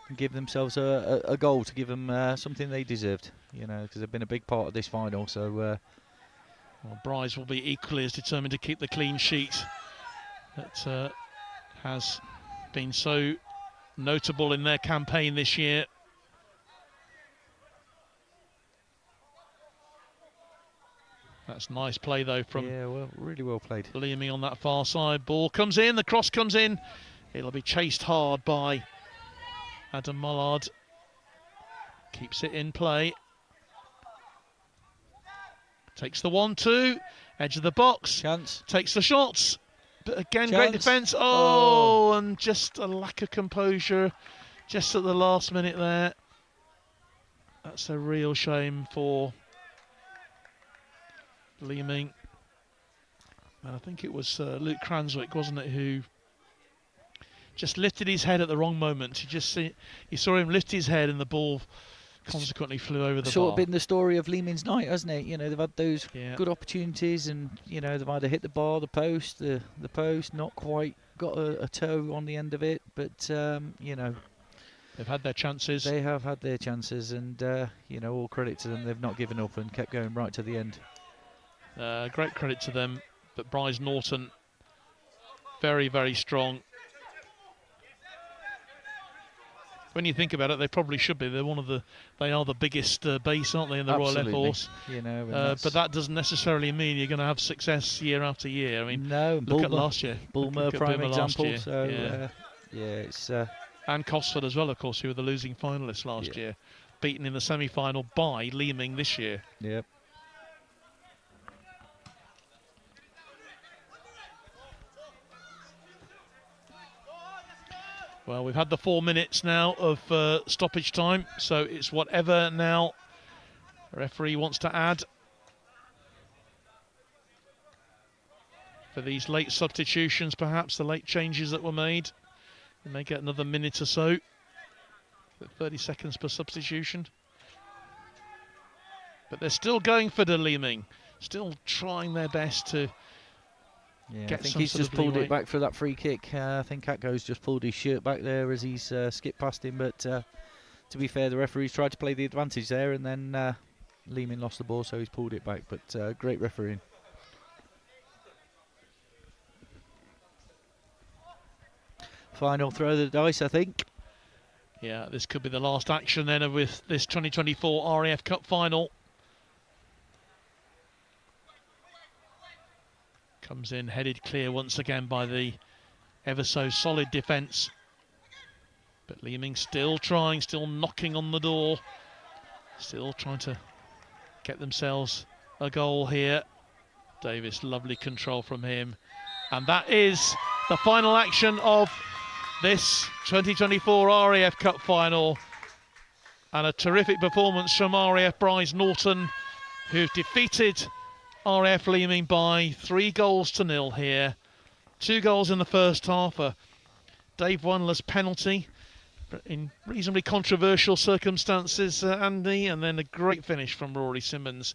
and give themselves a goal to give them something they deserved, you know, because they've been a big part of this final. So well, Brize will be equally as determined to keep the clean sheet that has been so notable in their campaign this year. That's nice play, though, from really well played. Leeming on that far side. Ball comes in, the cross comes in. It'll be chased hard by Adam Mullard. Keeps it in play. Takes the 1-2, edge of the box. Chance. Takes the shots. But again, Chance. great defence. Oh, and just a lack of composure just at the last minute there. That's a real shame for Leeming. And I think it was Luke Cranswick, wasn't it, who just lifted his head at the wrong moment. You saw him lift his head and the ball consequently flew over the sort bar. of been the story of Leeming's night, hasn't it? You know, they've had those good opportunities, and you know they've either hit the bar, the post, the post, not quite got a toe on the end of it, but you know, they've had their chances. They have had their chances, and you know, all credit to them. They've not given up and kept going right to the end. Great credit to them. But Brize Norton, very, very strong. When you think about it, they probably should be. They are the biggest base, aren't they, in the Royal Air Force? You know, but that doesn't necessarily mean you're going to have success year after year. I mean, no. Look at last year. Bulmer, prime example. Year. So it's and Cosford as well, of course, who were the losing finalists last year, beaten in the semi-final by Leeming this year. Yep. Well, we've had the 4 minutes now of stoppage time, so it's whatever now the referee wants to add for these late substitutions, perhaps the late changes that were made. We may get another minute or so, 30 seconds per substitution. But they're still going for the Leeming, still trying their best to I think he's just pulled it back for that free kick. I think Atko's just pulled his shirt back there as he's skipped past him. But to be fair, the referee's tried to play the advantage there, and then Leeming lost the ball, so he's pulled it back. But great refereeing. Final throw of the dice, I think. Yeah, this could be the last action then with this 2024 RAF Cup final. Comes in headed clear once again by the ever so solid defence. But Leeming still trying, still knocking on the door. Still trying to get themselves a goal here. Davis, lovely control from him. And that is the final action of this 2024 RAF Cup final. And a terrific performance from RAF Brize Norton, who've defeated RAF Leeming by 3-0 here. 2 goals in the first half, a Dave Wanler's penalty in reasonably controversial circumstances, Andy, and then a great finish from Rory Simmons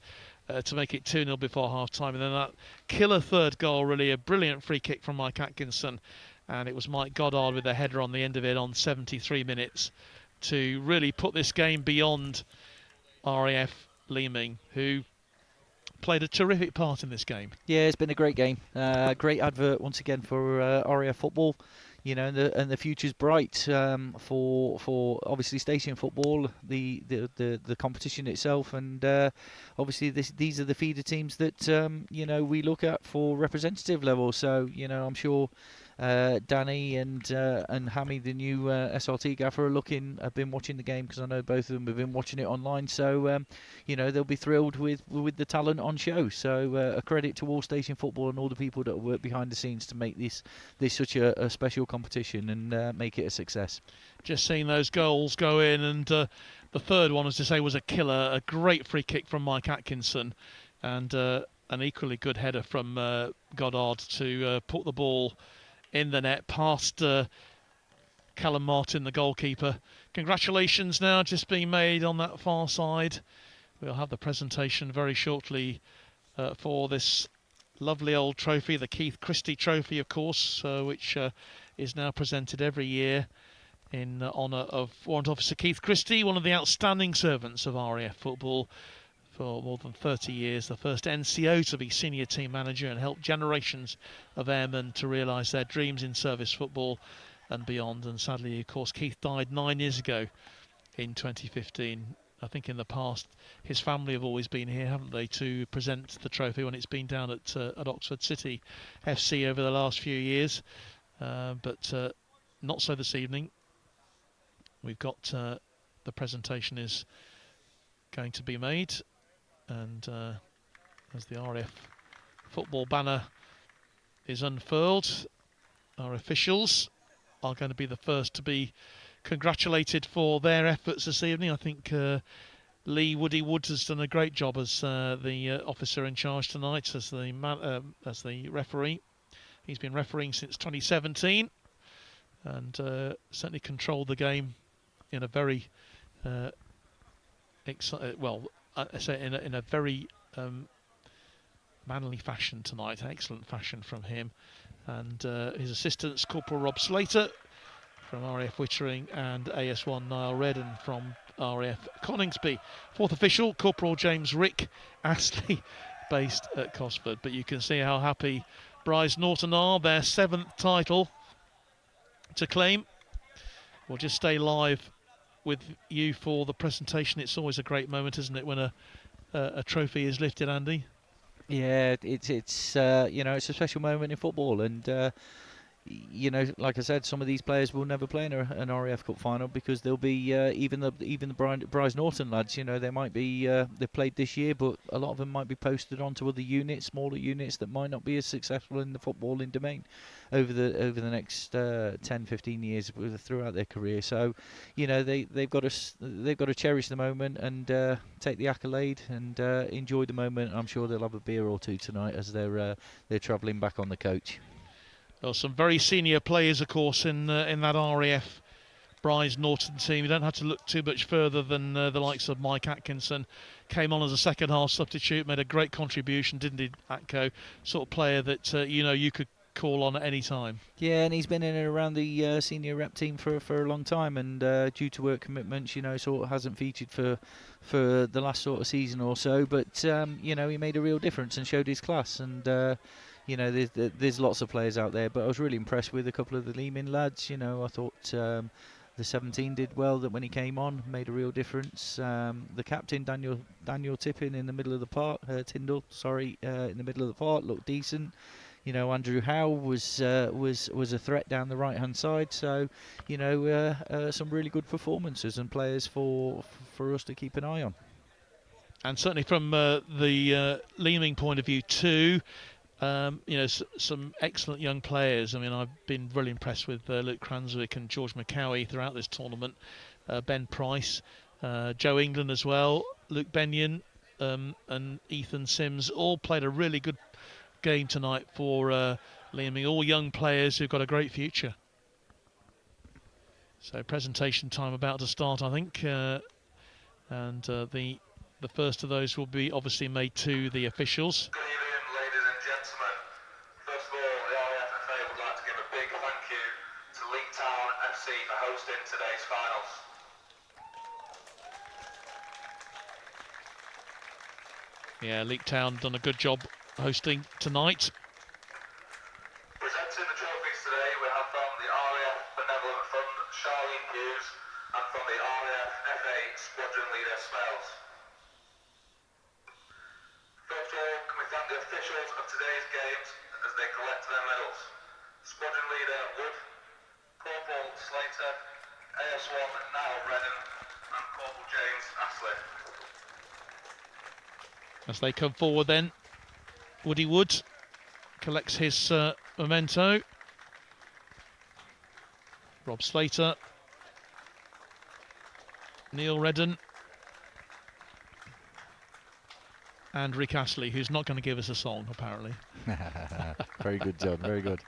to make it 2-0 before half-time. And then that killer third goal, really a brilliant free kick from Mike Atkinson. And it was Mike Goddard with a header on the end of it on 73 minutes to really put this game beyond RAF Leeming, who played a terrific part in this game. Yeah, it's been a great game. Great advert once again for RAF football. You know, and the future's bright for obviously station football, the competition itself, and obviously these are the feeder teams that you know, we look at for representative level. So you know, I'm sure Danny and Hammy, the new SRT gaffer, have been watching the game, because I know both of them have been watching it online. So you know, they'll be thrilled with the talent on show. So a credit to all station football and all the people that work behind the scenes to make this such a special competition and make it a success. Just seeing those goals go in, and the third one, as to say, was a killer. A great free kick from Mike Atkinson, and an equally good header from Goddard to put the ball in the net past Callum Martin, the goalkeeper. Congratulations now just being made on that far side. We'll have the presentation very shortly for this lovely old trophy, the Keith Christie Trophy, of course, which is now presented every year in honour of Warrant Officer Keith Christie, one of the outstanding servants of RAF football for more than 30 years, the first NCO to be senior team manager and help generations of airmen to realise their dreams in service football and beyond. And sadly, of course, Keith died 9 years ago in 2015. I think in the past his family have always been here, haven't they, to present the trophy when it's been down at Oxford City FC over the last few years, but not so this evening. We've got the presentation is going to be made, and as the RAF football banner is unfurled. Our officials are going to be the first to be congratulated for their efforts this evening. I think Lee Woody Wood has done a great job as the officer in charge tonight, as the referee. He's been refereeing since 2017 and certainly controlled the game in a very in a very manly fashion tonight. Excellent fashion from him, and his assistants, Corporal Rob Slater from RAF Wittering and AS1 Niall Redden from RAF Coningsby. Fourth official, Corporal James Rick Astley, based at Cosford. But you can see how happy Brize Norton are, their 7th title to claim. We'll just stay live with you for the presentation. It's always a great moment, isn't it, when a trophy is lifted, Andy? Yeah, it's it's a special moment in football, and like I said, some of these players will never play in an RAF Cup final because they'll be even the Brize Norton lads. They might be they played this year, but a lot of them might be posted onto other units, smaller units that might not be as successful in the footballing domain over the next 10-15 years throughout their career. So they've got to cherish the moment and take the accolade and enjoy the moment. I'm sure they'll have a beer or two tonight as they're travelling back on the coach. Well, some very senior players, of course, in that RAF Brize Norton team. You don't have to look too much further than the likes of Mike Atkinson. Came on as a second half substitute, made a great contribution, didn't he, Atco? Sort of player that you could call on at any time. Yeah, and he's been in and around the senior rep team for a long time, and due to work commitments, sort of hasn't featured for the last sort of season or so. But he made a real difference and showed his class. And there's lots of players out there, but I was really impressed with a couple of the Leeming lads. I thought the 17 did well that when he came on, made a real difference. The captain Daniel Tippin in the middle of the park, Tyndall, sorry, in the middle of the park looked decent. Andrew Howe was a threat down the right hand side. So some really good performances and players for us to keep an eye on. And certainly from the Leeming point of view too. Some excellent young players. I mean, I've been really impressed with Luke Cranswick and George McCowie throughout this tournament. Ben Price, Joe England as well, Luke Benyon and Ethan Sims all played a really good game tonight for Leeming. All young players who've got a great future. So presentation time about to start, I think. And the first of those will be obviously made to the officials. Today's finals. Yeah, Leek Town done a good job hosting tonight. Presenting the trophies today, we have from the RAF Benevolent Fund, Charlene Hughes, and from the RAF FA Squadron Leader Smells. First of all, can we thank the officials of today's games as they collect their medals. Squadron Leader Wood, Corporal Slater, AS1 Niall Redden, and Corporal James Astley. As they come forward then, Woody Wood collects his memento. Rob Slater, Neil Redden, and Rick Astley, who's not going to give us a song, apparently. Very good, John, very good.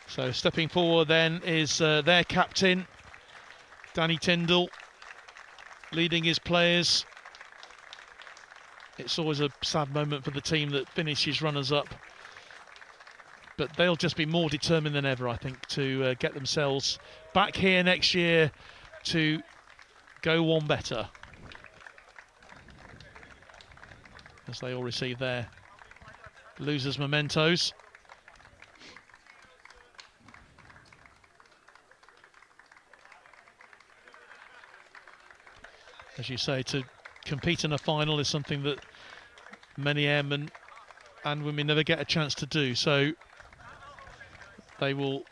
So stepping forward then is their captain, Danny Tyndall, leading his players. It's always a sad moment for the team that finishes runners-up, but they'll just be more determined than ever, I think, to get themselves back here next year to go one better. As they all receive their losers' mementos. As you say, to compete in a final is something that many airmen and women never get a chance to do. So they will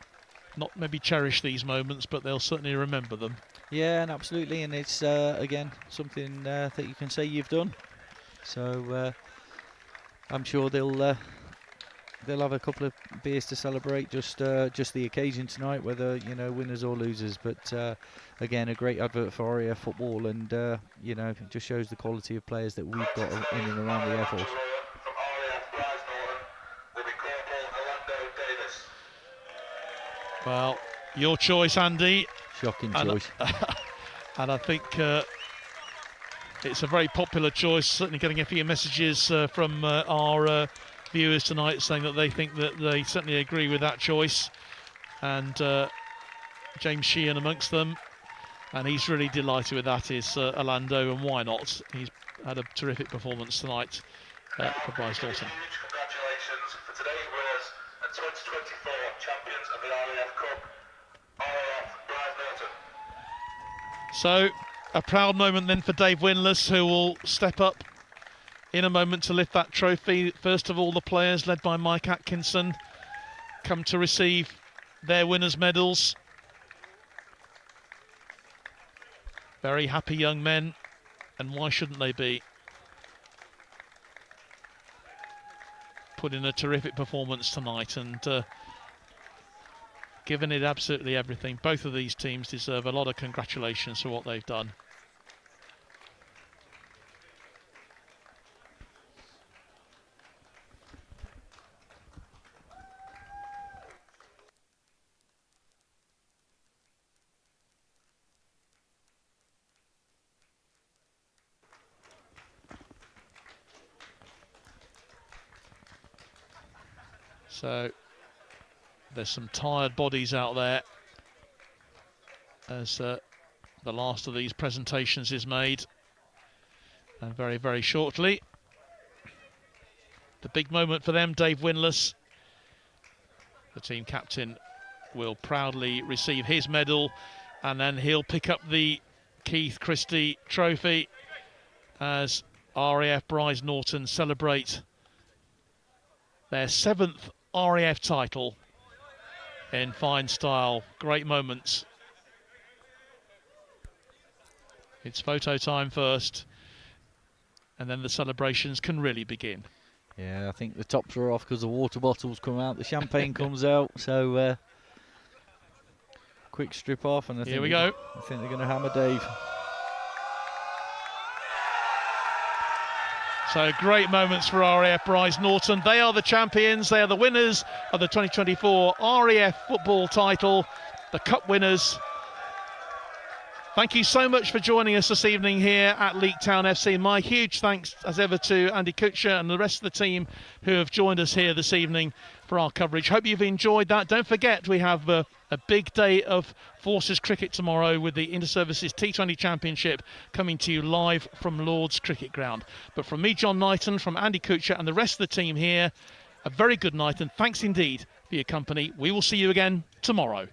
not maybe cherish these moments, but they'll certainly remember them. Yeah, and absolutely, and it's again something that you can say you've done. So I'm sure they'll have a couple of beers to celebrate just the occasion tonight, whether winners or losers. But again, a great advert for RAF football, and it just shows the quality of players that we've got in and around the Air Force. Well, your choice, Andy. Shocking choice. And I think it's a very popular choice. Certainly getting a few messages from our viewers tonight saying that they think that they certainly agree with that choice. And James Sheehan amongst them. And he's really delighted with that, is Orlando, and why not? He's had a terrific performance tonight for Brize Norton. Congratulations for today's winners and 2024 champions of the RAF Cup, RAF Brize Norton. So, a proud moment then for Dave Winless, who will step up in a moment to lift that trophy. First of all, the players, led by Mike Atkinson, come to receive their winners' medals. Very happy young men, and why shouldn't they be? Put in a terrific performance tonight and given it absolutely everything. Both of these teams deserve a lot of congratulations for what they've done. So there's some tired bodies out there as the last of these presentations is made, and very, very shortly the big moment for them. Dave Winless, the team captain, will proudly receive his medal, and then he'll pick up the Keith Christie trophy as RAF Brize Norton celebrate their 7th RAF title in fine style. Great moments. It's photo time first, and then the celebrations can really begin. Yeah, I think the tops are off because the water bottles come out, the champagne comes out, so quick strip off, and I think go. I think they're going to hammer Dave. So great moments for RAF Brize Norton. They are the champions. They are the winners of the 2024 RAF football title, the cup winners. Thank you so much for joining us this evening here at Leek Town FC. My huge thanks as ever to Andy Kutcher and the rest of the team who have joined us here this evening for our coverage. Hope you've enjoyed that. Don't forget, we have a big day of Forces cricket tomorrow with the Inter-Services T20 Championship coming to you live from Lord's Cricket Ground. But from me, John Knighton, from Andy Kutcher and the rest of the team here, a very good night and thanks indeed for your company. We will see you again tomorrow.